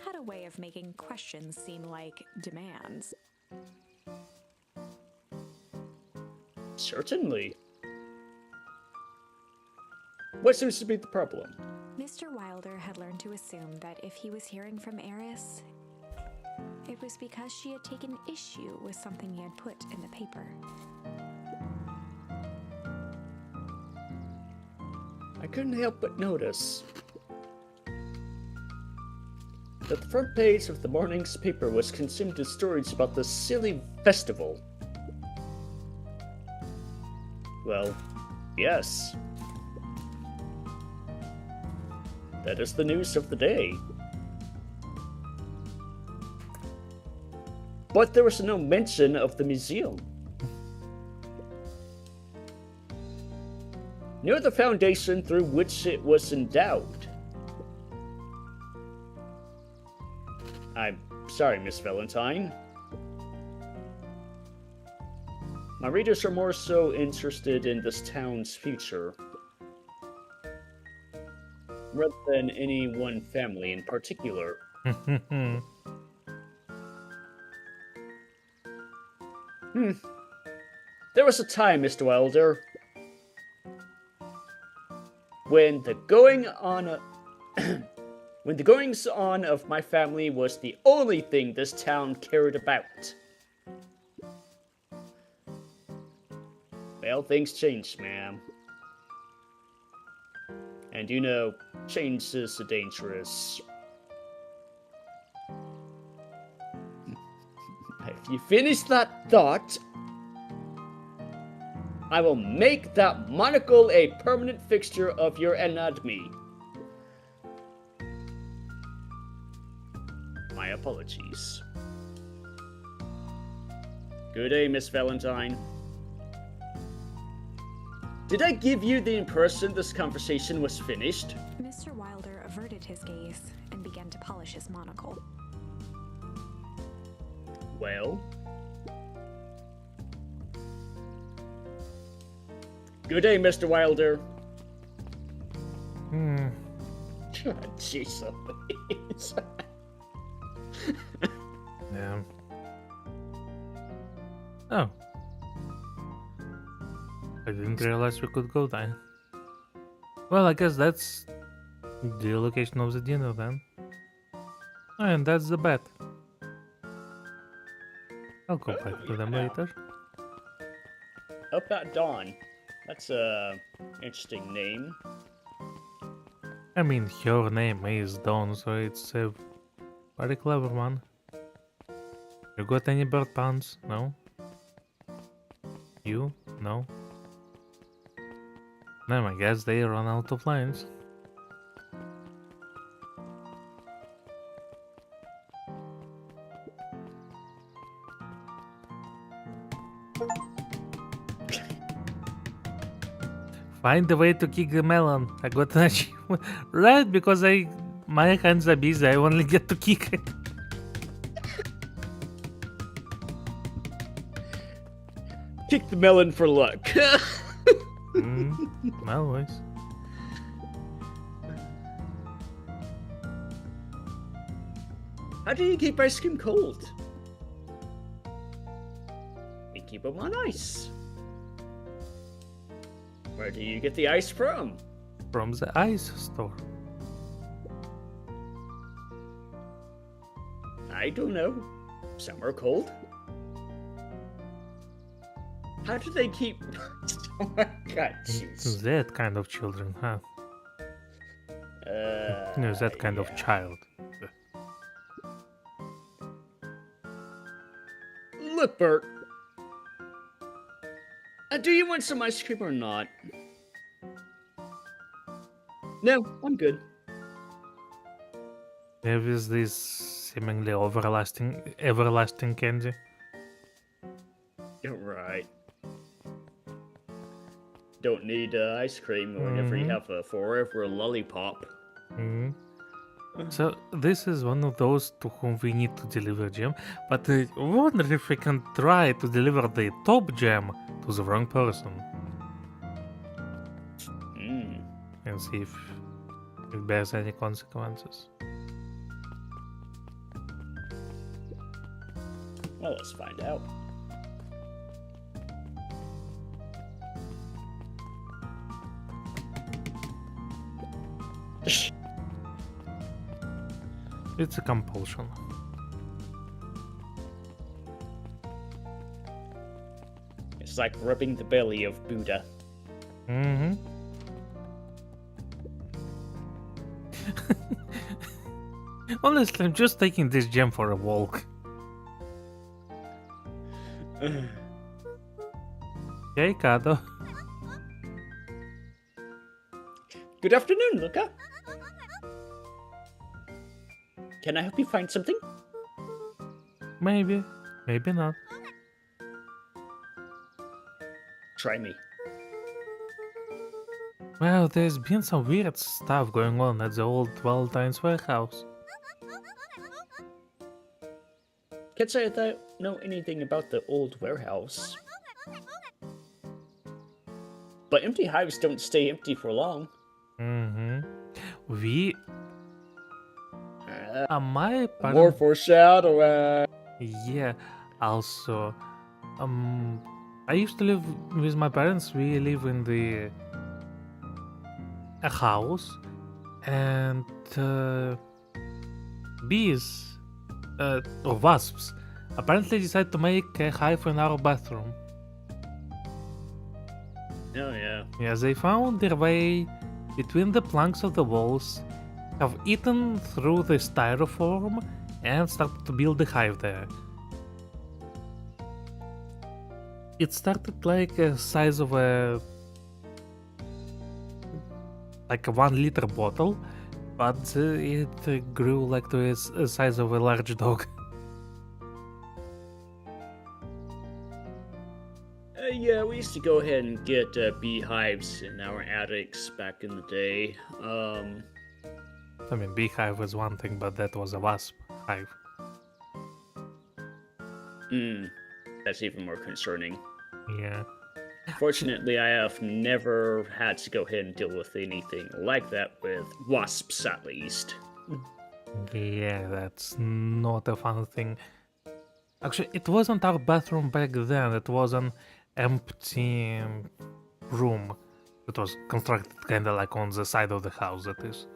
Had a way of making questions seem like demands. Certainly. What seems to be the problem? Mr. Wilder had learned to assume that if he was hearing from Eris, it was because she had taken issue with something he had put in the paper. I couldn't help but notice that the front page of the morning's paper was consumed with stories about this silly festival. Well, yes. That is the news of the day. But there was no mention of the museum. Nor the foundation through which it was endowed. I'm sorry, Miss Valentine. My readers are more so interested in this town's future, rather than any one family in particular. There was a time, Mr. Wilder, when the goings on of my family was the only thing this town cared about. Well, things changed, ma'am. And you know, change is dangerous. If you finish that thought, I will make that monocle a permanent fixture of your anatomy. My apologies. Good day, Miss Valentine. Did I give you the impression this conversation was finished? Mr. Wilder averted his gaze and began to polish his monocle. Well? Good day, Mr. Wilder. Jeez, Louise. Yeah. Oh. I didn't realize we could go there. Well, I guess that's the location of the dinner then. And that's the bet. I'll go back to them later. Up at dawn. That's a interesting name. I mean, her name is Dawn, so it's a very clever one. You got any bird puns? No? You? No? No, I guess they run out of lines. Find a way to kick the melon. I got an achievement. Right, because my hands are busy. I only get to kick it. Kick the melon for luck. Always. How do you keep ice cream cold? We keep them on ice. Where do you get the ice from? From the ice store. I don't know. Some are cold. How do they keep... Oh my god, jeez. That kind of children, huh? No, that kind of child. Look, Bert. Do you want some ice cream or not? No, I'm good. There is this seemingly everlasting candy. You're right. Don't need ice cream whenever you have a forever lollipop. So this is one of those to whom we need to deliver gem, but I wonder if we can try to deliver the top gem to the wrong person. And see if it bears any consequences. Well, let's find out. It's a compulsion. It's like rubbing the belly of Buddha. Honestly, I'm just taking this gem for a walk. Hey, Kado. Good afternoon, Luca. Can I help you find something? Maybe, maybe not. Try me. Well, there's been some weird stuff going on at the old Valentine's warehouse. Can't say I don't know anything about the old warehouse. But empty hives don't stay empty for long. We... my parents... More foreshadowing. Yeah, also... I used to live with my parents. We live in a house, and bees, or wasps, apparently decided to make a hive in our bathroom. Oh yeah. Yeah, they found their way between the planks of the walls, have eaten through the styrofoam, and started to build a hive there. It started like a size of a 1 liter bottle, but it grew like to a size of a large dog. Yeah, we used to go ahead and get beehives in our attics back in the day. I mean, beehive was one thing, but that was a wasp hive. That's even more concerning. Yeah. Fortunately, I have never had to go ahead and deal with anything like that with wasps, at least. Yeah, that's not a fun thing. Actually, it wasn't our bathroom back then. It was an empty room. It was constructed kind of like on the side of the house, that is.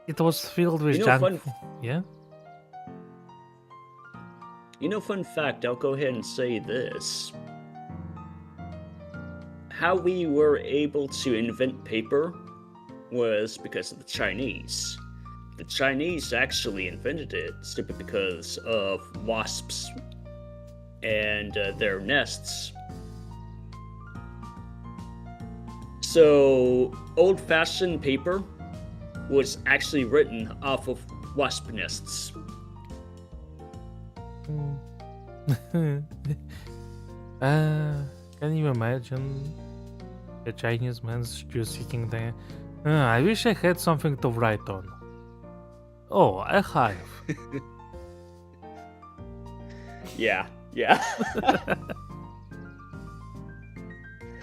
It was filled with junk. Yeah? Fun fact, I'll go ahead and say this. How we were able to invent paper was because of the Chinese. The Chinese actually invented it simply because of wasps and their nests. So, old-fashioned paper was actually written off of wasp nests. Can you imagine a Chinese man's just sitting there? I wish I had something to write on. Oh, a hive. Yeah.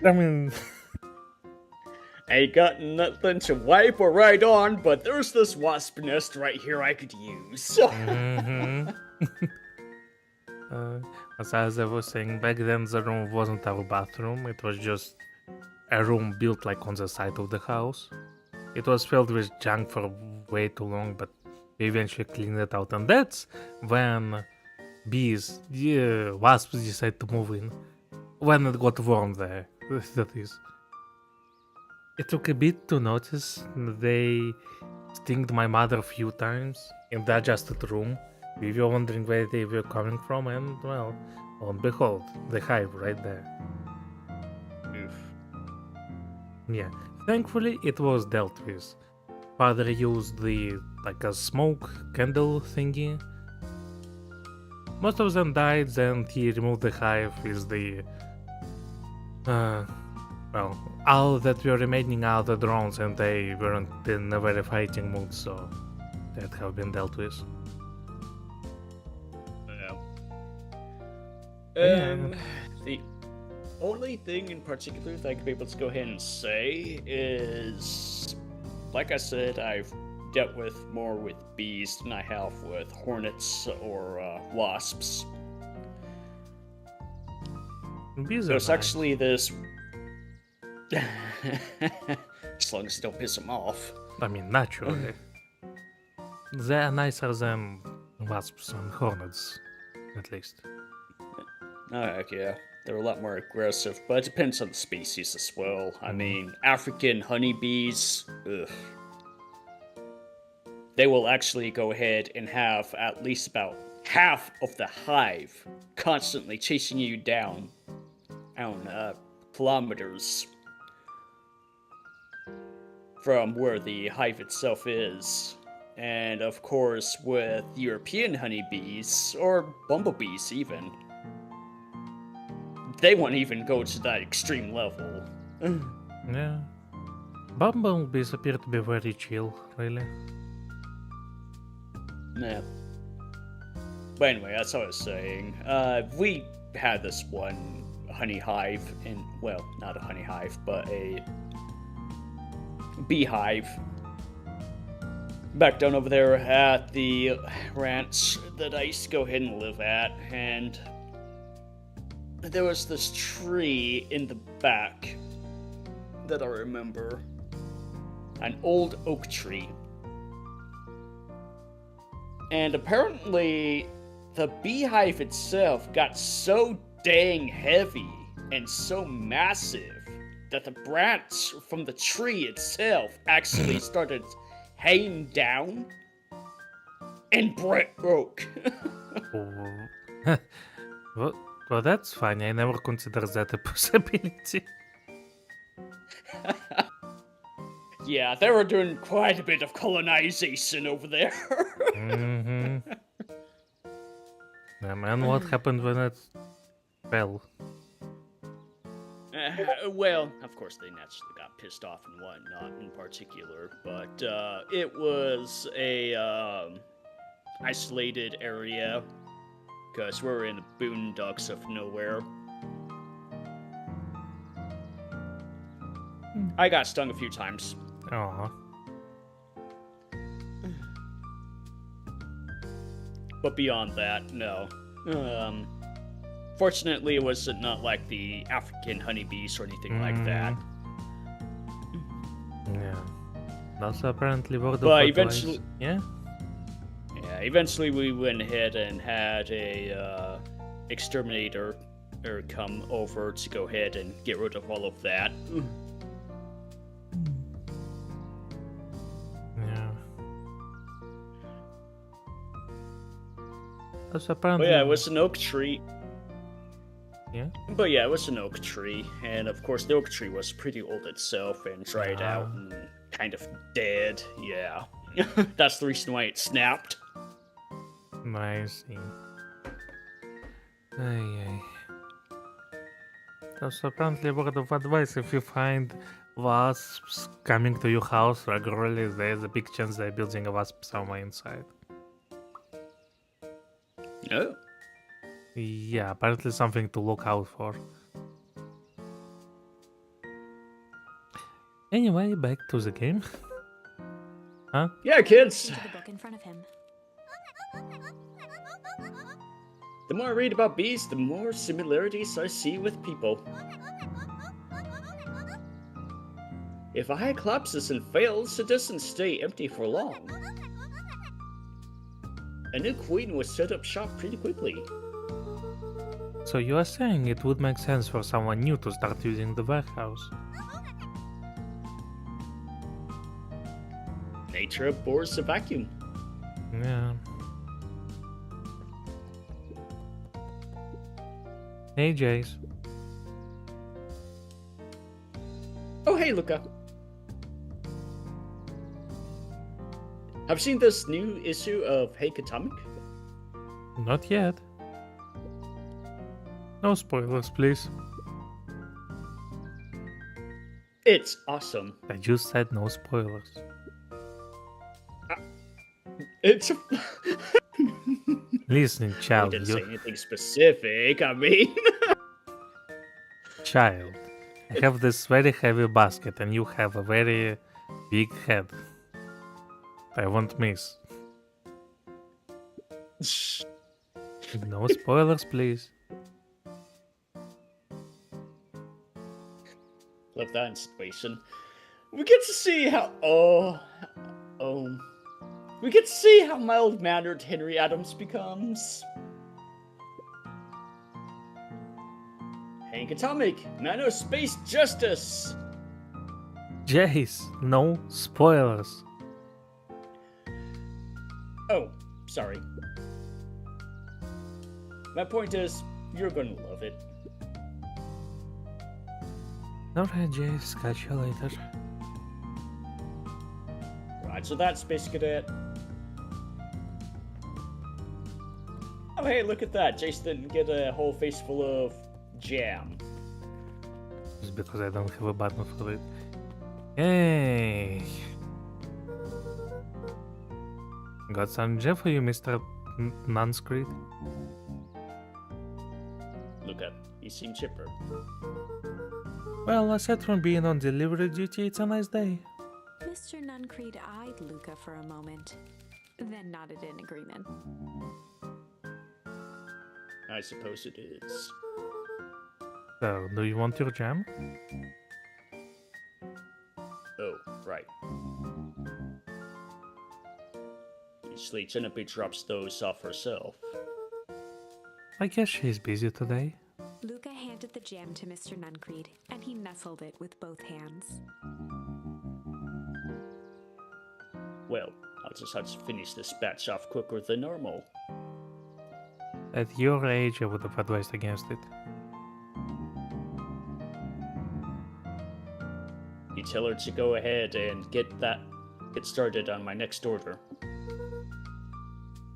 I mean, ain't got nothing to wipe or write on, but there's this wasp nest right here I could use. As I was saying, back then the room wasn't our bathroom. It was just a room built like on the side of the house. It was filled with junk for way too long, but we eventually cleaned it out. And that's when wasps decided to move in. When it got warm there, that is. It took a bit to notice. They stinged my mother a few times in the adjusted room. We were wondering where they were coming from, and well, lo and behold, the hive right there. Oof. Yeah, thankfully it was dealt with. Father used a smoke candle thingy. Most of them died, then he removed the hive with the all that were remaining are the drones, and they weren't in a very fighting mood, so that have been dealt with. The only thing in particular that I could be able to go ahead and say is, like I said, I've dealt with more with bees than I have with hornets or wasps. Bees are There's nice. actually this. As long as you don't piss them off. I mean, naturally. They are nicer than wasps and hornets, at least. Alright, yeah. They're a lot more aggressive, but it depends on the species as well. I mean, African honeybees, ugh. They will actually go ahead and have at least about half of the hive constantly chasing you down kilometers from where the hive itself is. And of course, with European honeybees, or bumblebees even, they won't even go to that extreme level. Yeah. Bumblebees appear to be very chill, really. Yeah. But anyway, that's what I was saying. We had this one honey hive well, not a honey hive, but a beehive back down over there at the ranch that I used to go ahead and live at, and there was this tree in the back that I remember. An old oak tree. And apparently, the beehive itself got so dang heavy and so massive that the branch from the tree itself actually started hanging down and broke. Well, that's funny. I never considered that a possibility. Yeah, they were doing quite a bit of colonization over there. Mm-hmm. Yeah, man, what happened when it fell? Well, of course they naturally got pissed off and whatnot in particular, but it was a isolated area because we're in the boondocks of nowhere. I got stung a few times. Aw. But beyond that, no. Fortunately, it was not like the African honeybees or anything like that. Yeah. Also, apparently, word of But advice. eventually, Yeah? eventually we went ahead and had a exterminator come over to go ahead and get rid of all of that. Yeah. Also, apparently... But yeah, it was an oak tree. Yeah? But yeah, it was an oak tree, and of course the oak tree was pretty old itself and dried out and kind of dead. Yeah, that's the reason why it snapped. I see. Ay. Also, apparently, a word of advice: if you find wasps coming to your house regularly, there's a big chance they're building a wasp somewhere inside. Oh. Yeah, apparently something to look out for. Anyway, back to the game. Huh? Yeah, kids. Into the book in front of him. The more I read about bees, the more similarities I see with people. If a hive collapses and fails, it doesn't stay empty for long. A new queen was set up shop pretty quickly. So you are saying it would make sense for someone new to start using the warehouse? Nature abhors a vacuum. Yeah. Hey, Jace. Oh, hey, Luca. Have you seen this new issue of Hey Atomic? Not yet. No spoilers, please. It's awesome. I just said no spoilers. It's. Listen, I child, didn't you say anything specific. I mean, child. I have this very heavy basket and you have a very big head. I won't miss. No spoilers, please. love that inspiration. We get to see how. We get to see how mild-mannered Henry Adams becomes. Hank Atomic, man of space justice. Jace, no spoilers. Oh, sorry. My point is, you're gonna love it. Alright, Jace, catch you later. Right, so that's Space Cadet. Oh, hey, look at that. Jace didn't get a whole face full of jam. It's because I don't have a button for it. Hey! Got some jam for you, Mr. Nunscreed. Look up. You seem chipper. Well, aside from being on delivery duty, it's a nice day. Mr. Nuncreed eyed Luca for a moment, then nodded in agreement. I suppose it is. So, do you want your jam? Oh, right. Usually Genevieve drops those off herself. I guess she's busy today. Luca handed the jam to Mr. Nuncreed, and he nestled it with both hands. Well, I'll just have to finish this batch off quicker than normal. At your age, I would have advised against it. You tell her to go ahead and get started on my next order.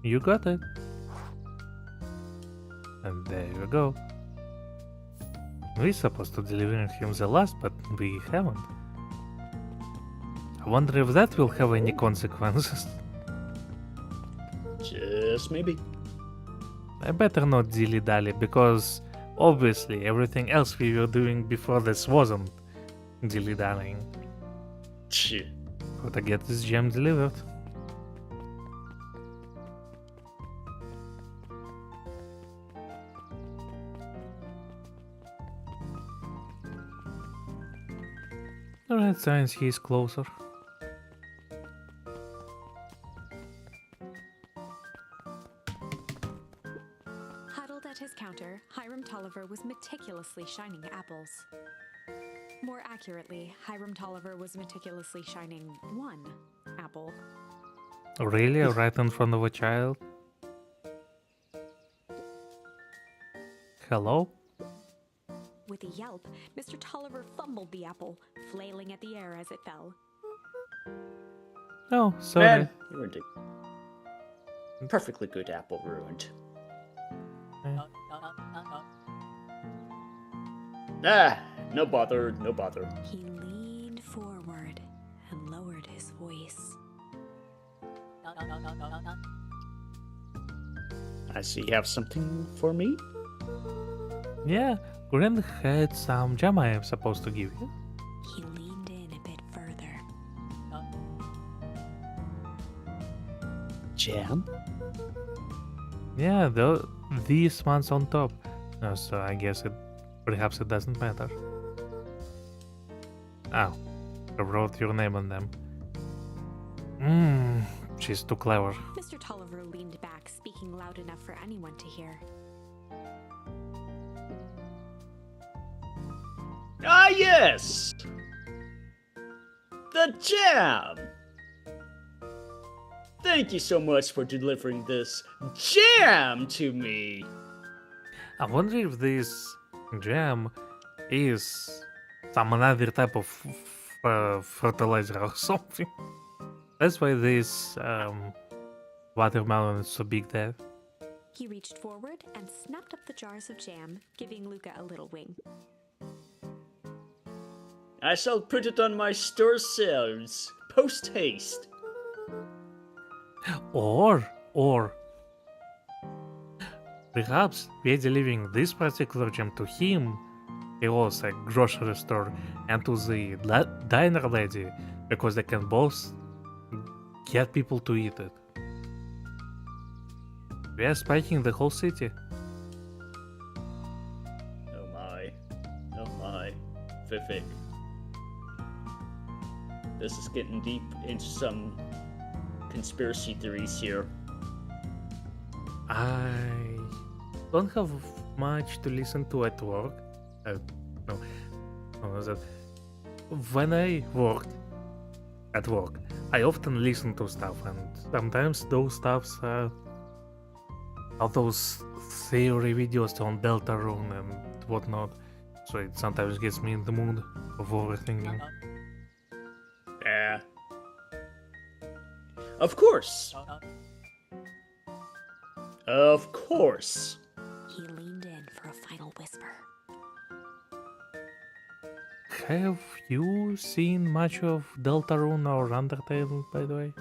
You got it. And there you go. We're supposed to deliver him the last, but we haven't. I wonder if that will have any consequences. Just maybe. I better not dilly-dally, because obviously everything else we were doing before this wasn't dilly-dallying. Shit. Gotta get this gem delivered. Alright, science, he's closer. Huddled at his counter, Hiram Tolliver was meticulously shining apples. More accurately, Hiram Tolliver was meticulously shining one apple. Really? Right in front of a child? Hello? With a yelp, Mr. Tolliver fumbled the apple, flailing at the air as it fell. Oh, sorry. Man, you ruined it. Perfectly good apple ruined. Ah, no bother, no bother. He leaned forward and lowered his voice. I see you have something for me? Yeah, Grand had some jam I am supposed to give you. He leaned in a bit further. Jam? Yeah, these ones on top. So I guess perhaps it doesn't matter. Oh, I wrote your name on them. She's too clever. Mr. Tolliver leaned back, speaking loud enough for anyone to hear. Ah, yes! The jam! Thank you so much for delivering this jam to me! I wonder if this jam is some another type of fertilizer or something. That's why this watermelon is so big there. He reached forward and snapped up the jars of jam, giving Luca a little wing. I shall put it on my store shelves, post haste. Or perhaps we're delivering this particular gem to him, he was a grocery store, and to the diner lady, because they can both get people to eat it. We are spiking the whole city. Oh my, Vivek. This is getting deep into some conspiracy theories here. I don't have much to listen to at work. No, that when I worked at work, I often listen to stuff, and sometimes those stuffs are those theory videos on Deltarune and whatnot. So it sometimes gets me in the mood of overthinking. Yeah. Of course. Of course. He leaned in for a final whisper. Have you seen much of Deltarune or Undertale, by the way?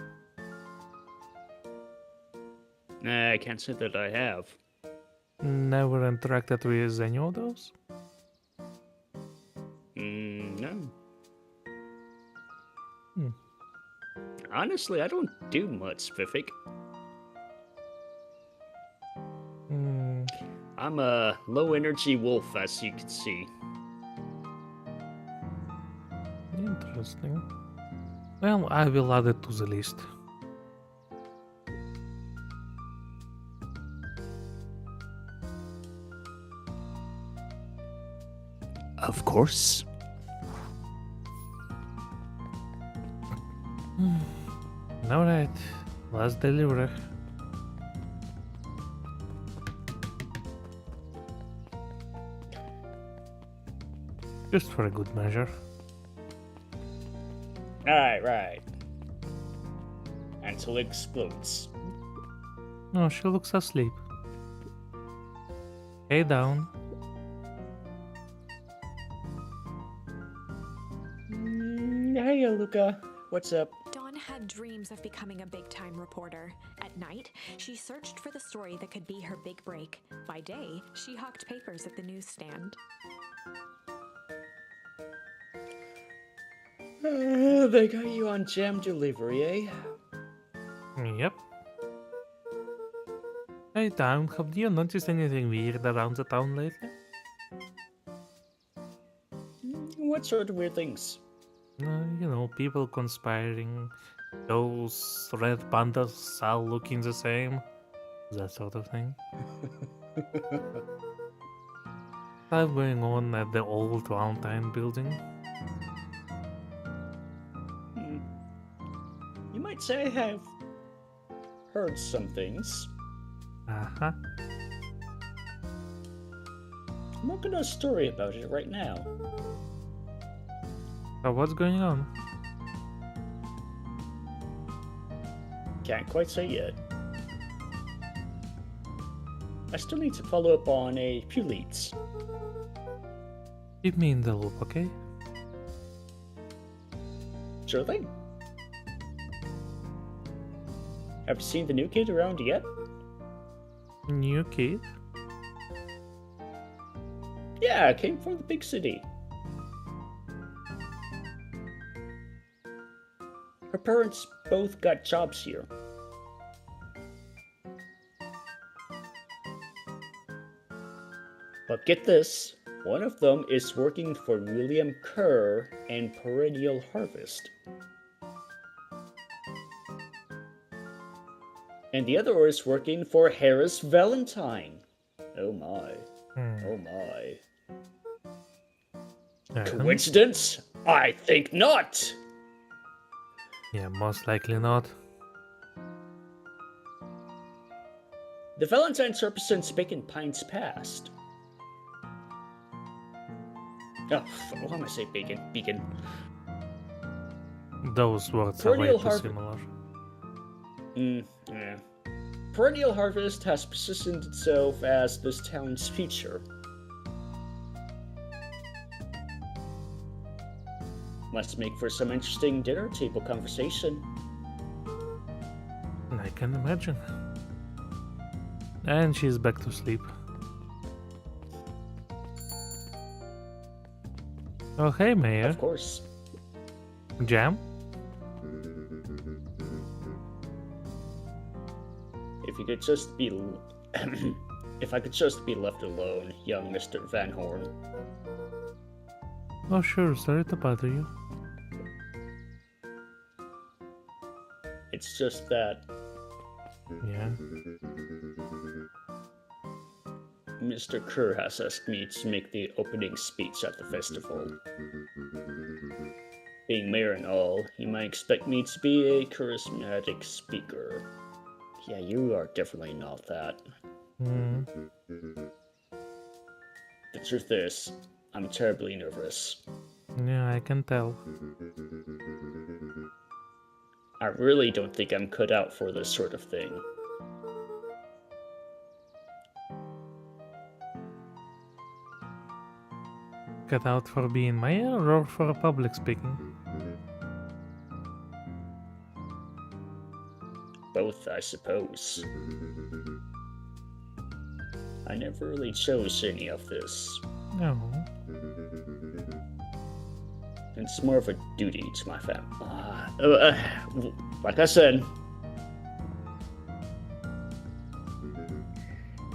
Nah, I can't say that I have. Never interacted with any of those? No. Hmm. Honestly, I don't do much, Vivek. I'm a low-energy wolf, as you can see. Interesting. Well, I will add it to the list. Of course. Alright, let's deliver. Just for a good measure. Right. Until it explodes. No, she looks asleep. Hey, down. Hey, Luca. What's up? Dawn had dreams of becoming a big-time reporter. At night, she searched for the story that could be her big break. By day, she hawked papers at the newsstand. They got you on jam delivery, eh? Yep. Hey, Down, have you noticed anything weird around the town lately? What sort of weird things? People conspiring, those red pandas all looking the same, that sort of thing. Stuff going on at the old Valentine building. You might say I have heard some things. Uh-huh. I'm working on a story about it right now. So what's going on? Can't quite say yet. I still need to follow up on a few leads. Keep me in the loop, okay? Sure thing. Have you seen the new kid around yet? New kid? Yeah, came from the big city. Her parents both got jobs here. But get this, one of them is working for William Kerr and Perennial Harvest. And the other is working for Harris Valentine. Oh my. Oh my. Coincidence? I think not! Yeah, most likely not. The Valentines represents Bacon Pines past. Oh, why am I saying bacon? Beacon. Those words are way too similar. Yeah. Perennial Harvest has positioned itself as this town's future. Must make for some interesting dinner table conversation. I can imagine. And she's back to sleep. Oh, hey, Mayor. Of course. Jam? If you could just be... if I could just be left alone, young Mr. Van Horn. Oh, sure. Sorry to bother you. It's just that... Yeah. Mr. Kerr has asked me to make the opening speech at the festival. Being mayor and all, he might expect me to be a charismatic speaker. Yeah, you are definitely not that. The truth is, I'm terribly nervous. Yeah, I can tell. I really don't think I'm cut out for this sort of thing. Cut out for being mayor or for public speaking? Both, I suppose. I never really chose any of this. No. It's more of a duty to my family. Like I said,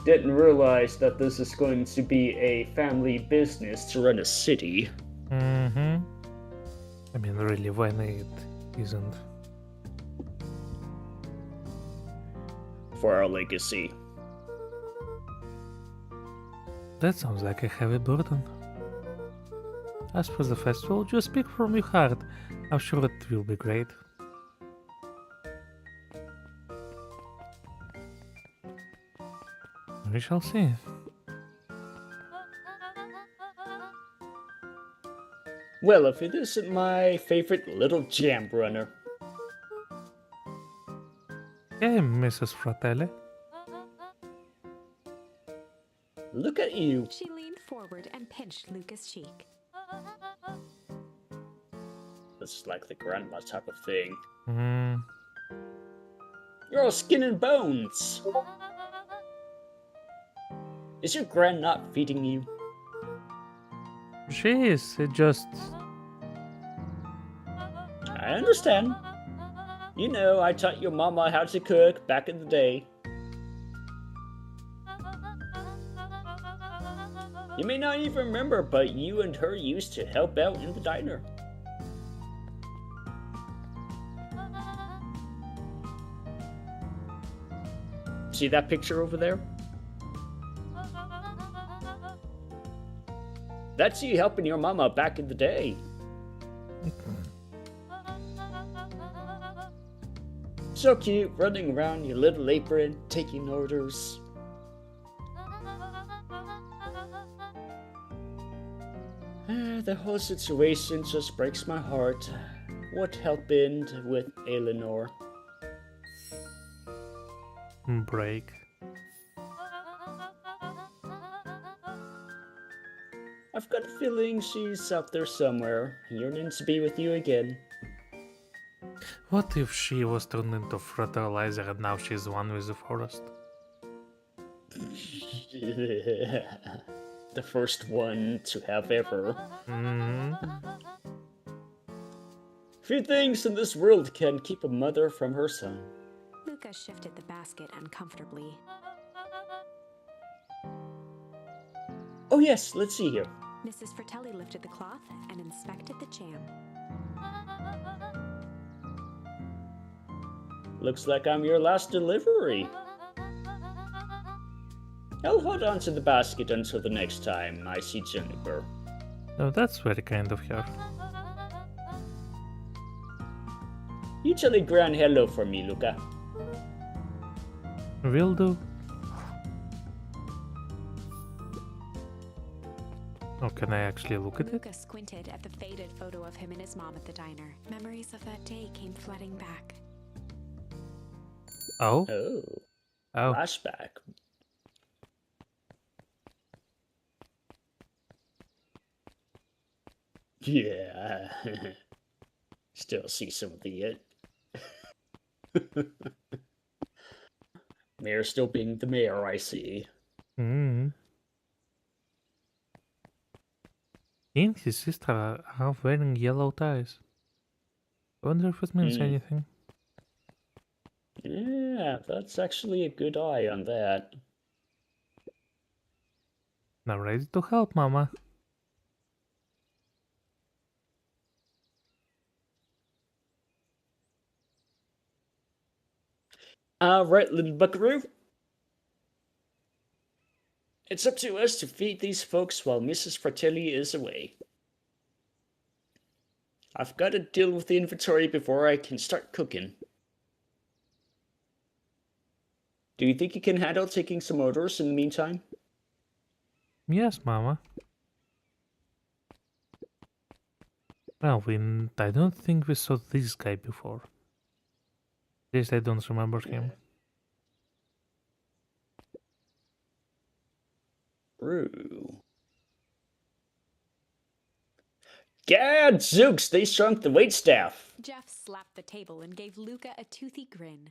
didn't realize that this is going to be a family business to run a city. I mean, really, when it isn't. For our legacy. That sounds like a heavy burden. As for the festival, just speak from your heart. I'm sure it will be great. We shall see. Well, if it isn't my favorite little jam runner. Hey, Mrs. Fratelli. Look at you. She leaned forward and pinched Luca's cheek. This is like the grandma type of thing. Hmm. You're all skin and bones. Is your gran not feeding you? She is. It just. I understand. You know, I taught your mama how to cook back in the day. You may not even remember, but you and her used to help out in the diner. See that picture over there? That's you helping your mama back in the day. So cute, running around your little apron, taking orders. The whole situation just breaks my heart. What happened with Eleanor? Break. I've got a feeling she's out there somewhere, yearning to be with you again. What if she was turned into fertilizer and now she's one with the forest? The first one to have ever. Hmm. Few things in this world can keep a mother from her son. Luca shifted the basket uncomfortably. Oh yes, let's see here. Mrs. Fratelli lifted the cloth and inspected the jam. Looks like I'm your last delivery. I'll hold on to the basket until the next time I see Jennifer. Oh, that's very kind of her. You tell a grand hello for me, Luca. Will do. Oh, can I actually look at it? Luca squinted at the faded photo of him and his mom at the diner. Memories of that day came flooding back. Oh. Oh, Oh. flashback. Yeah. Still see some of the Mayor still being the mayor, I see. Hmm. He and his sister are wearing yellow ties. I wonder if it means anything. Yeah, that's actually a good eye on that. Now ready to help, Mama. Alright, little buckaroo. It's up to us to feed these folks while Mrs. Fratelli is away. I've got to deal with the inventory before I can start cooking. Do you think you can handle taking some orders in the meantime? Yes, Mama. Well, I don't think we saw this guy before. At least I don't remember him. True. Gadzooks, they shrunk the waitstaff. Jeff slapped the table and gave Luca a toothy grin.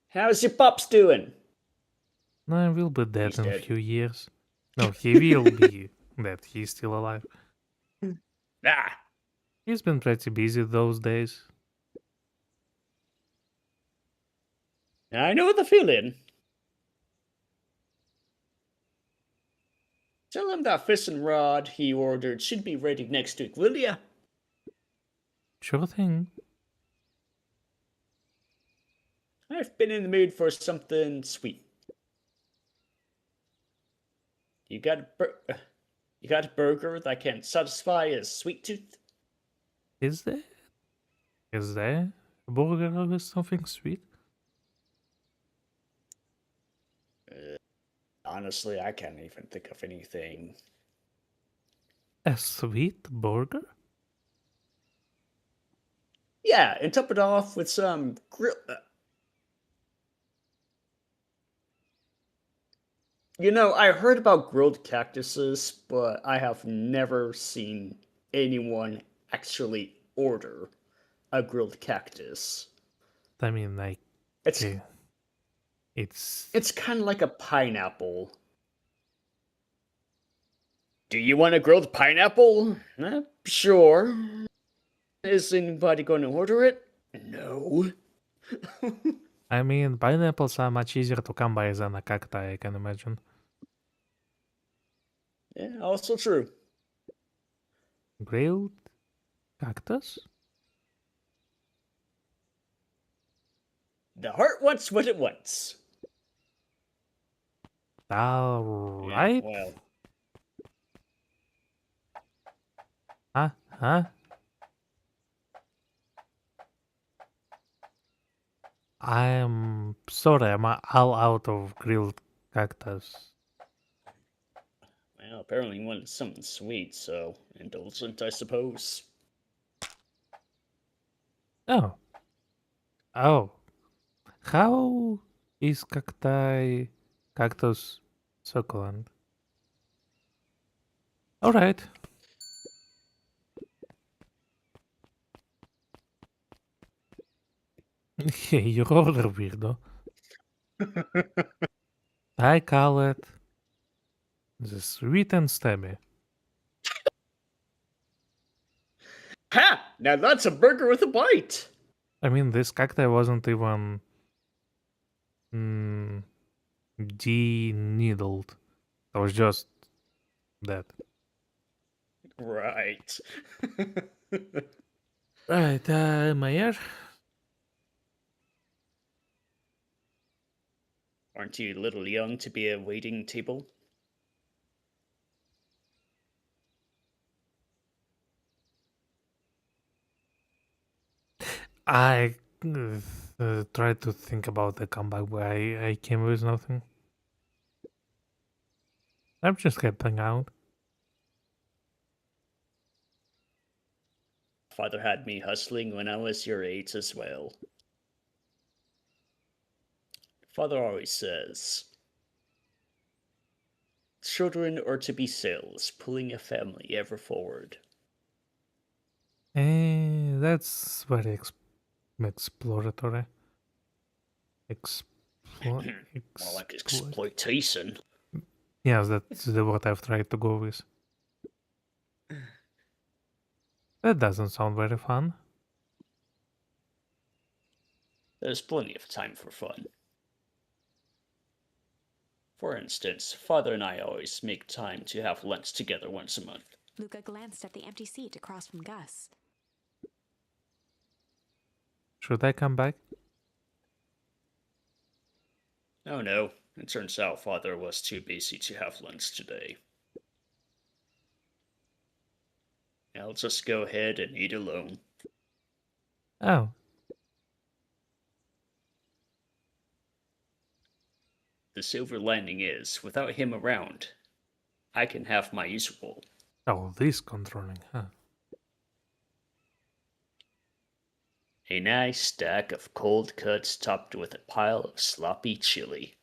How's your pops doing? No, he will be dead He's in a dead. few years. No, he will be dead. He's still alive. Ah, He's been pretty busy those days. I know the feeling. Tell him that fishing rod he ordered should be ready next week, will ya? Sure thing. I've been in the mood for something sweet. You got a burger that can satisfy a sweet tooth? Is there? Is there a burger with something sweet? Honestly, I can't even think of anything. A sweet burger? Yeah, and top it off with some grill. I heard about grilled cactuses, but I have never seen anyone actually order a grilled cactus. I mean, like, It's eh, it's. it's kind of like a pineapple. Do you want a grilled pineapple? Sure. Is anybody going to order it? No. I mean, pineapples are much easier to come by than a cacti, I can imagine. Yeah, also true. Grilled cactus? The heart wants what it wants. Alright. Well, Huh? I'm sorry, I'm all out of grilled cactus. apparently you wanted something sweet, so indulgent, I suppose. Oh. Oh. How is cactus succulent? Alright. You're order weirdo. I call it the sweet and stabby. Ha! Now that's a burger with a bite! I mean, this cacti wasn't even de-needled. It was just that. Right. Right, Mayer? Aren't you a little young to be a waiting table? I tried to think about the comeback, but I came with nothing. I'm just helping out. Father had me hustling when I was your age as well. Father always says, children are to be sails, pulling a family ever forward. That's very exploratory. More like exploitation. Yes, that's the word I've tried to go with. That doesn't sound very fun. There's plenty of time for fun. For instance, Father and I always make time to have lunch together once a month. Luca glanced at the empty seat across from Gus. Should I come back? Oh no, it turns out Father was too busy to have lunch today. I'll just go ahead and eat alone. Oh, The silver lining is, without him around, I can have my usual. oh, this controlling, huh? A nice stack of cold cuts topped with a pile of sloppy chili.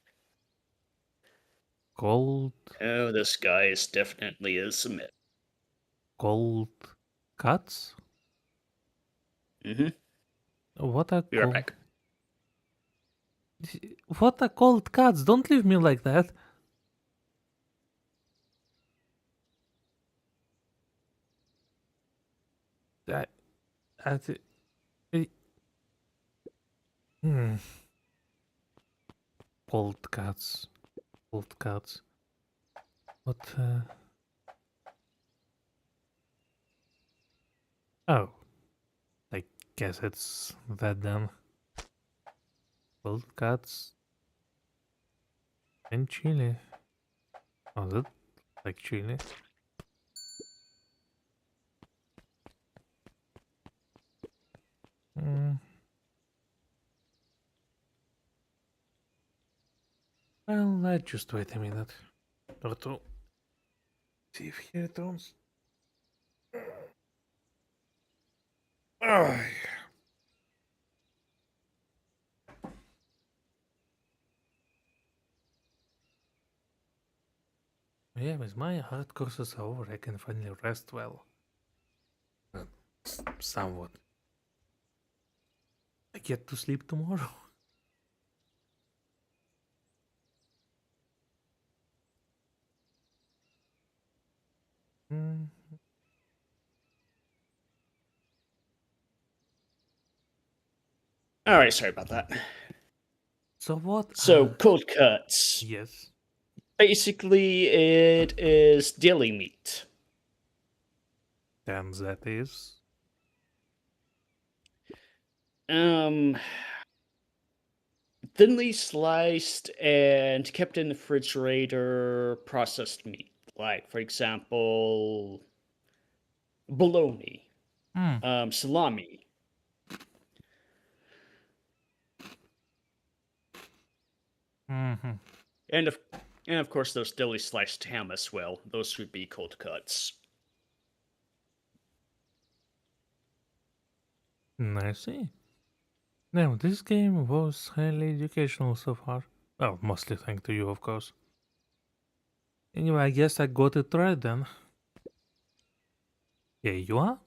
Cold, Oh, this guy is definitely a Smith. cold cuts? Mm-hmm. What a Be right cold... back. What a cold cuts! Don't leave me like that! I... I... I- Hmm. Cold cuts. Cold cuts. What, Oh. I guess it's that then. Cold cuts and chili. Oh, that like chili. Mm. Well, let's just wait a minute or two. See if he returns. Oh, yeah, with my hard courses over, I can finally rest well. Somewhat. I get to sleep tomorrow. Mm. Alright, sorry about that. So what? So, cold cuts. Yes. Basically, it is deli meat. Then that is. Um, thinly sliced and kept in the refrigerator processed meat. Like, for example, bologna, Hmm. salami. Mm-hmm. And of course those deli sliced ham as well. Those would be cold cuts. I see. Now, this game was highly educational so far. Well, mostly thanks to you, of course. Anyway, I guess I got it right then. Here you are.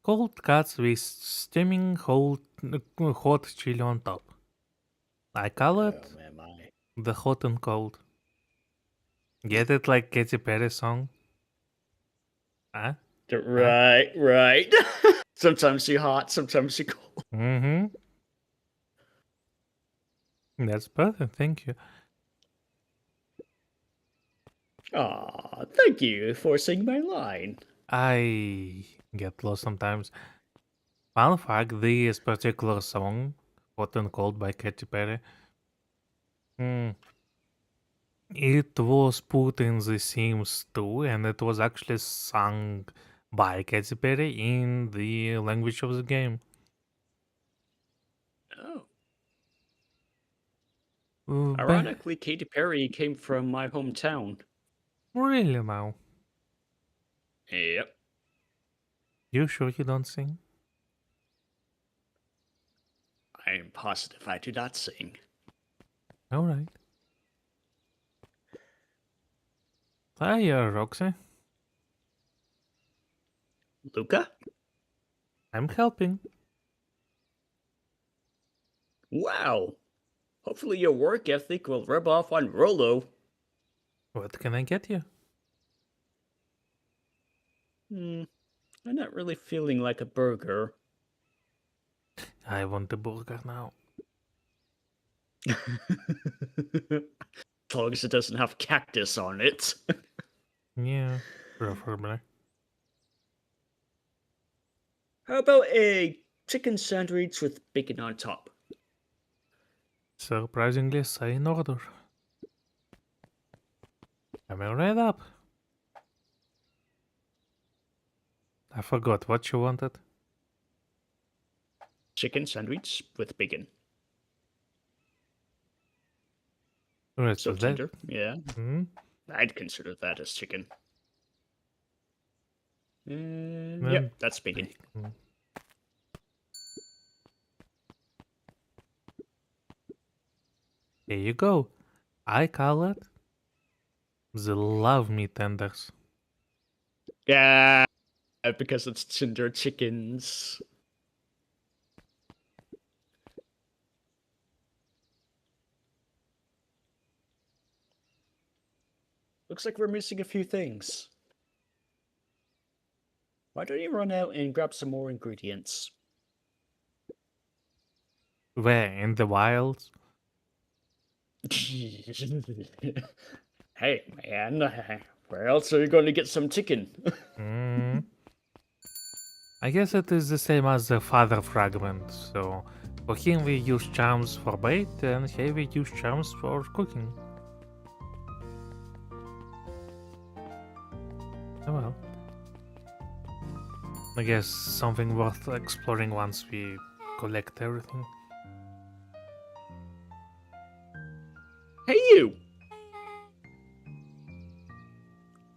Cold cuts with steaming hot chili on top. I call it Oh man, my. the hot and cold. Get it like Katy Perry song? Huh? Huh? Right, right. Sometimes you're hot, sometimes you're cold. Mm-hmm. That's perfect, thank you. Aw, thank you for saying my line. I get lost sometimes. Fun fact, this particular song, Hot and Cold by Katy Perry, mm, it was put in The Sims 2 and it was actually sung by Katy Perry in the language of the game. Oh. But Ironically, Katy Perry came from my hometown. really now, Yep. you sure you don't sing? I am positive I do not sing. Alright. Hi, Roxy. Luca? I'm helping. Wow. Hopefully your work ethic will rub off on Rolo. What can I get you? I'm not really feeling like a burger. I want a burger now. As long as it doesn't have cactus on it. Yeah, preferably. How about a chicken sandwich with bacon on top? Surprisingly, say in order. Coming right up. I forgot what you wanted. Chicken sandwich with bacon. Right, So so that. tender, yeah. Hmm? I'd consider that as chicken. Then Yep, that's bacon. bacon. Here you go. I call it the love me tenders. Yeah, because it's tender chickens. Looks like we're missing a few things. Why don't you run out and grab some more ingredients? Where? In the wilds? Hey, man, where else are you going to get some chicken? Hmm. I guess it is the same as the father fragment, so for him we use charms for bait and here we use charms for cooking. Oh well. I guess something worth exploring once we collect everything. Hey, you!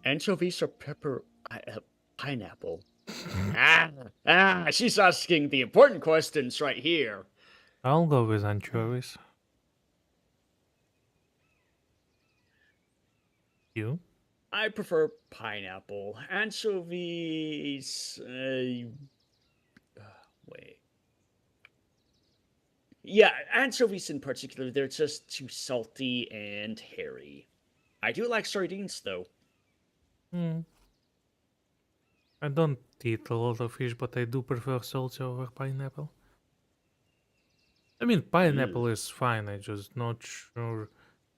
Anchovies or pineapple. She's asking the important questions right here. I'll go with anchovies. You? I prefer pineapple. Anchovies. Wait. Yeah, anchovies in particular, they're just too salty and hairy. I do like sardines, though. Hmm. I don't eat a lot of fish, but I do prefer salty over pineapple. I mean, pineapple is fine. I'm just not sure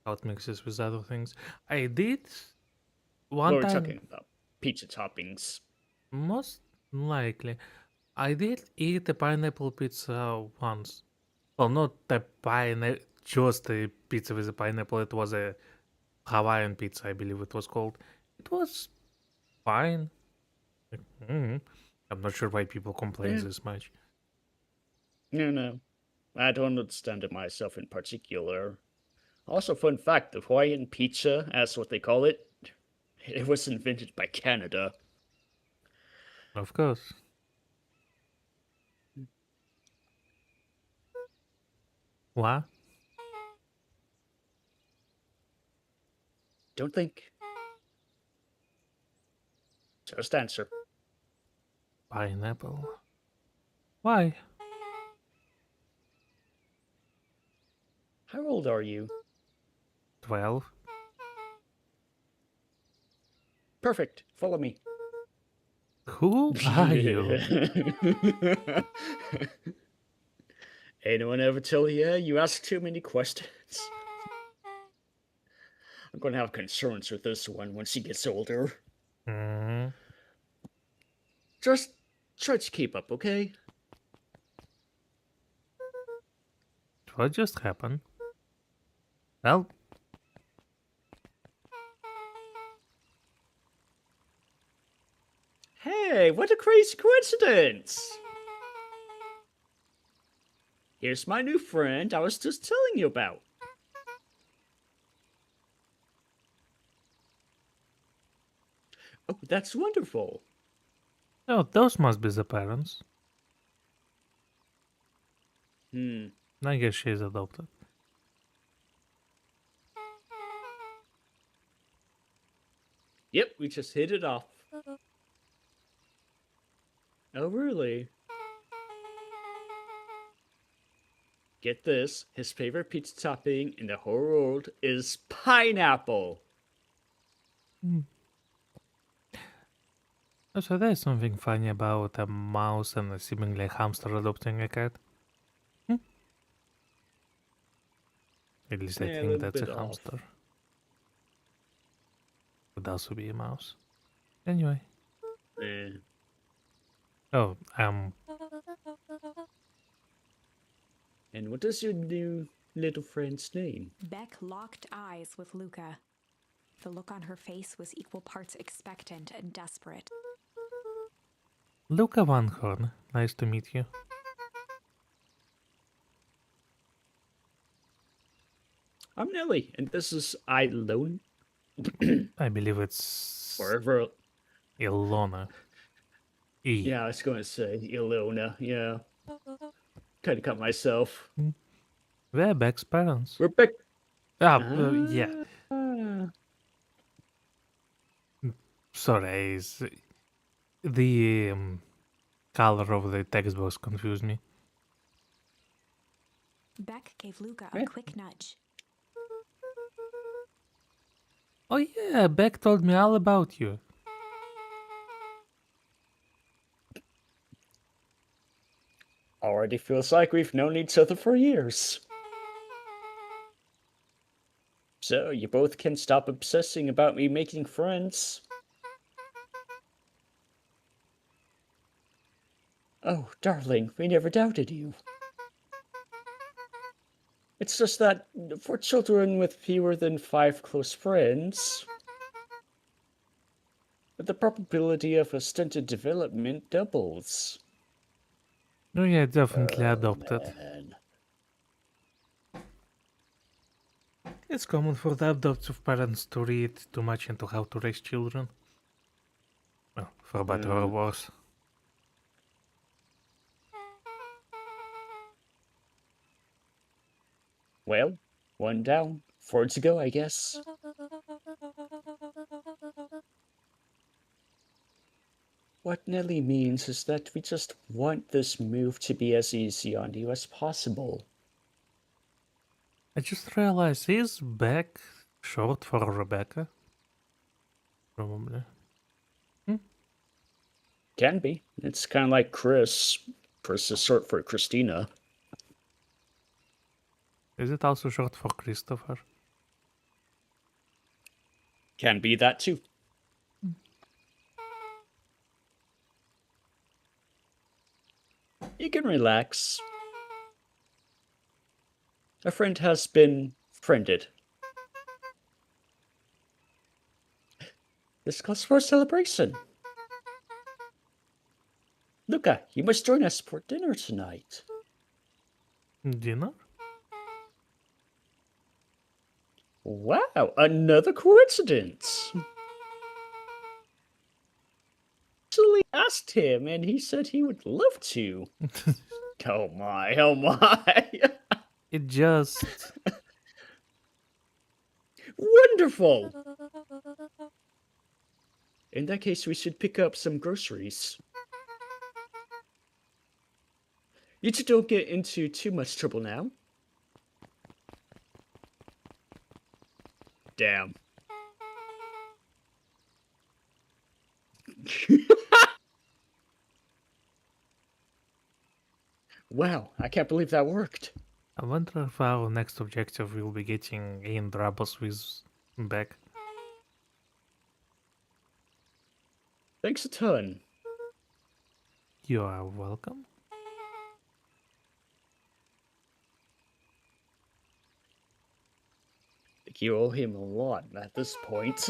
how it mixes with other things. I did Well, one we're time, talking about pizza toppings. most likely. I did eat a pineapple pizza once. Well, not a pineapple, just a pizza with a pineapple. It was a Hawaiian pizza, I believe it was called. It was fine. Mhm. I'm not sure why people complain Yeah. this much. No. I don't understand it myself in particular. Also, fun fact, the Hawaiian pizza, as what they call it, it was invented by Canada. Of course. What? Don't think. Just answer. Pineapple. Why? How old are you? 12? Perfect. Follow me. Who are you? Anyone ever tell you ask too many questions? I'm gonna have concerns with this one once he gets older. Hmm. Just try to keep up, okay? What just happened? Well, Hey, what a crazy coincidence! Here's my new friend I was just telling you about. Oh, that's wonderful. oh, those must be the parents. I guess she's adopted. Yep, we just hit it off. Oh, really? Get this, his favorite pizza topping in the whole world is pineapple. So there's something funny about a mouse and a seemingly hamster adopting a cat. At least I Yeah, a think little that's a bit off. hamster. Could also be a mouse. Anyway. Eh. Oh, And what is your new little friend's name? Beck locked eyes with Luca. The look on her face was equal parts expectant and desperate. Luca Van Horn. Nice to meet you. I'm Nelly, and this is Ilona. I believe it's Forever. Ilona. Yeah, I was going to say Ilona. Yeah. Kind of cut myself. We're Beck's parents. We're back. Yeah. Sorry, the color of the text box confused me. Beck gave Luca a quick nudge. Oh yeah, Beck told me all about you. Already feels like we've known each other for years. So, you both can stop obsessing about me making friends. Oh, darling, we never doubted you. It's just that, for children with fewer than 5 close friends, the probability of a stunted development doubles. Oh yeah, definitely adopted. Man. It's common for the adoptive parents to read too much into how to raise children. Well, for better or worse. Well, one down. 4 to go, I guess. What Nelly means is that we just want this move to be as easy on you as possible. I just realized, is Beck short for Rebecca? Probably. Can be. It's kind of like Chris. Chris is short for Christina. Is it also short for Christopher? Can be that too. You can relax. A friend has been friended. This calls for a celebration. Luca, you must join us for dinner tonight. Dinner? Wow, another coincidence. Actually asked him, and he said he would love to. Oh my, oh my. It just... Wonderful! In that case, we should pick up some groceries. You two don't get into too much trouble now. Damn. Wow, I can't believe that worked. I wonder if our next objective will be getting Ian Drabos with Beck. Thanks a ton. You are welcome. You owe him a lot at this point.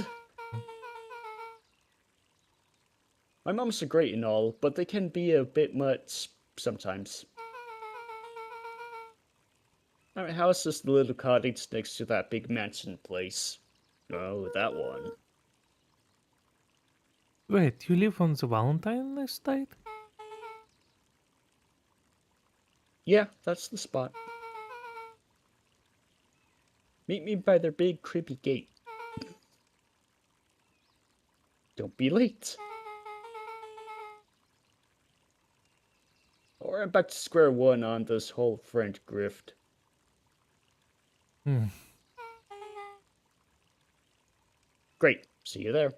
My moms are great and all, but they can be a bit much sometimes. Alright, how is this little cottage next to that big mansion place? Oh, that one. Wait, you live on the Valentine estate? Yeah, that's the spot. Meet me by their big creepy gate. Don't be late. Or I'm back to square one on this whole friend grift. Great, see you there.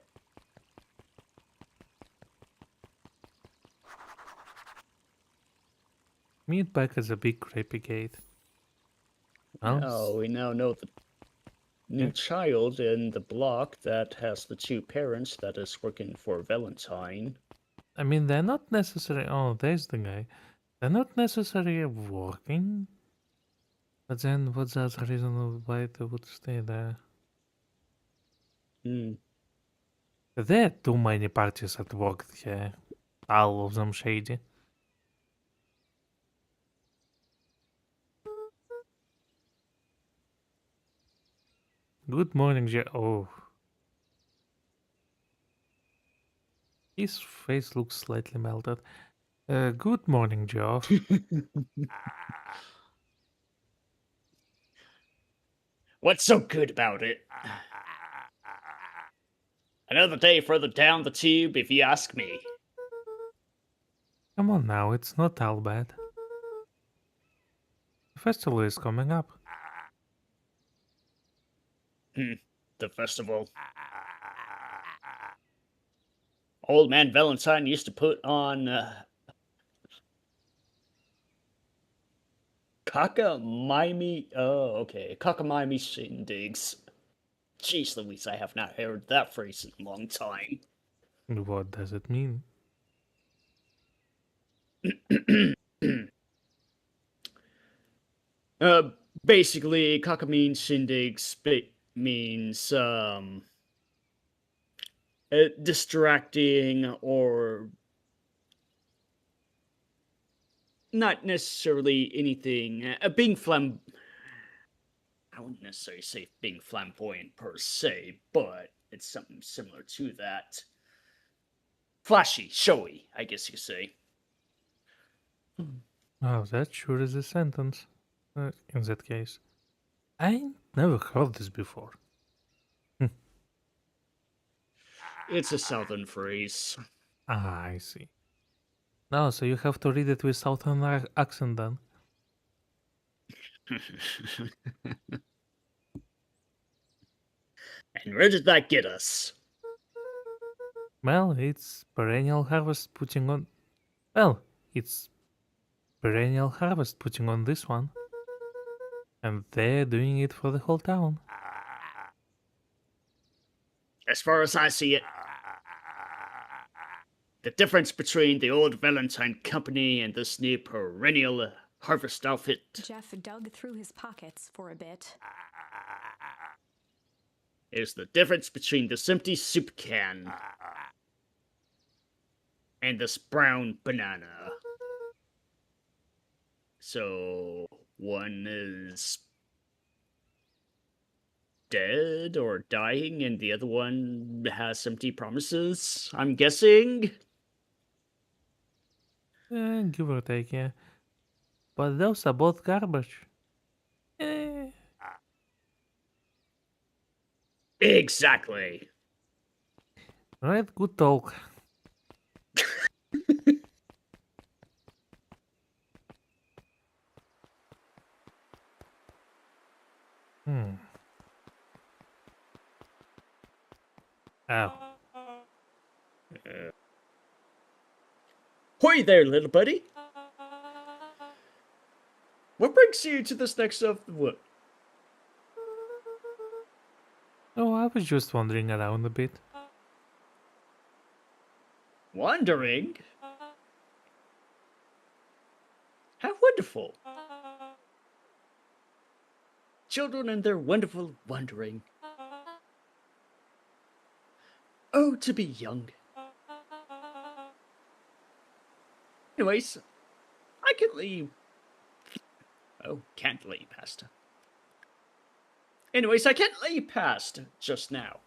Meet Beck at the big creepy gate. Oh, we now know the new child in the block that has the two parents that is working for Valentine. I mean, they're not necessarily... Oh, there's the guy. They're not necessarily working. But then what's the other reason why they would stay there? There are too many parties at work here. All of them shady. Good morning, Oh. His face looks slightly melted. Good morning, Joe. What's so good about it? Another day further down the tube, if you ask me. Come on now, it's not all bad. The festival is coming up. The festival. Old man Valentine used to put on cockamamie shindigs. Jeez Louise, I have not heard that phrase in a long time. What does it mean? Basically, cockamamie shindigs means distracting or not necessarily anything. Being I wouldn't necessarily say being flamboyant per se, but it's something similar to that. flashy, showy, I guess you say. Oh, that sure is a sentence. In that case, I never heard this before. It's a southern phrase. Ah, I see. No, so you have to read it with southern accent then. And where did that get us? Well, it's perennial harvest putting on. Well, it's perennial harvest putting on this one, and they're doing it for the whole town. As far as I see it, the difference between the old Valentine Company and this new perennial harvest outfit Jeff dug through his pockets for a bit. is the difference between this empty soup can and this brown banana. So, one is dead or dying, and the other one has empty promises, I'm guessing? Give or take, yeah. But those are both garbage. Exactly. Right, good talk. Hmm. Ow. Hoy there, little buddy. What brings you to this next of the wood? Oh, I was just wandering around a bit. Wandering? How wonderful. Children and their wonderful wandering. Oh, to be young. Anyways, I can leave. Oh, can't leave past. Anyways, I can't leave past just now.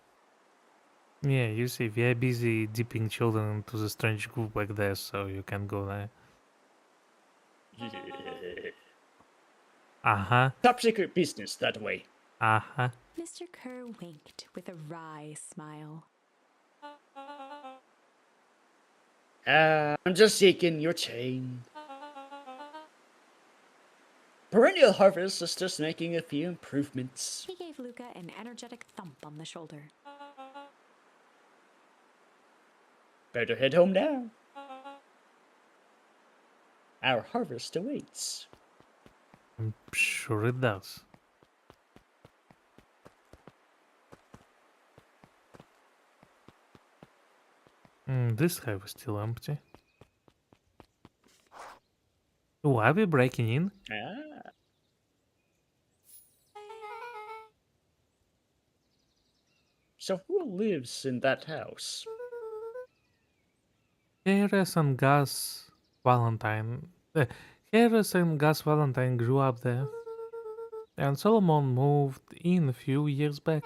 Yeah, you see, we are busy dipping children into the strange group back there, so you can go there. Uh-huh. Top secret business that way. Uh-huh. Mr. Kerr winked with a wry smile. I'm just seeking your chain. Perennial Harvest is just making a few improvements. He gave Luca an energetic thump on the shoulder. Better head home now. Our harvest awaits. I'm sure it does. This hive is still empty. Oh, are we breaking in? Ah. So who lives in that house? Harris and Gus Valentine. Harris and Gus Valentine grew up there. And Solomon moved in a few years back.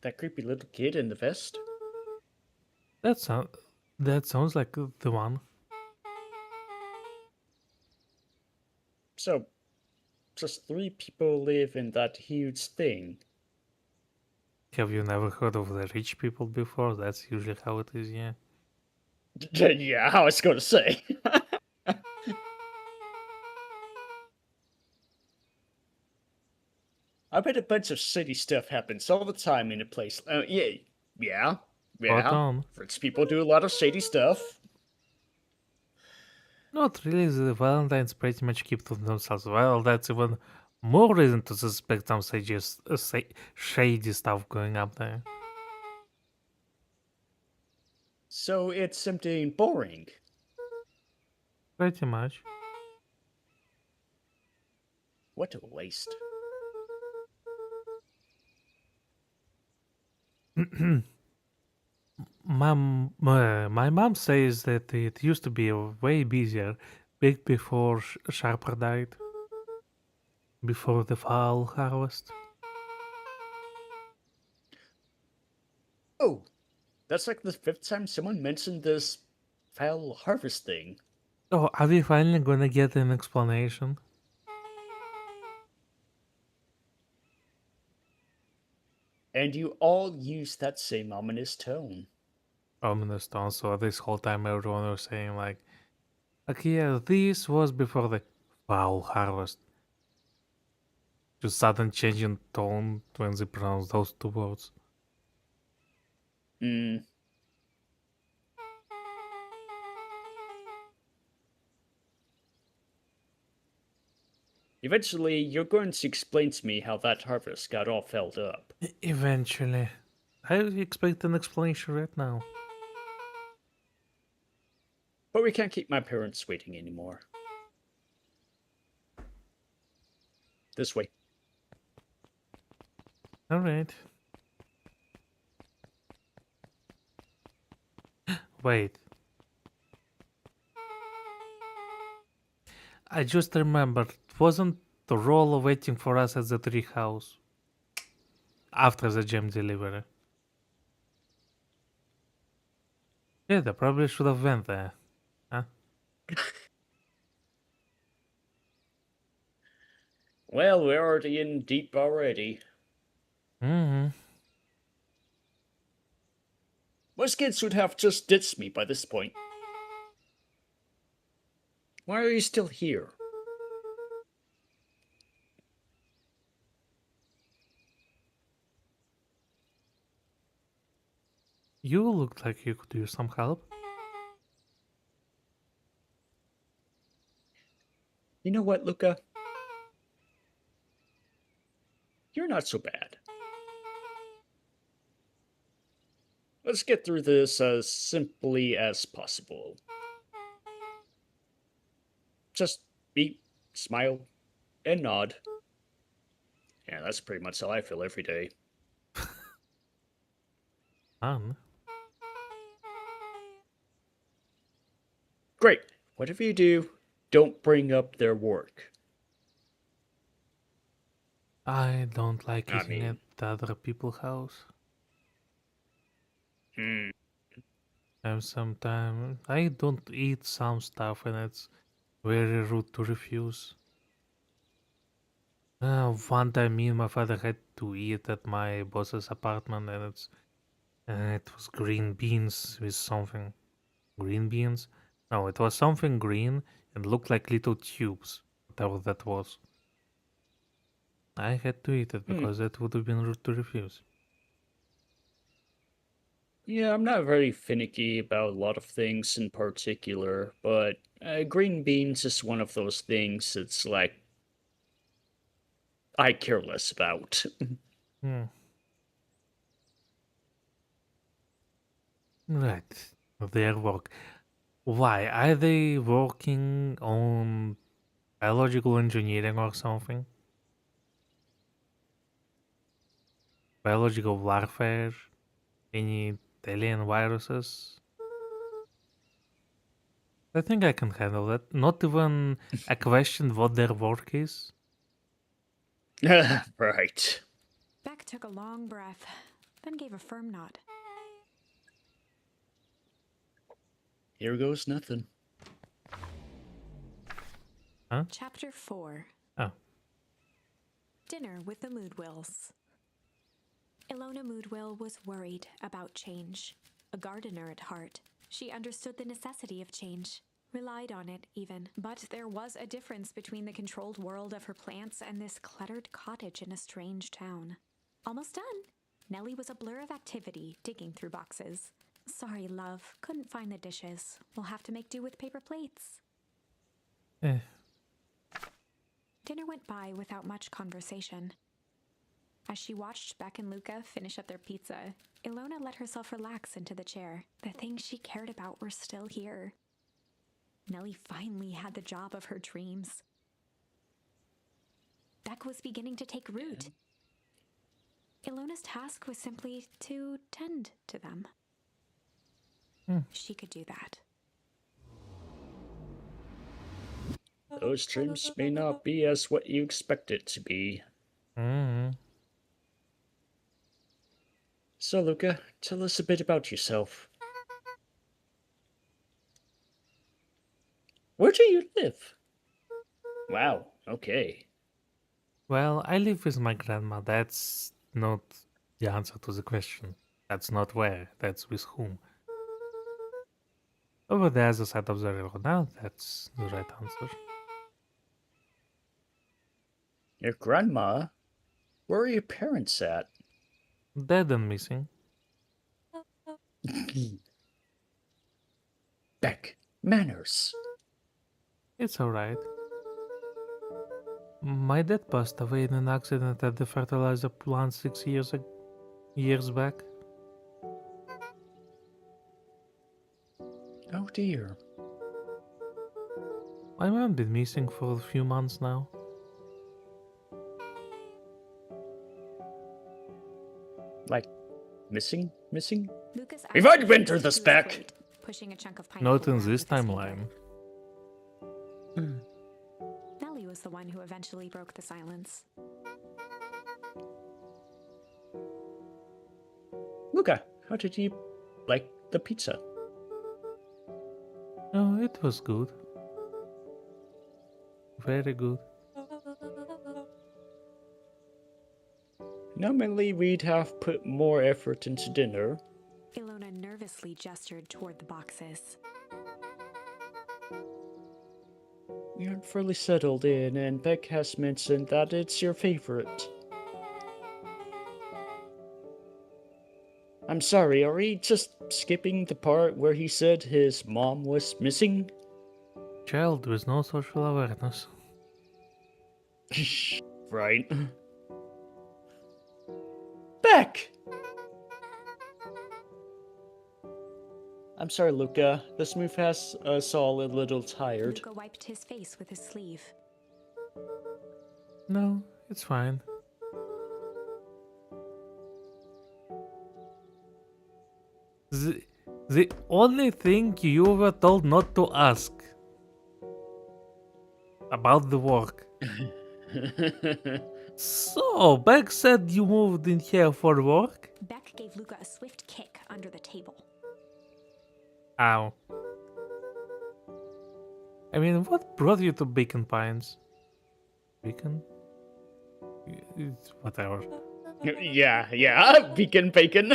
That creepy little kid in the vest? That sounds like the one. So, just 3 people live in that huge thing. Have you never heard of the rich people before? That's usually how it is, yeah. Yeah, I was gonna say. I bet a bunch of shitty stuff happens all the time in a place. Yeah. Spot on. Rich people do a lot of shady stuff. Not really, the Valentines pretty much keep to themselves. Well, that's even more reason to suspect some shady stuff going up there. So it's empty and boring. Pretty much. What a waste. My mom says that it used to be way busier, big before Sharper died, before the fall harvest. Oh, That's like the 5th time someone mentioned this foul harvest thing. Oh, are we finally gonna get an explanation? And you all use that same ominous tone. Ominous tone. So this whole time everyone was saying like, okay, yeah, this was before the foul harvest. Just sudden change in tone when they pronounce those two words. Hmm. Eventually, you're going to explain to me how that harvest got all filled up. Eventually. I expect an explanation right now. But we can't keep my parents waiting anymore. This way. Alright. Wait. I just remembered, wasn't the role waiting for us at the tree house after the gem delivery? Yeah, they probably should have went there. Huh? Well, we're already in deep already. Mm-hmm. Most kids would have just ditched me by this point. Why are you still here? You looked like you could use some help. You know what, Luca? You're not so bad. Let's get through this as simply as possible. Just beat, smile, and nod. Yeah, that's pretty much how I feel every day. Fun. Great. Whatever you do, don't bring up their work. I don't like I eating mean- at the other people's house. Hmm. And sometimes I don't eat some stuff and it's very rude to refuse. One time me and my father had to eat at my boss's apartment and it was green beans with something. Green beans? No, it was something green and looked like little tubes. Whatever that was. I had to eat it because that would have been rude to refuse. Yeah, I'm not very finicky about a lot of things in particular, but green beans is one of those things it's like I care less about. Hmm. Right. Their work. Why? Are they working on biological engineering or something? Biological warfare? Any alien viruses? I think I can handle that. Not even a question what their work is. Right. Beck took a long breath, then gave a firm nod. Here goes nothing. Chapter 4. Oh. Dinner with the Moodwills. Ilona Moodwill was worried about change. A gardener at heart, she understood the necessity of change, relied on it even. But there was a difference between the controlled world of her plants and this cluttered cottage in a strange town. Almost done. Nellie was a blur of activity, digging through boxes. Sorry, love, couldn't find the dishes. We'll have to make do with paper plates. Eh. Dinner went by without much conversation. As she watched Beck and Luca finish up their pizza, Ilona let herself relax into the chair. The things she cared about were still here. Nellie finally had the job of her dreams. Beck was beginning to take root. Ilona's task was simply to tend to them. She could do that. Those dreams may not be as what you expect it to be. Mm-hmm. So, Luca, tell us a bit about yourself. Where do you live? Wow, okay. Well, I live with my grandma. That's not the answer to the question. That's not where, that's with whom. Over the other side of the river now, that's the right answer. Your grandma? Where are your parents at? Dead and missing. Beck, manners. It's alright. My dad passed away in an accident at the fertilizer plant 6 years back. Oh dear. My mom been missing for a few months now. Like, missing? Lucas We've already been eyes through to this, his Beck. plate, pushing a chunk of Not pineapple in around this with his timeline. finger. Nellie was the one who eventually broke the silence. Luca, how did you like the pizza? Oh, it was good. Very good. Normally, we'd have put more effort into dinner. Ilona nervously gestured toward the boxes. We aren't fully settled in, and Beck has mentioned that it's your favorite. I'm sorry, are we just skipping the part where he said his mom was missing? Child with no social awareness. Right. Beck! I'm sorry, Luca. This move has us all a little tired. Luca wiped his face with his sleeve. No, it's fine. The only thing you were told not to ask about the work. So, Beck said you moved in here for work? Beck gave Luca a swift kick under the table. Ow. I mean, what brought you to Beacon Pines? Beacon? It's whatever. Yeah, bacon.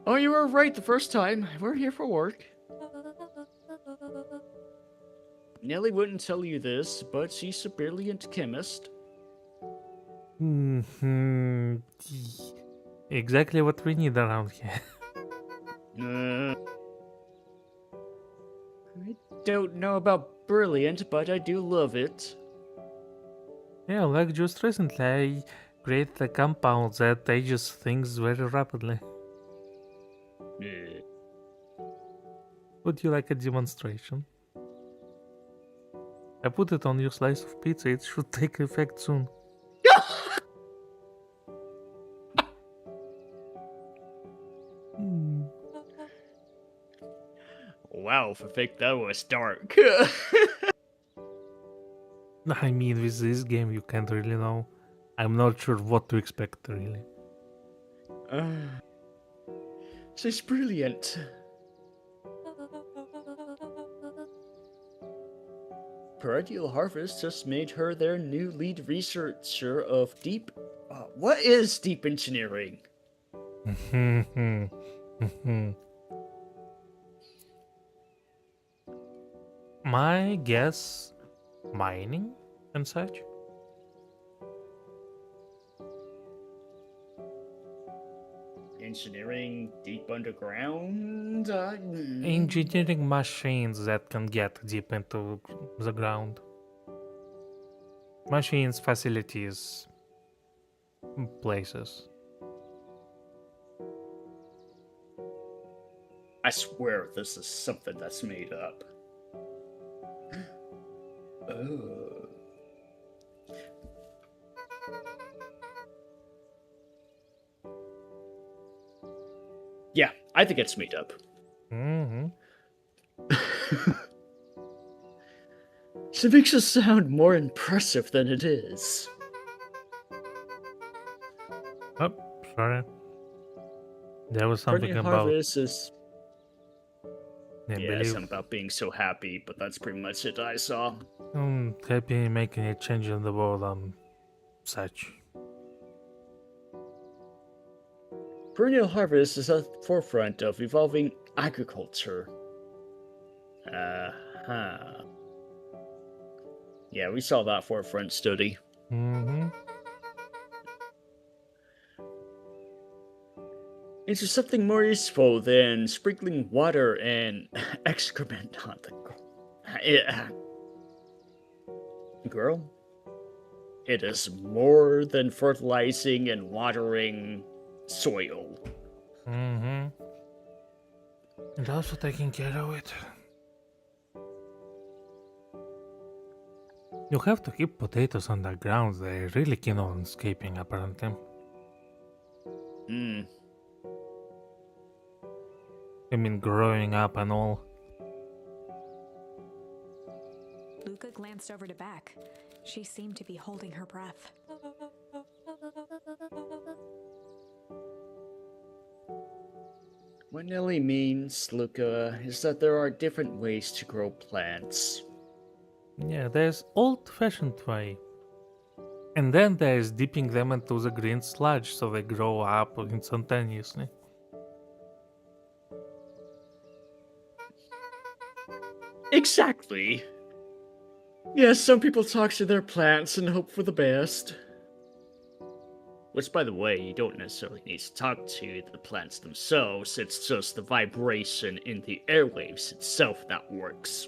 Oh, you were right the first time. We're here for work. Nellie wouldn't tell you this, but she's a brilliant chemist. Hmm. Exactly what we need around here. I don't know about brilliant, but I do love it. Yeah, like just recently I created a compound that ages things very rapidly. Would you like a demonstration? I put it on your slice of pizza, it should take effect soon. Wow, for fake that was dark. I mean, with this game you can't really know. I'm not sure what to expect, really. She's brilliant. Perennial Harvest just made her their new lead researcher of deep... what is deep engineering? My guess, mining and such? Engineering deep underground? Engineering machines that can get deep into the ground. Machines, facilities, places. I swear this is something that's made up. Oh. Yeah, I think it's made up. Mm-hmm. She makes us sound more impressive than it is. Oh, sorry. There was something Furry about. Harvest is I yeah, believe. something about being so happy, but that's pretty much it I saw. I'm happy making a change in the world and such. Perennial Harvest is at the forefront of evolving agriculture. Uh-huh. Yeah, we saw that forefront study. Mm-hmm. Into something more useful than sprinkling water and excrement on the girl. It is more than fertilizing and watering soil. Mm-hmm. And also taking care of it. You have to keep potatoes underground. They're really keen on escaping, apparently. Hmm. I mean, growing up and all. Luca glanced over to Beck. She seemed to be holding her breath. What Nelly means, Luca, is that there are different ways to grow plants. Yeah, there's old-fashioned way. And then there's dipping them into the green sludge so they grow up instantaneously. Exactly. Yes, some people talk to their plants and hope for the best. Which, by the way, you don't necessarily need to talk to the plants themselves, it's just the vibration in the airwaves itself that works.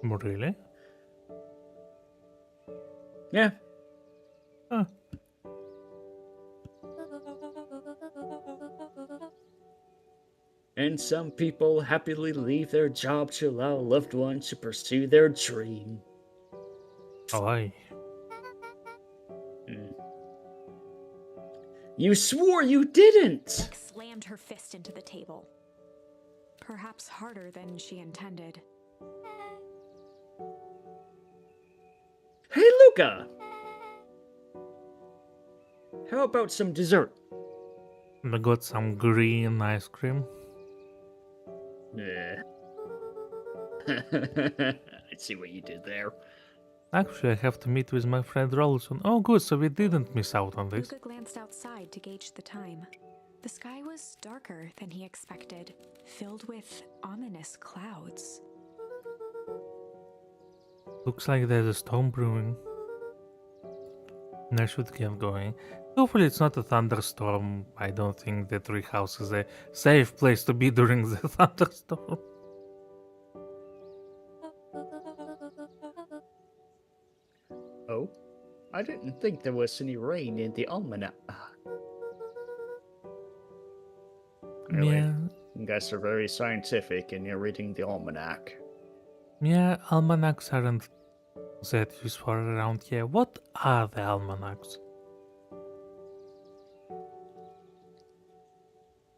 Really? Yeah. Huh. And some people happily leave their job to allow a loved one to pursue their dream. Oh, aye. You swore you didn't! Beck slammed her fist into the table. Perhaps harder than she intended. Hey, Luca! How about some dessert? I got some green ice cream. Yeah. I see what you did there. Actually, I have to meet with my friend Rolson. Oh, good, so we didn't miss out on this. Luca glanced outside to gauge the time. The sky was darker than he expected, filled with ominous clouds. Looks like there's a storm brewing. I should get going. Hopefully it's not a thunderstorm. I don't think the treehouse is a safe place to be during the thunderstorm. Oh? I didn't think there was any rain in the almanac. Really? Yeah. You guys are very scientific and you're reading the almanac. Yeah, almanacs aren't that useful around here. What are the almanacs?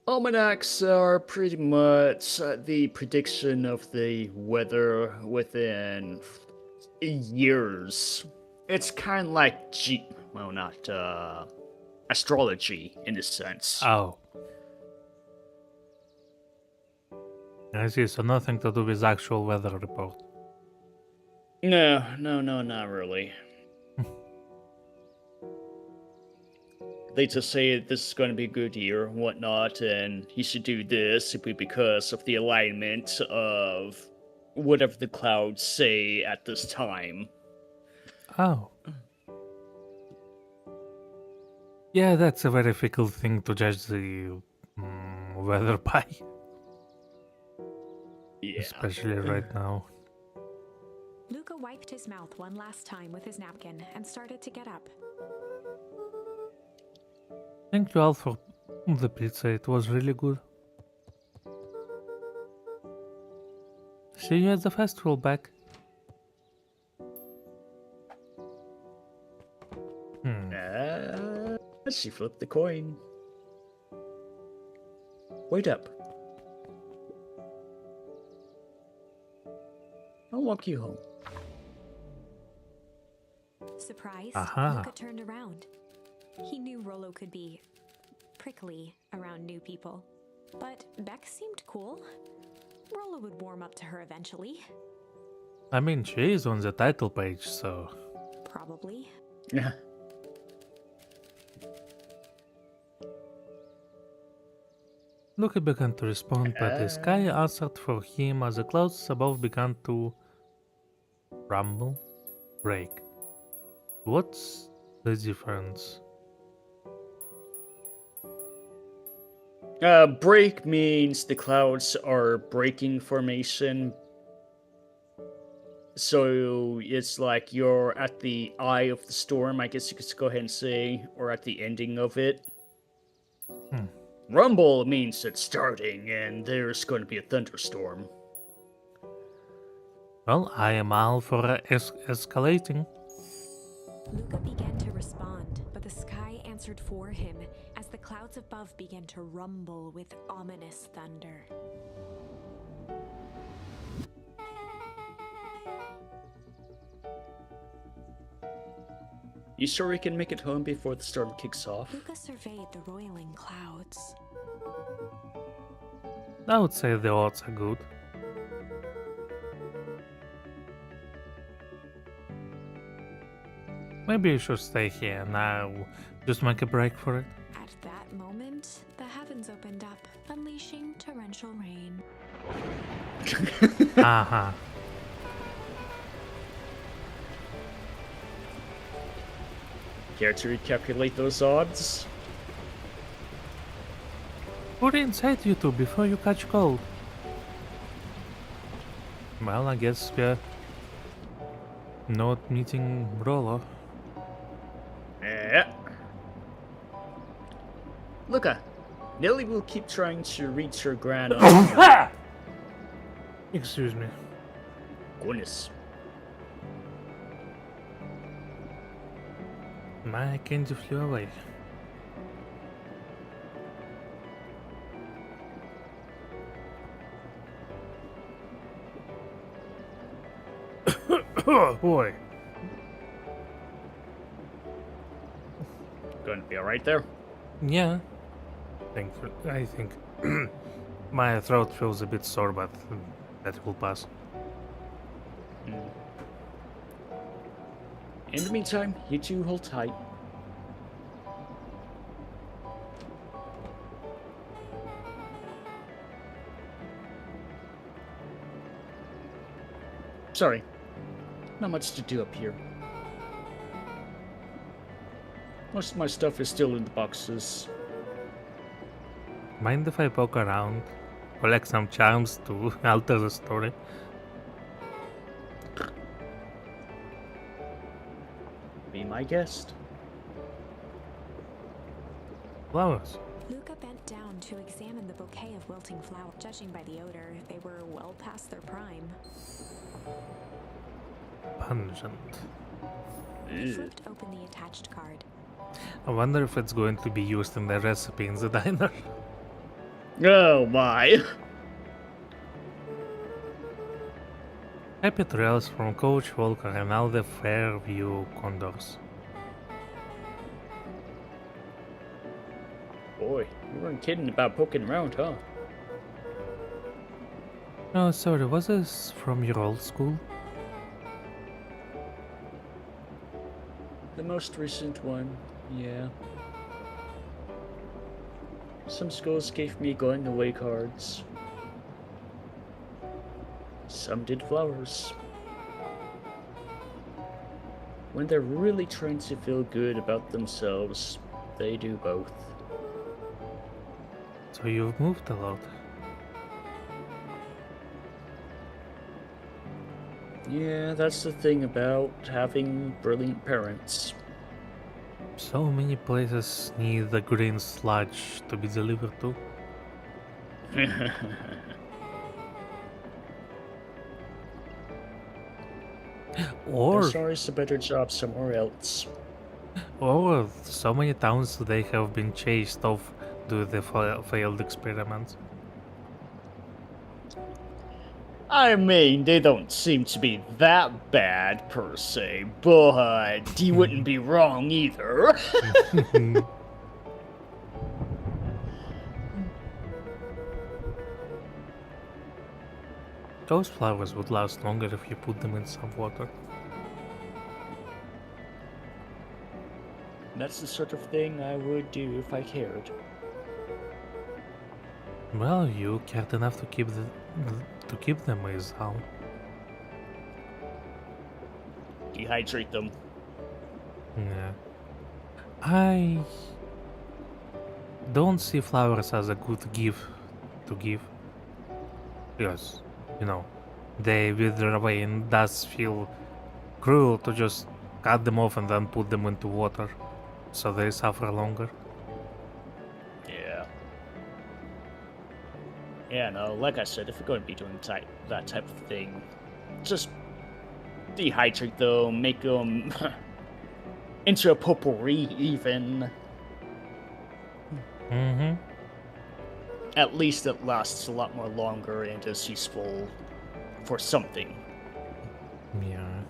Almanacs are pretty much the prediction of the weather within years. It's kind of like astrology in a sense. Oh. I see, so nothing to do with actual weather report. No, not really. They just say this is going to be a good year and whatnot, and you should do this simply because of the alignment of whatever the clouds say at this time. Oh. Yeah, that's a very fickle thing to judge the weather by. Yeah. Especially right now. Luca wiped his mouth one last time with his napkin and started to get up. Thank you all for the pizza, it was really good. See you at the festival, back. She flipped the coin. Wait up. I'll walk you home. Surprised, Aha. Luca turned around. He knew Rollo could be prickly around new people, but Beck seemed cool. Rollo would warm up to her eventually. I mean, she is on the title page, so... Probably. Yeah. Luca began to respond, but the sky answered for him as the clouds above began to rumble, break. What's the difference? Break means the clouds are breaking formation. So it's like you're at the eye of the storm, I guess you could go ahead and say, or at the ending of it. Rumble means it's starting, and there's going to be a thunderstorm. Well, I am all for escalating. Luca began to respond, but the sky answered for him as the clouds above began to rumble with ominous thunder. You sure we can make it home before the storm kicks off? Luca surveyed the roiling clouds. I would say the odds are good. Maybe you should stay here now. Just make a break for it. At that moment, the heavens opened up, unleashing torrential rain. Aha. Care to recalculate those odds? Put inside you two before you catch cold. Well, I guess we're not meeting Rollo. Yeah. Luca, Nelly will keep trying to reach her grand. Excuse me. Goodness. My candy flew away. Oh boy. Going to be alright there? Yeah. I think my throat feels a bit sore, but that will pass. In the meantime, you two hold tight. Sorry, not much to do up here. Most of my stuff is still in the boxes. Mind if I poke around, collect some charms to alter the story? Be my guest. Flowers. Luca bent down to examine the bouquet of wilting flowers. Judging by the odor, they were well past their prime. Pungent. He Ew. flipped open the attached card. I wonder if it's going to be used in the recipe in the diner. Oh my. Happy trails from Coach Walker and all the Fairview Condors. Boy, you weren't kidding about poking around, huh? Oh, sorry, was this from your old school? The most recent one, yeah. Some schools gave me going away cards. Some did flowers. When they're really trying to feel good about themselves, they do both. So you've moved a lot. Yeah, that's the thing about having brilliant parents. So many places need the green sludge to be delivered to. Or There's always a better job somewhere else. Or so many towns they have been chased off due to the failed experiments. I mean, they don't seem to be that bad, per se, but you wouldn't be wrong either. Those flowers would last longer if you put them in some water. That's the sort of thing I would do if I cared. Well, you cared enough to keep them, is how. Dehydrate them. Yeah. I don't see flowers as a good gift to give. Because, they wither away and does feel cruel to just cut them off and then put them into water. So they suffer longer. Yeah. Yeah, no, like I said, if you're going to be doing that type of thing, just dehydrate them, make them into a potpourri even. Mm-hmm. At least it lasts a lot more longer and is useful for something. Yeah.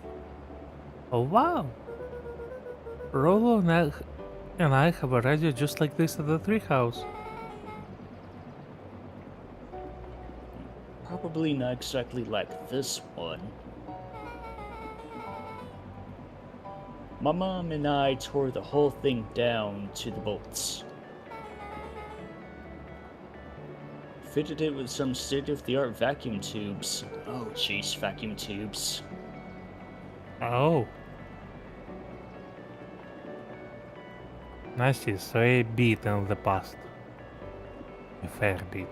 Oh wow! Rolo and I have a radio just like this at the treehouse. Probably not exactly like this one. My mom and I tore the whole thing down to the bolts. Fitted it with some state-of-the-art vacuum tubes. Oh jeez, vacuum tubes. Oh. Nice, so a bit in the past. A fair bit.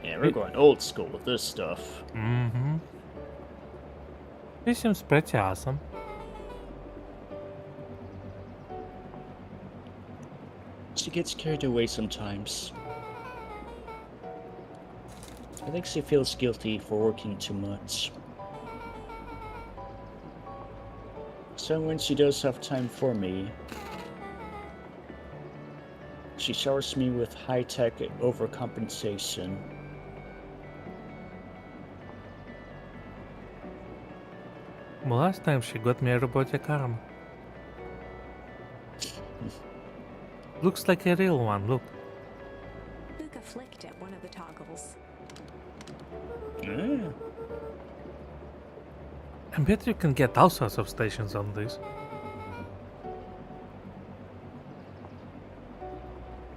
Yeah, we're going old school with this stuff. Mm-hmm. This seems pretty awesome. She gets carried away sometimes. I think she feels guilty for working too much. So when she does have time for me, she showers me with high-tech overcompensation. Well, last time she got me a robotic arm. Looks like a real one, look. Luca flicked at one of the toggles. Ah. I bet you can get all sorts of stations on this.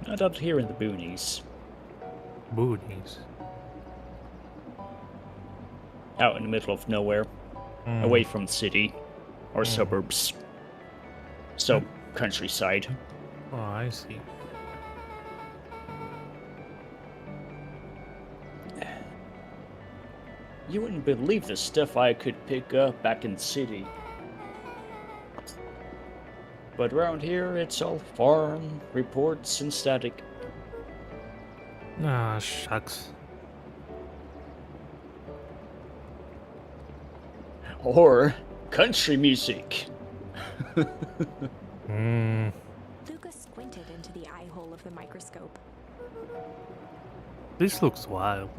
Not up here in the boonies. Boonies. Out in the middle of nowhere. Away from the city. Or suburbs. So, countryside. Oh, I see. You wouldn't believe the stuff I could pick up back in the city. But around here, it's all farm, reports, and static. Ah, shucks. Or country music. Luca squinted into the eye hole of the microscope. This looks wild.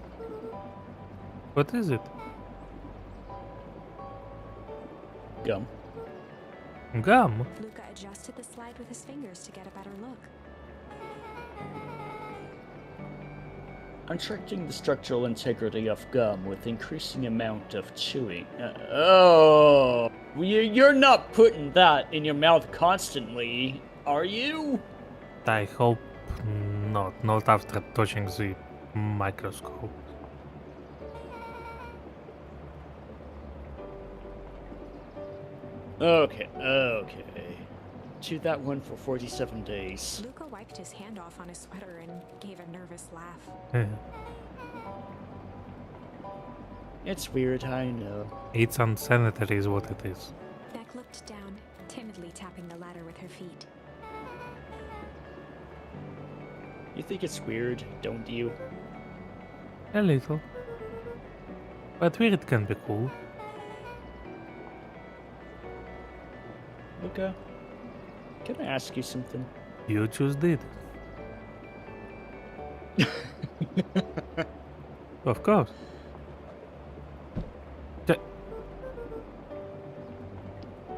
What is it? Gum. Gum? Luca adjusted the slide with his fingers to get a better look. I'm tracking the structural integrity of gum with increasing amount of chewing. Oh, you're not putting that in your mouth constantly, are you? I hope not. Not after touching the microscope. Okay. Chew that one for 47 days. Luca wiped his hand off on his sweater and gave a nervous laugh. It's weird, I know. It's unsanitary is what it is. Beck looked down, timidly tapping the ladder with her feet. You think it's weird, don't you? A little. But weird can be cool. Luca, can I ask you something? You just did. Of course.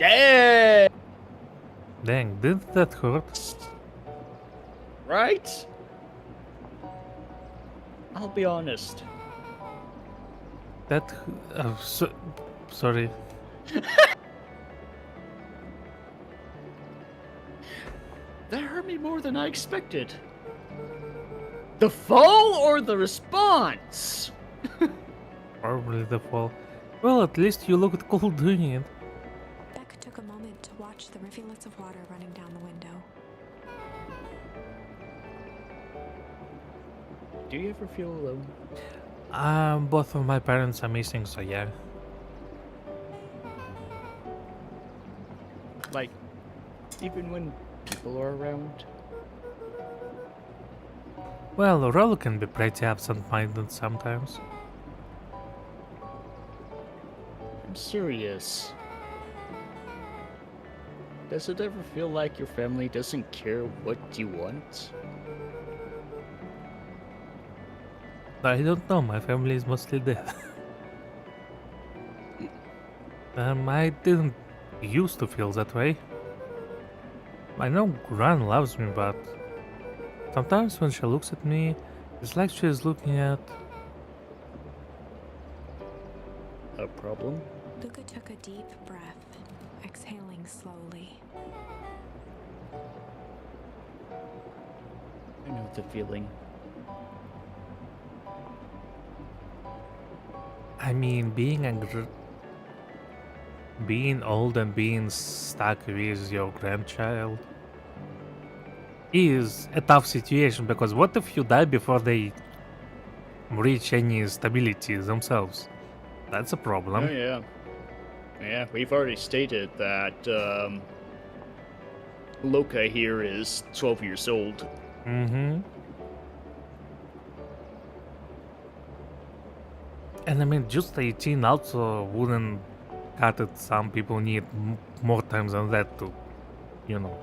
Yeah! Dang, didn't that hurt? Right? I'll be honest. That... sorry. That hurt me more than I expected. The fall or the response? Probably the fall. Well, at least you looked cool doing it. Beck took a moment to watch the rivulets of water running down the window. Do you ever feel alone? Both of my parents are missing, so yeah. Like, even when people are around? Well, Rollo can be pretty absent-minded sometimes. I'm serious. Does it ever feel like your family doesn't care what you want? I don't know, my family is mostly dead. I didn't used to feel that way. I know Gran loves me, but sometimes when she looks at me, it's like she's looking at... A problem? Luca took a deep breath, exhaling slowly. I know the feeling. I mean, being old and being stuck with your grandchild is a tough situation, because what if you die before they reach any stability themselves? That's a problem. Oh yeah. Yeah, we've already stated that Loka here is 12 years old. Mm-hmm. And I mean, just 18 also wouldn't cut it. Some people need more time than that to, you know,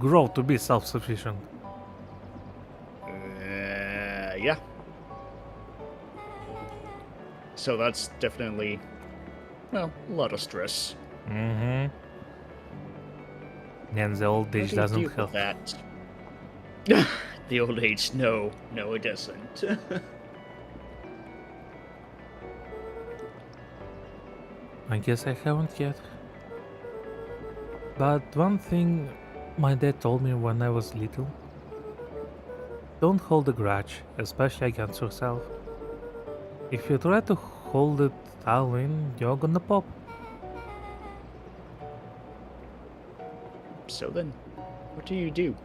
grow to be self-sufficient. Yeah. So that's definitely, well, a lot of stress. Mm-hmm. And the old age How do you doesn't deal help. with that? The old age, no, it doesn't. I guess I haven't yet. But one thing my dad told me when I was little: don't hold a grudge, especially against yourself. If you try to hold it all in, you're gonna pop. So then, what do you do?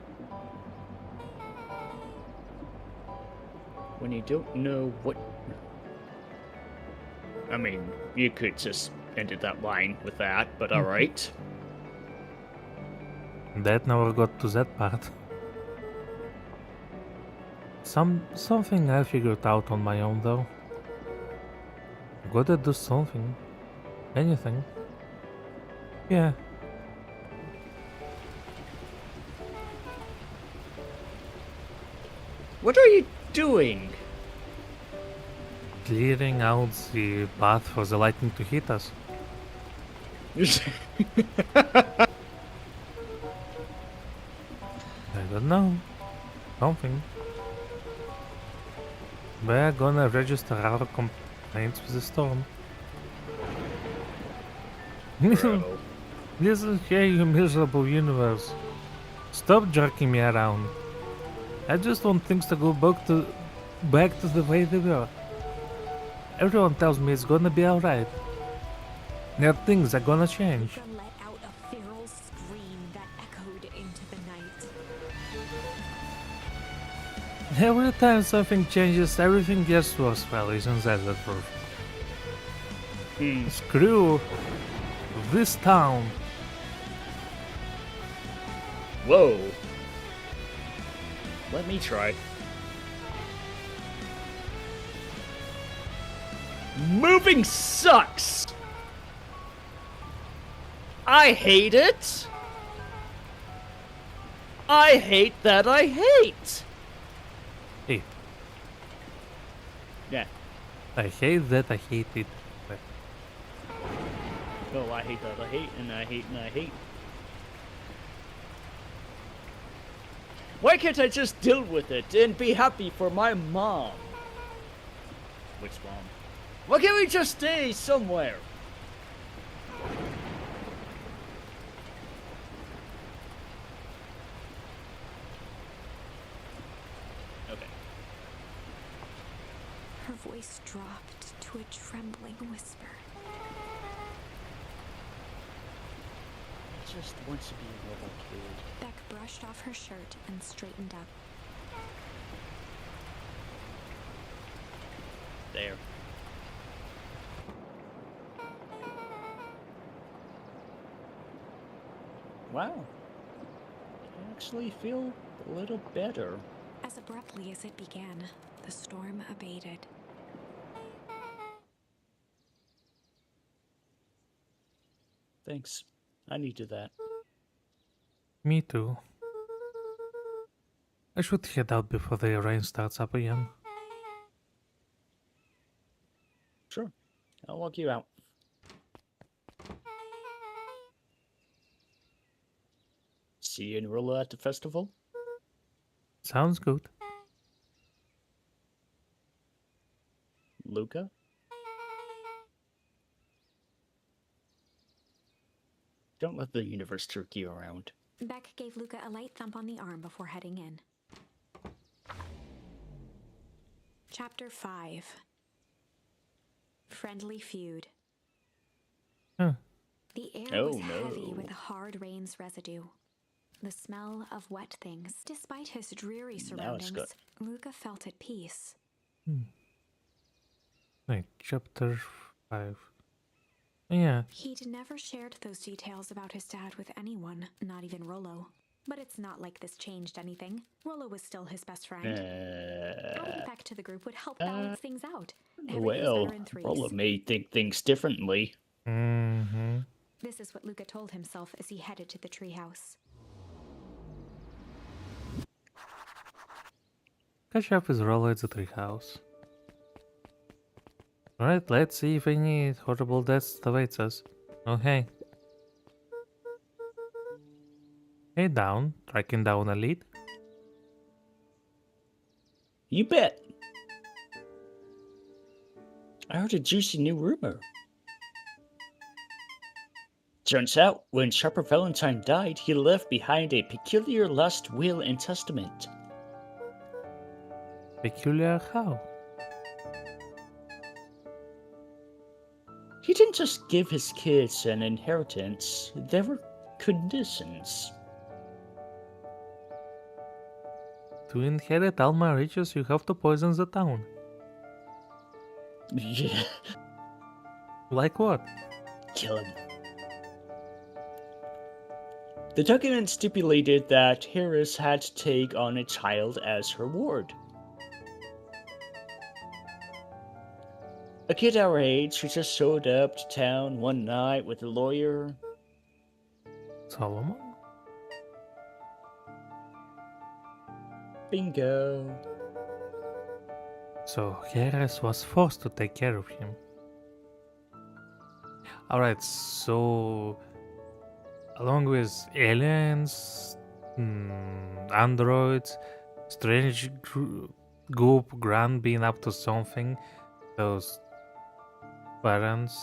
When you don't know what... I mean, you could just ended that line with that, but alright. Dad never got to that part. Something I figured out on my own though. Gotta do something. Anything. Yeah. What are you doing? Clearing out the path for the lightning to hit us. I don't know. Something. We're gonna register our complaints with the storm. Bro. Listen here, you miserable universe. Stop jerking me around. I just want things to go back to the way they were. Everyone tells me it's gonna be alright. There are things are gonna change. Luca let out a feral scream that echoed into the night. Every time something changes, everything gets worse. Well, isn't that the truth? Screw this town. Whoa. Let me try. Moving sucks! I hate it! I hate that I hate! Hey, I hate that, I hate it. Oh, I hate that. I hate and I hate and I hate. Why can't I just deal with it and be happy for my mom? Which mom? Why can't we just stay somewhere? Okay. Her voice dropped to a trembling whisper. I just want to be a normal kid. Beck brushed off her shirt and straightened up. There. Wow. I actually feel a little better. As abruptly as it began, the storm abated. Thanks. I needed that. Me too. I should head out before the rain starts up again. Sure. I'll walk you out. See you and Rilla at the festival? Sounds good. Luca? Don't let the universe jerk you around. Beck gave Luca a light thump on the arm before heading in. Chapter 5. Friendly Feud. Huh. The air Oh, was heavy no. with hard rain's residue. The smell of wet things. Despite his dreary Now it's surroundings, good. Luca felt at peace. Wait, chapter 5. Yeah, He'd never shared those details about his dad with anyone, not even Rollo. But it's not like this changed anything. Rollo was still his best friend. Adding Beck to the group would help balance things out. Everything's Well, better in threes. Rilla may think things differently. This is what Luca told himself as he headed to the treehouse. catch up with Rollo at the treehouse. Alright, let's see if any horrible deaths awaits us. Oh hey. Hey down, tracking down a lead. You bet. I heard a juicy new rumor. Turns out, when Sharper Valentine died, he left behind a peculiar last will and testament. Peculiar how? He didn't just give his kids an inheritance, there were conditions. To inherit all my riches, you have to poison the town. Yeah, Like what? kill him. The document stipulated that Harris had to take on a child as her ward. A kid our age who just showed up to town one night with a lawyer. Solomon? Bingo. So Harris was forced to take care of him. Alright, so along with aliens, androids, strange goop Grant being up to something, those parents,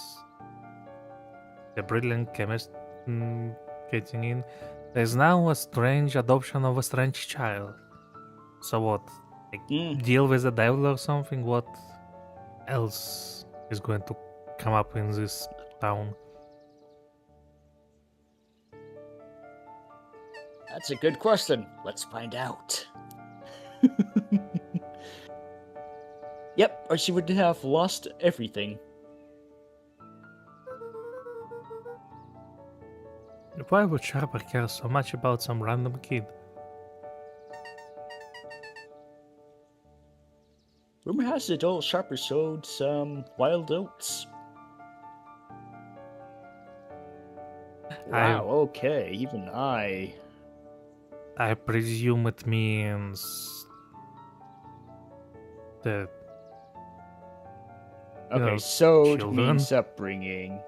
the brilliant chemist getting in, there's now a strange adoption of a strange child. So what? Like, deal with the devil or something? What else is going to come up in this town? That's a good question. Let's find out. Yep, or she would have lost everything. Why would Sharper care so much about some random kid? Rumor has it old Sharper sowed some wild oats. Wow, okay, even I presume it means that Okay, so children. means upbringing.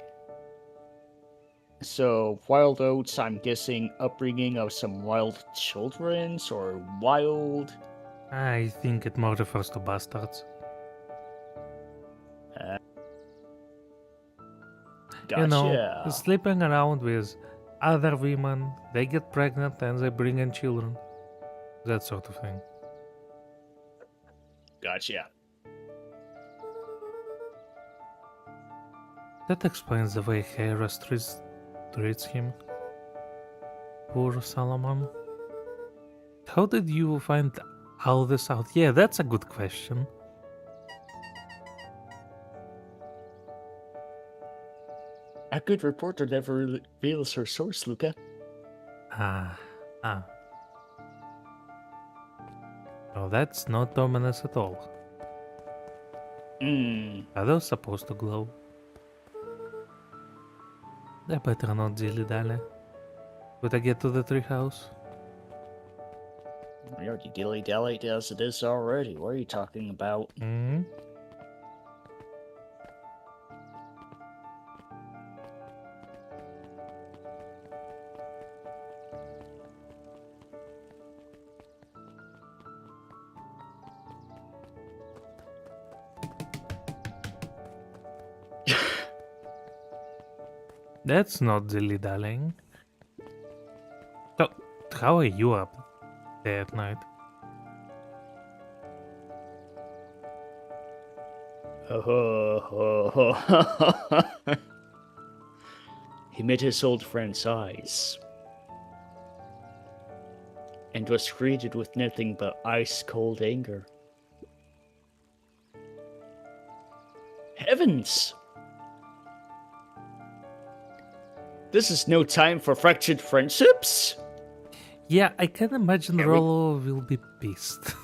So, wild oats, I'm guessing upbringing of some wild children's or wild. I think it more refers to bastards. Gotcha. You know, sleeping around with other women, they get pregnant and they bring in children. That sort of thing. Gotcha. That explains the way Harris treats him. Poor Solomon. How did you find all this out? Yeah, that's a good question. A good reporter never reveals her source, Luca. Ah. Oh, that's not ominous at all. Are those supposed to glow? They better not dilly-dally. Would I get to the treehouse? We already dilly-dallied as it is already. What are you talking about? Hmm? That's not dilly-dallying. So, how are you up there at night? He met his old friend's eyes and was greeted with nothing but ice-cold anger. Heavens! This is no time for fractured friendships? Yeah, I can imagine Rollo will be pissed.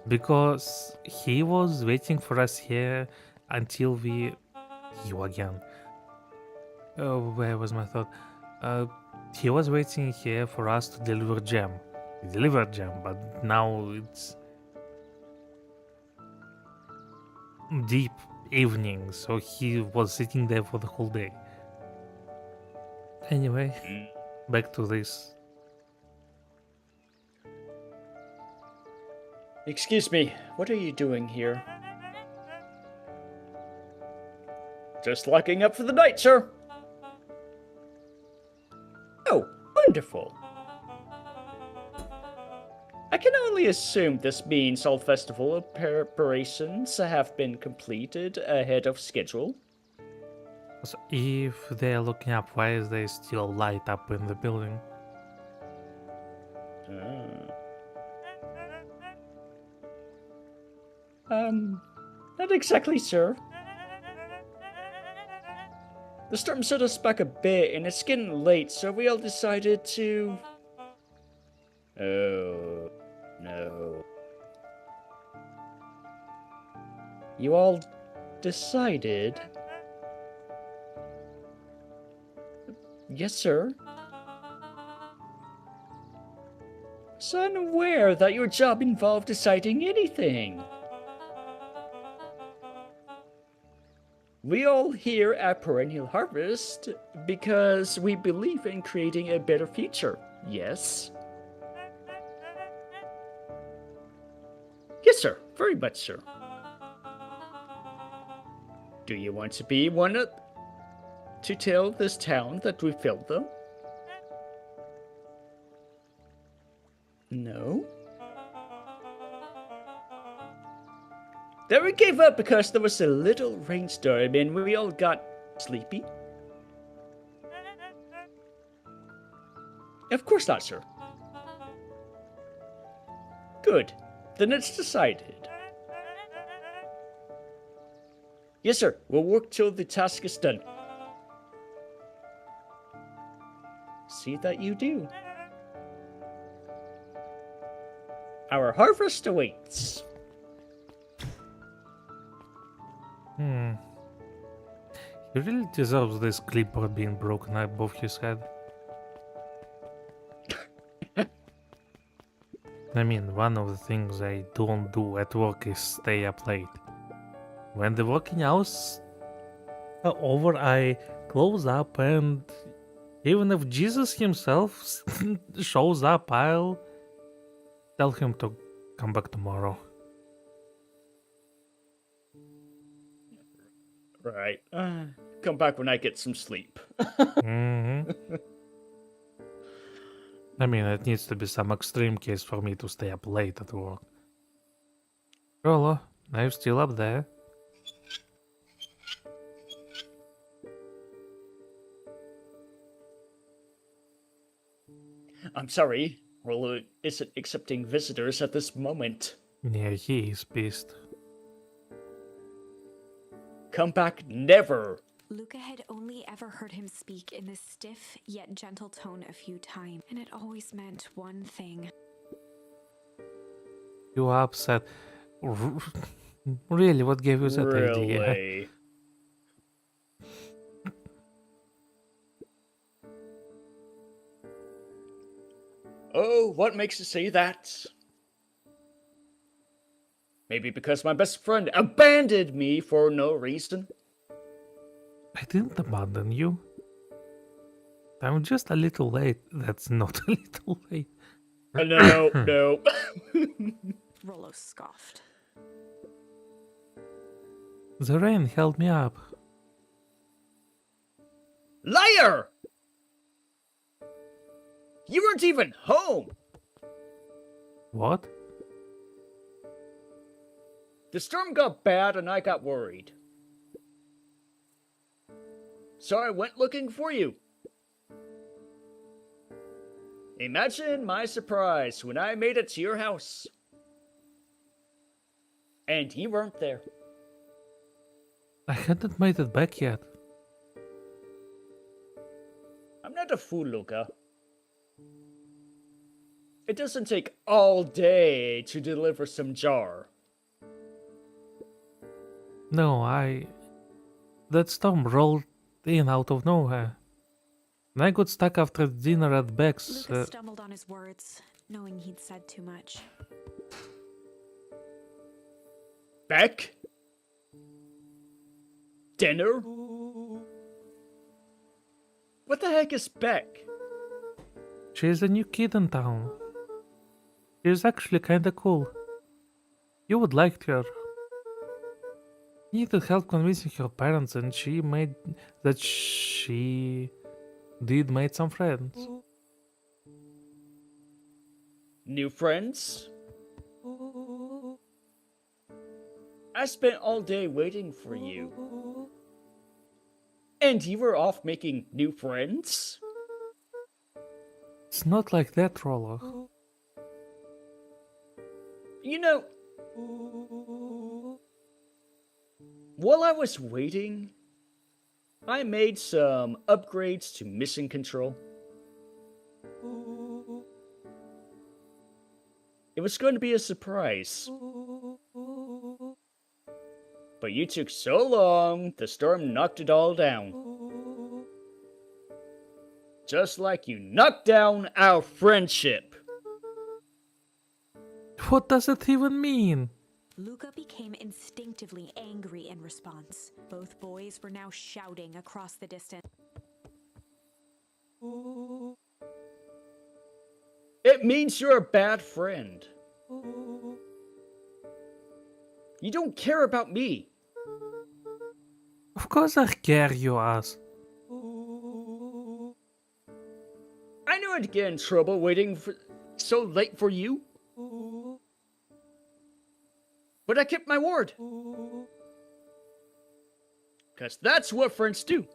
Because he was waiting for us here until we... You again. Where was my thought? He was waiting here for us to deliver jam. We delivered jam, but now it's deep evening, so he was sitting there for the whole day. Anyway, back to this. Excuse me, what are you doing here? Just locking up for the night, sir. Oh, wonderful. I can only assume this means all festival preparations have been completed ahead of schedule. So if they're looking up, why is there still light up in the building? Not exactly, sir. The storm set us back a bit, and it's getting late, so we all decided to... Oh, no. You all decided? Yes, sir. So unaware that your job involved deciding anything. We all here at Perennial Harvest because we believe in creating a better future, yes? Yes, sir. Very much, sir. Do you want to be one to tell this town that we failed them? No? Then we gave up because there was a little rainstorm and we all got sleepy? Of course not, sir. Good. Then it's decided. Yes, sir. We'll work till the task is done. See that you do. Our harvest awaits. He really deserves this clipboard being broken above his head. I mean, one of the things I don't do at work is stay up late. When the working hours are over, I close up, and even if Jesus himself shows up, I'll tell him to come back tomorrow. Right. Come back when I get some sleep. Hmm. I mean, it needs to be some extreme case for me to stay up late at work. Rolo, are you still up there? I'm sorry, Rolo isn't accepting visitors at this moment. Yeah, he is pissed. Come back never. Luca had only ever heard him speak in this stiff yet gentle tone a few times, and it always meant one thing. You are upset. Really, what gave you that idea? Really? Oh, what makes you say that? Maybe because my best friend abandoned me for no reason? I didn't abandon you. I'm just a little late. That's not a little late. No, no. Rollo scoffed. The rain held me up. Liar! You weren't even home! What? The storm got bad and I got worried. So I went looking for you. Imagine my surprise when I made it to your house. And you weren't there. I hadn't made it back yet. I'm not a fool, Luca. It doesn't take all day to deliver some jar. No, that storm rolled in out of nowhere. And I got stuck after dinner at Beck's. Luca stumbled on his words, knowing he'd said too much. Beck? Dinner? What the heck is Beck? She's a new kid in town. She's actually kinda cool. You would like her. Needed help convincing her parents, and she made some friends. New friends? I spent all day waiting for you. And you were off making new friends? It's not like that, Rollo. You know, while I was waiting, I made some upgrades to mission control. It was going to be a surprise. But you took so long, the storm knocked it all down. Just like you knocked down our friendship. What does it even mean? Luca became instinctively angry in response. Both boys were now shouting across the distance. It means you're a bad friend. You don't care about me. Of course I care, you ass. I knew I'd get in trouble waiting so late for you. But I kept my word. Because that's what friends do.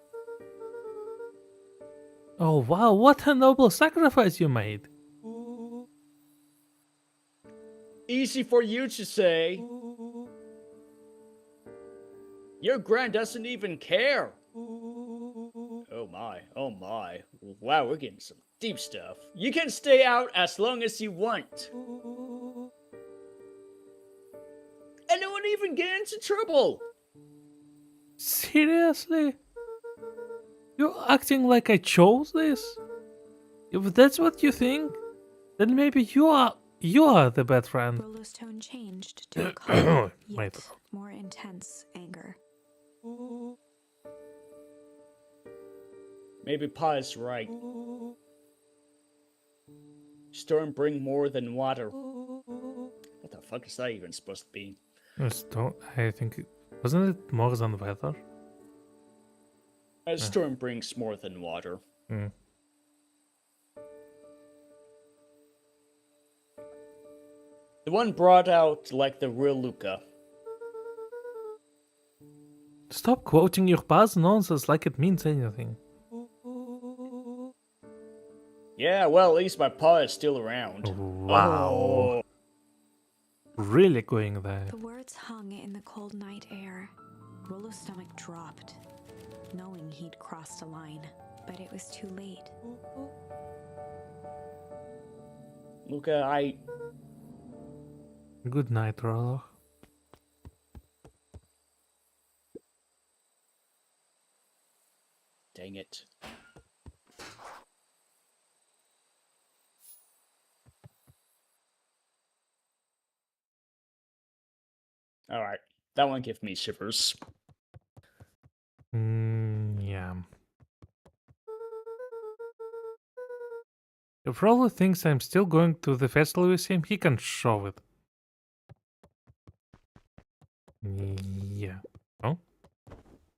Oh wow, what a noble sacrifice you made. Easy for you to say. Your grand doesn't even care. Oh my, oh my. Wow, we're getting some deep stuff. You can stay out as long as you want. And no one even get into trouble. Seriously? You're acting like I chose this? If that's what you think, then maybe you You are the bad friend. Rollo's tone changed to a calm, Wait. yet more intense anger. Maybe Pa is right. Storm bring more than water. What the fuck is that even supposed to be? I think wasn't it more than weather? A storm brings more than water. Hmm. The one brought out like the real Luca. Stop quoting your past nonsense like it means anything. Yeah, well, at least my Pa is still around. Wow. Oh. Really going there. The words hung in the cold night air. Rollo's stomach dropped, knowing he'd crossed a line, but it was too late. Luca, Good night, Rollo. Dang it. Alright, that one gave me shivers. Yeah. If Rollo thinks I'm still going to the festival with him, he can show it. Yeah. Oh?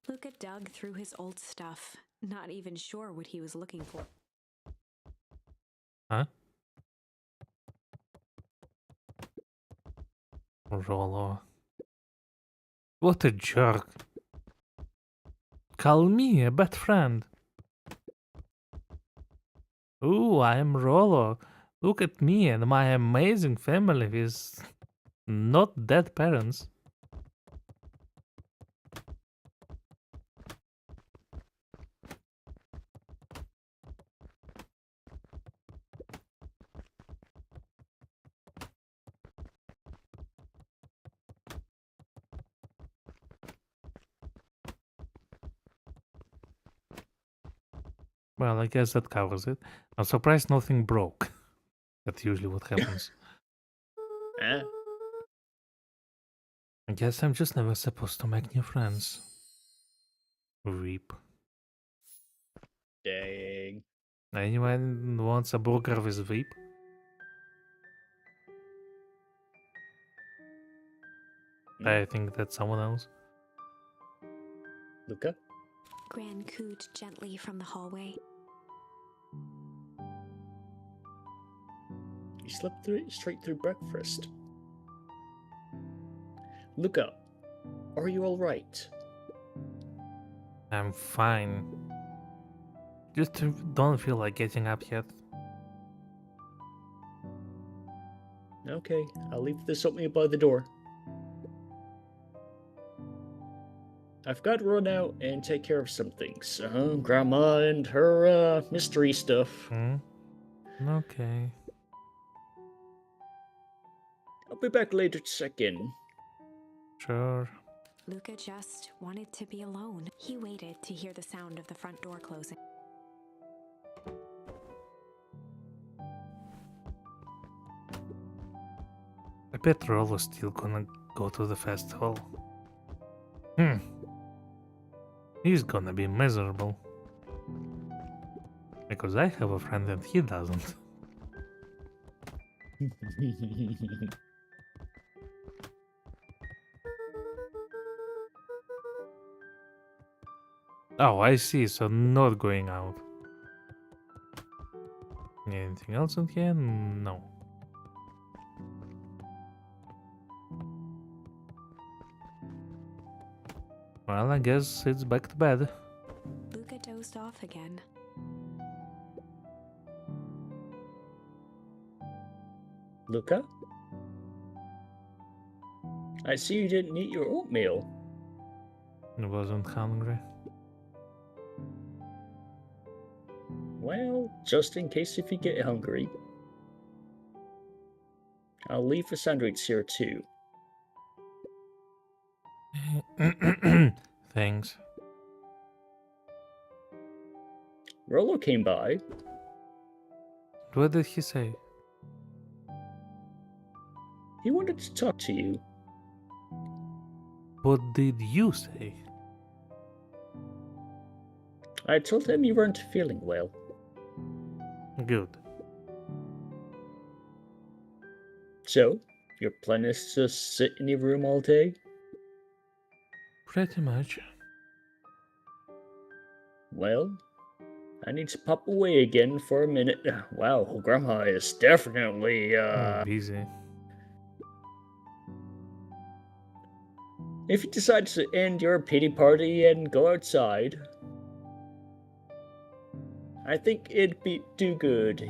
Luca dug through his old stuff, not even sure what he was looking for. Huh? Rollo. What a jerk. Call me a bad friend. Ooh, I'm Rollo. Look at me and my amazing family with not dead parents. Well, I guess that covers it. I'm surprised nothing broke. That's usually what happens. Eh? I guess I'm just never supposed to make new friends. Reap. Dang. Anyone wants a burger with Veep? I think that's someone else. Luca? Gran cooed gently from the hallway. You slept straight through breakfast. Luca, are you alright? I'm fine. Just don't feel like getting up yet. Okay, I'll leave this opening by the door. I've got to run out and take care of some things. Grandma and her, mystery stuff. Okay. I'll be back later to check in. Sure. Luca just wanted to be alone. He waited to hear the sound of the front door closing. I bet Rollo's still gonna go to the festival. He's gonna be miserable. Because I have a friend and he doesn't. Oh, I see, so not going out. Anything else in here? No. Well, I guess it's back to bed. Luca dozed off again. Luca? I see you didn't eat your oatmeal. I wasn't hungry. Well, just in case if you get hungry. I'll leave a sandwich here too. Thanks. Rollo came by. What did he say? He wanted to talk to you. What did you say? I told him you weren't feeling well. Good. So, your plan is to sit in your room all day? Pretty much. Well, I need to pop away again for a minute. Wow, Grandma is definitely, Busy. If you decide to end your pity party and go outside, I think it'd do good.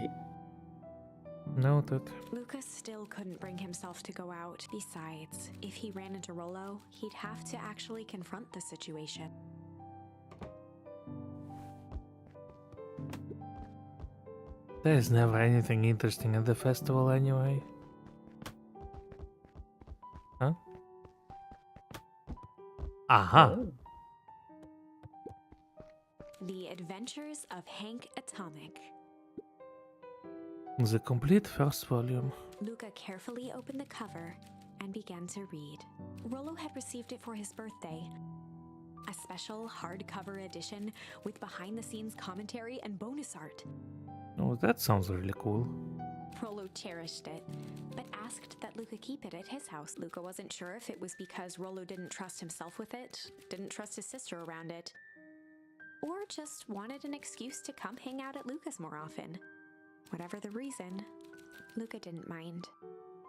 Noted. Lucas still couldn't bring himself to go out. Besides, if he ran into Rollo, he'd have to actually confront the situation. There's never anything interesting at the festival anyway. Huh? Aha! Oh. The Adventures of Hank Atomic. The complete first volume. Luca carefully opened the cover and began to read. Rollo had received it for his birthday. A special hardcover edition with behind-the-scenes commentary and bonus art. Oh, that sounds really cool. Rollo cherished it, but asked that Luca keep it at his house. Luca wasn't sure if it was because Rollo didn't trust himself with it, didn't trust his sister around it, or just wanted an excuse to come hang out at Luca's more often. Whatever the reason, Luca didn't mind.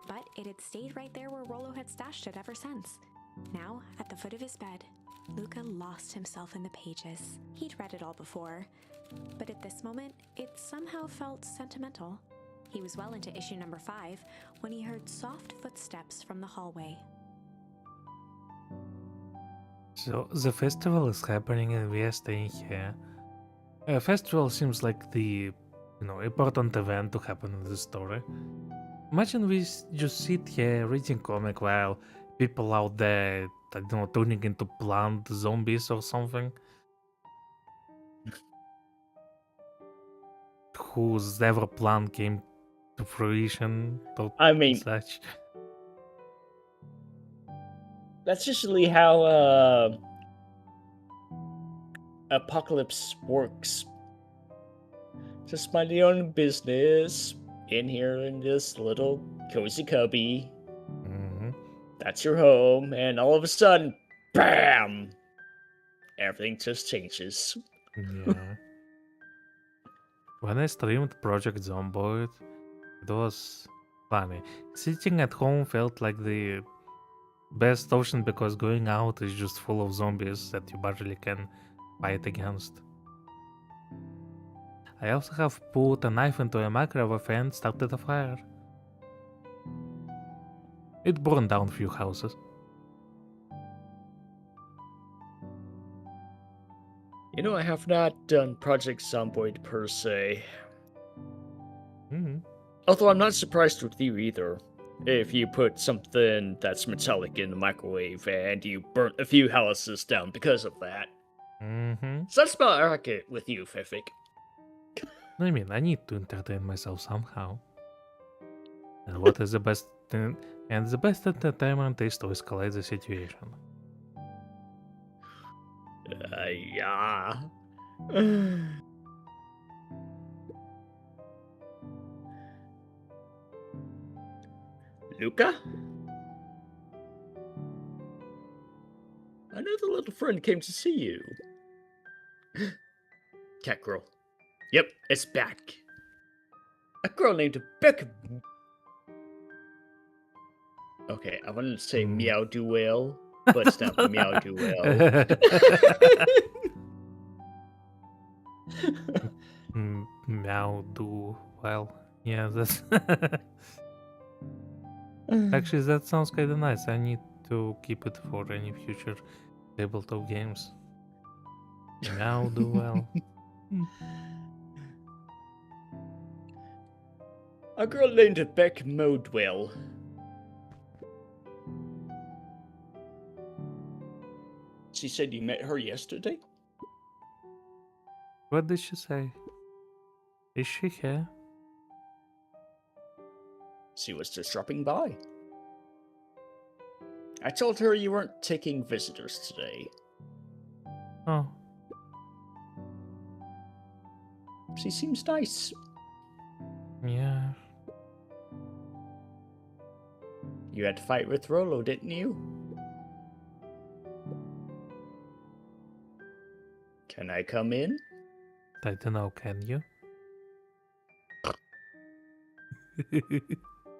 But it had stayed right there where Rollo had stashed it ever since. Now, at the foot of his bed, Luca lost himself in the pages. He'd read it all before, but at this moment, it somehow felt sentimental. He was well into issue number 5 when he heard soft footsteps from the hallway. So, the festival is happening and we are staying here. A festival seems like the, important event to happen in the story. Imagine we just sit here reading comic while people out there, I don't know, turning into plant zombies or something. Whose ever plan came to fruition or I mean, such. that's usually how, Apocalypse works. Just mind your own business in here in this little cozy cubby. Mm-hmm. That's your home, and all of a sudden, BAM! Everything just changes. Yeah. When I streamed Project Zomboid, it was funny. Sitting at home felt like the best option because going out is just full of zombies that you barely can fight against. I also have put a knife into a microwave and started a fire. It burned down a few houses. I have not done Project Zomboid per se. Although I'm not surprised with you either. If you put something that's metallic in the microwave and you burnt a few houses down because of that. Sounds about accurate with you, Fefik. I mean, I need to entertain myself somehow. And what is the best thing? And the best entertainment is to escalate the situation. Yeah. Luca? I know the little friend came to see you. Cat girl. Yep, it's back. A girl named Becca. Okay, I wanted to say Meow Do Well, but it's not Meow Do Well. Meow Do Well. Yeah, that's... Actually, that sounds kinda nice. I need to keep it for any future tabletop games. Meow Do Well. A girl named Beck Modewell. She said you met her yesterday? What did she say? Is she here? She was just dropping by. I told her you weren't taking visitors today. Oh, She seems nice. yeah. You had to fight with Rolo, didn't you? Can I come in? I don't know, can you?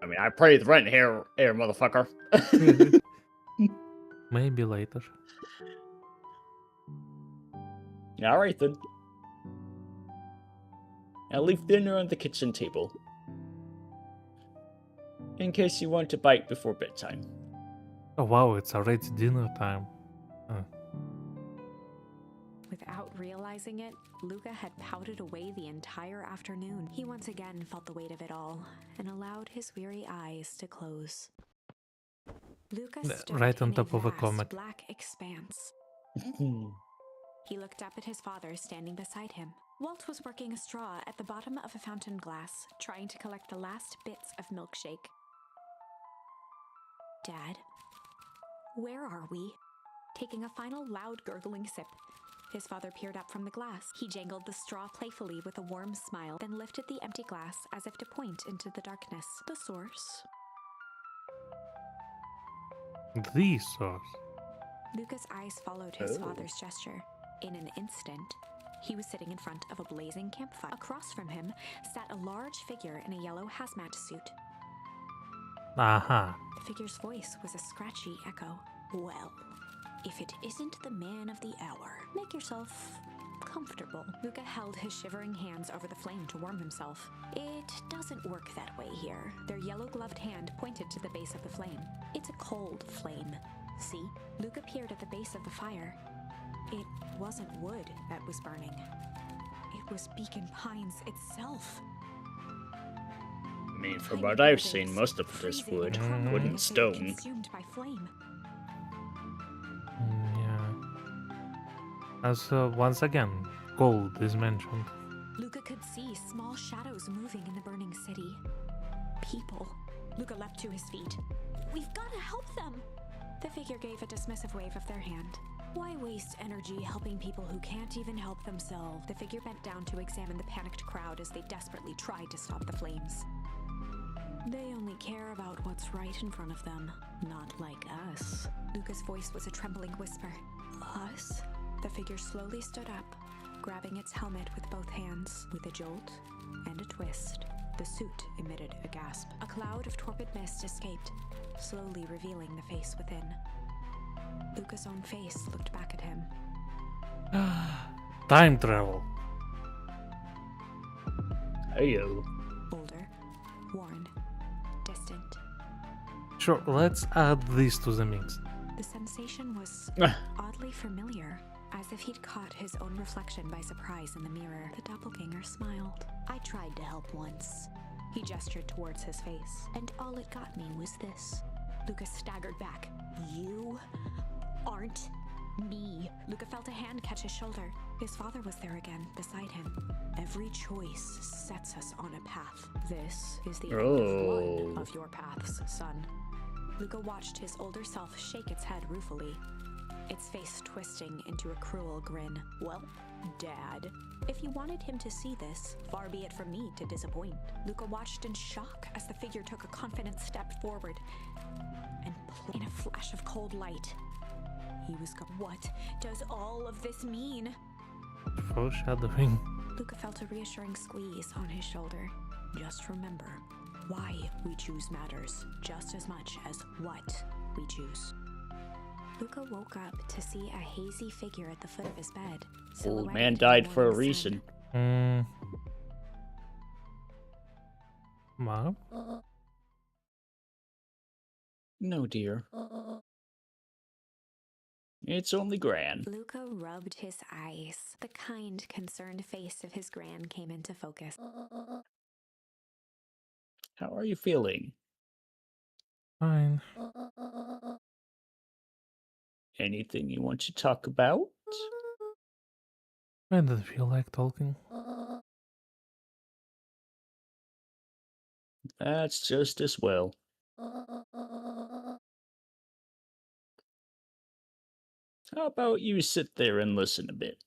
I mean, I pay the rent here, motherfucker. Maybe later. Alright then. I'll leave dinner on the kitchen table. In case you want to bite before bedtime. Oh wow, it's already dinner time. Without realizing it, Luca had pouted away the entire afternoon. He once again felt the weight of it all and allowed his weary eyes to close. Luca stood Right on in top of a vast comet. black expanse. He looked up at his father standing beside him. Walt was working a straw at the bottom of a fountain glass, trying to collect the last bits of milkshake. Dad, where are we? Taking a final loud gurgling sip, his father peered up from the glass. He jangled the straw playfully with a warm smile, then lifted the empty glass as if to point into the darkness. The source. The source. Luca's eyes followed his Oh. father's gesture. In an instant, he was sitting in front of a blazing campfire. Across from him sat a large figure in a yellow hazmat suit. Aha. The figure's voice was a scratchy echo. Well, if it isn't the man of the hour, make yourself comfortable. Luca held his shivering hands over the flame to warm himself. It doesn't work that way here. Their yellow-gloved hand pointed to the base of the flame. It's a cold flame. See? Luca peered at the base of the fire. It wasn't wood that was burning. It was Beacon Pines itself. I mean, from what I've seen, most of it is wood, wood and stone. Consumed by flame. Yeah. As once again, gold is mentioned. Luca could see small shadows moving in the burning city. People. Luca leapt to his feet. We've got to help them! The figure gave a dismissive wave of their hand. Why waste energy helping people who can't even help themselves? The figure bent down to examine the panicked crowd as they desperately tried to stop the flames. They only care about what's right in front of them, not like us. Luca's voice was a trembling whisper. Us? The figure slowly stood up, grabbing its helmet with both hands. With a jolt and a twist, the suit emitted a gasp. A cloud of torpid mist escaped, slowly revealing the face within. Luca's own face looked back at him. Time travel. Heyo. Older, worn, distant. Sure, let's add this to the mix. The sensation was oddly familiar, as if he'd caught his own reflection by surprise in the mirror. The doppelganger smiled. I tried to help once. He gestured towards his face, and all it got me was this. Luca staggered back. You aren't me. Luca felt a hand catch his shoulder. His father was there again, beside him. Every choice sets us on a path. This is the end of one of your paths, son. Luca watched his older self shake its head ruefully, its face twisting into a cruel grin. Well, Dad, if you wanted him to see this, far be it from me to disappoint. Luca watched in shock as the figure took a confident step forward, and in a flash of cold light, he was gone. What does all of this mean? Foreshadowing. Luca felt a reassuring squeeze on his shoulder. Just remember, why we choose matters just as much as what we choose. Luca woke up to see a hazy figure at the foot of his bed. Old man died for a reason. Mom? No, dear. It's only Gran. Luca rubbed his eyes. The kind, concerned face of his gran came into focus. How are you feeling? Fine. Anything you want to talk about? I don't feel like talking. That's just as well. How about you sit there and listen a bit?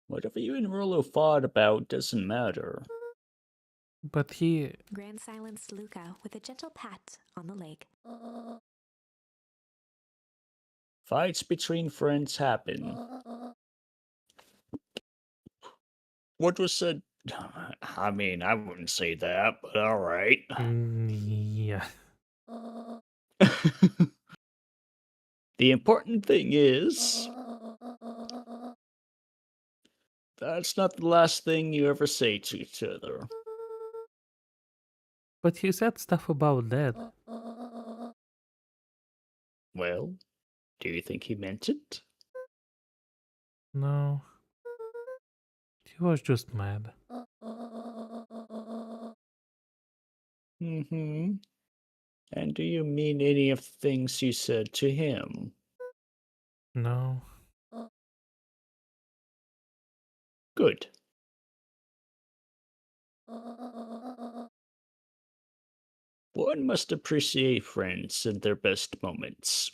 Whatever you and Rollo fought about doesn't matter. But he... Gran silenced Luca with a gentle pat on the leg. Fights between friends happen. What was said? I mean, I wouldn't say that, but alright. Yeah. The important thing is, that's not the last thing you ever say to each other. But he said stuff about that. Well, do you think he meant it? No. He was just mad. Mm-hmm. And do you mean any of the things you said to him? No. Good. One must appreciate friends in their best moments.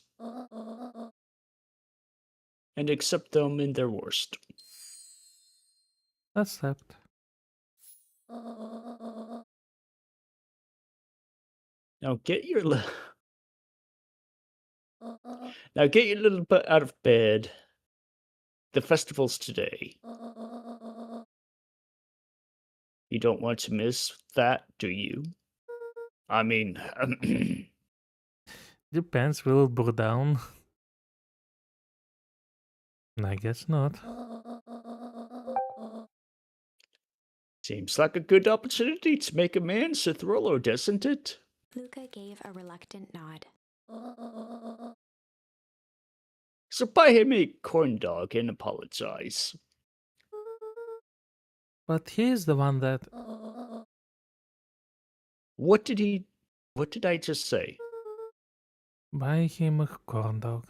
And accept them in their worst. Accept. Now get your now get your little butt out of bed. The festival's today. You don't want to miss that, do you? I mean, Your pants will burn down. I guess not. seems like a good opportunity to make amends with Rollo, doesn't it? Luca gave a reluctant nod. So buy him a corn dog and apologize. But he's the one that... What did I just say? Buy him a corn dog.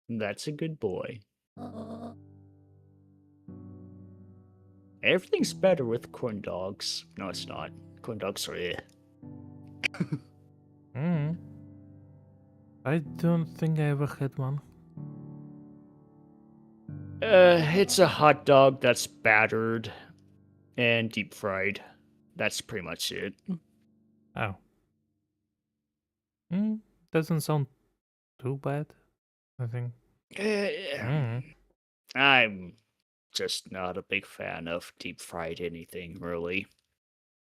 That's a good boy. Everything's better with corn dogs. No, it's not. Corn dogs are I don't think I ever had one. It's a hot dog that's battered and deep fried. That's pretty much it. Oh. Doesn't sound too bad, I think. I'm just not a big fan of deep fried anything, really.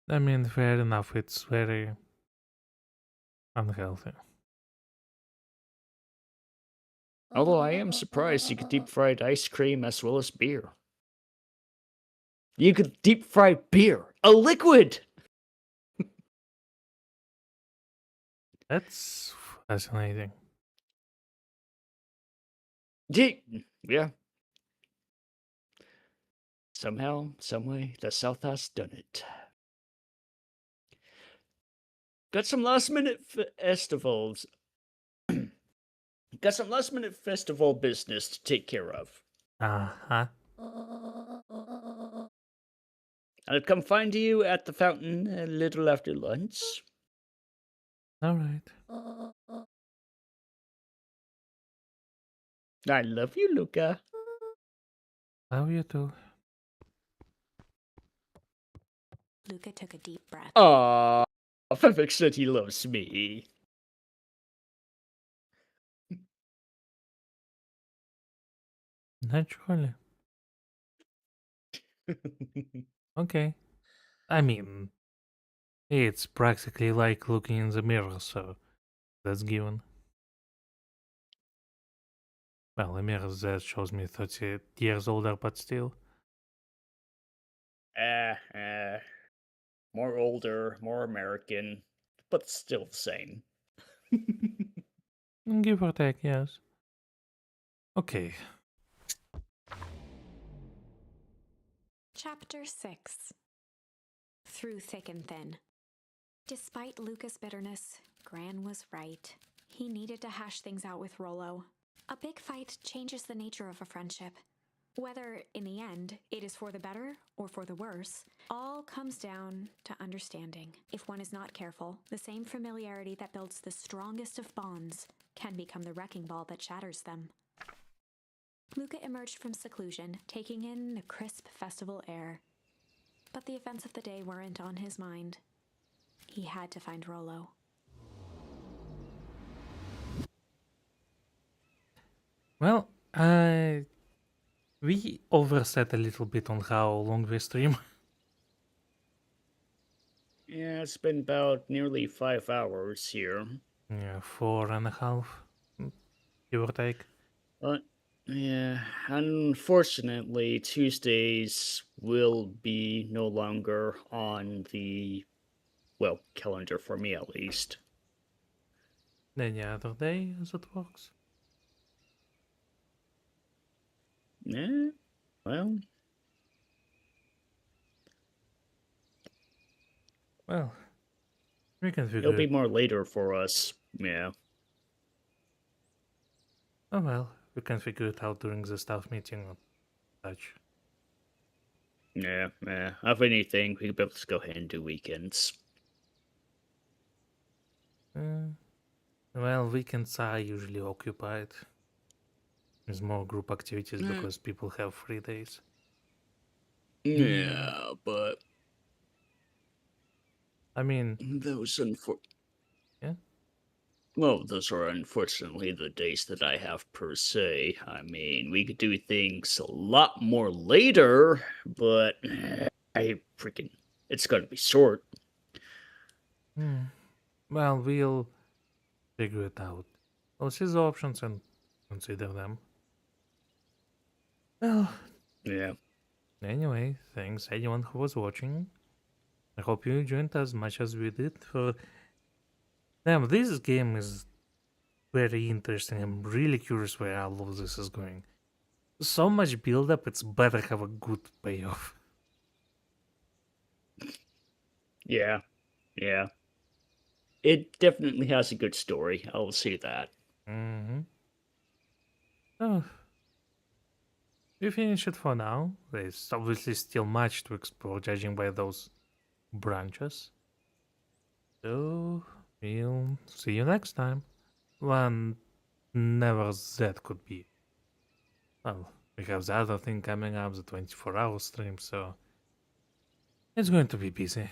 I mean, fair enough, it's very unhealthy. Although I am surprised you could deep fried ice cream as well as beer. You could deep fry beer, a liquid! That's fascinating. Yeah. Somehow, someway, the South has done it. Got some last minute festivals. Got some last minute festival business to take care of. Uh-huh. I'll come find you at the fountain a little after lunch. Alright. I love you, Luca. Love you too. Luca took a deep breath. Aww, Fevik said he loves me. Naturally. Okay. I mean, it's practically like looking in the mirror, so that's given. Well, the mirror that shows me 30 years older, but still. More older, more American, but still the same. Give or take, yes. Okay. Chapter 6. Through Thick and Thin. Despite Luca's bitterness, Gran was right. He needed to hash things out with Rollo. A big fight changes the nature of a friendship. Whether, in the end, it is for the better or for the worse, all comes down to understanding. If one is not careful, the same familiarity that builds the strongest of bonds can become the wrecking ball that shatters them. Luca emerged from seclusion, taking in the crisp festival air. But the events of the day weren't on his mind. He had to find Rollo. Well, we overset a little bit on how long we stream. Yeah, it's been about nearly 5 hours here. Yeah, 4.5, give or take. Yeah, unfortunately, Tuesdays will be no longer on the, well, calendar for me at least. Any other day, as it works. Yeah, well, Well, we can it'll figure be it. more later for us. Yeah. Oh well, we can figure it out during the staff meeting or such. Yeah, if anything, we could be able to go ahead and do weekends. Well, weekends are usually occupied. There's more group activities because people have free days. Yeah, but I mean, those yeah. Well, those are unfortunately the days that I have per se. I mean, we could do things a lot more later, but it's gonna be short. Well, we'll figure it out. We'll see the options and consider them. Well, Yeah. anyway, thanks anyone who was watching. I hope you enjoyed as much as we did. Damn, this game is very interesting. I'm really curious where all of this is going. So much build up, it's better have a good payoff. Yeah. It definitely has a good story. I will say that. Oh, we finish it for now. There's obviously still much to explore, judging by those branches. So, we'll see you next time. Whenever that could be. Well, we have the other thing coming up, the 24-hour stream, so it's going to be busy.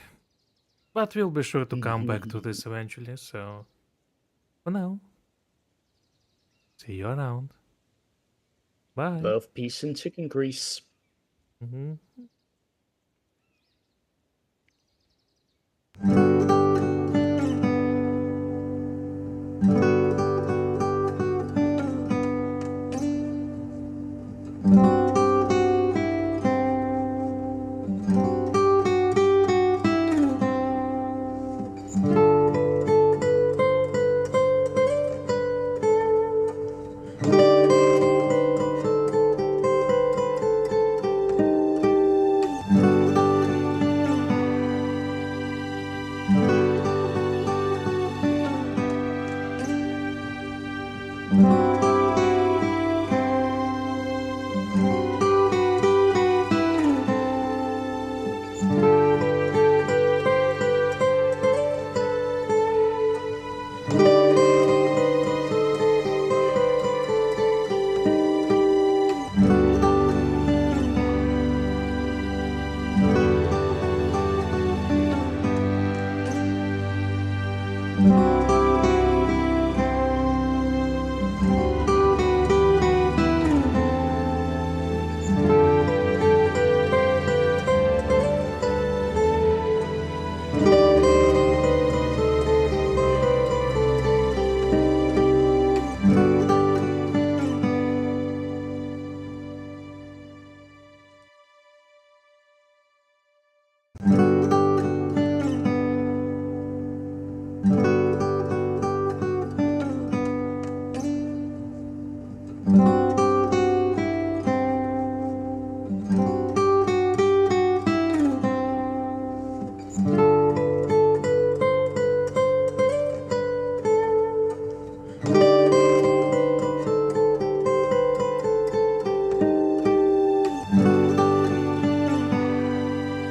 But we'll be sure to come back to this eventually, so for now, see you around. Bye. Love, peace, and chicken grease.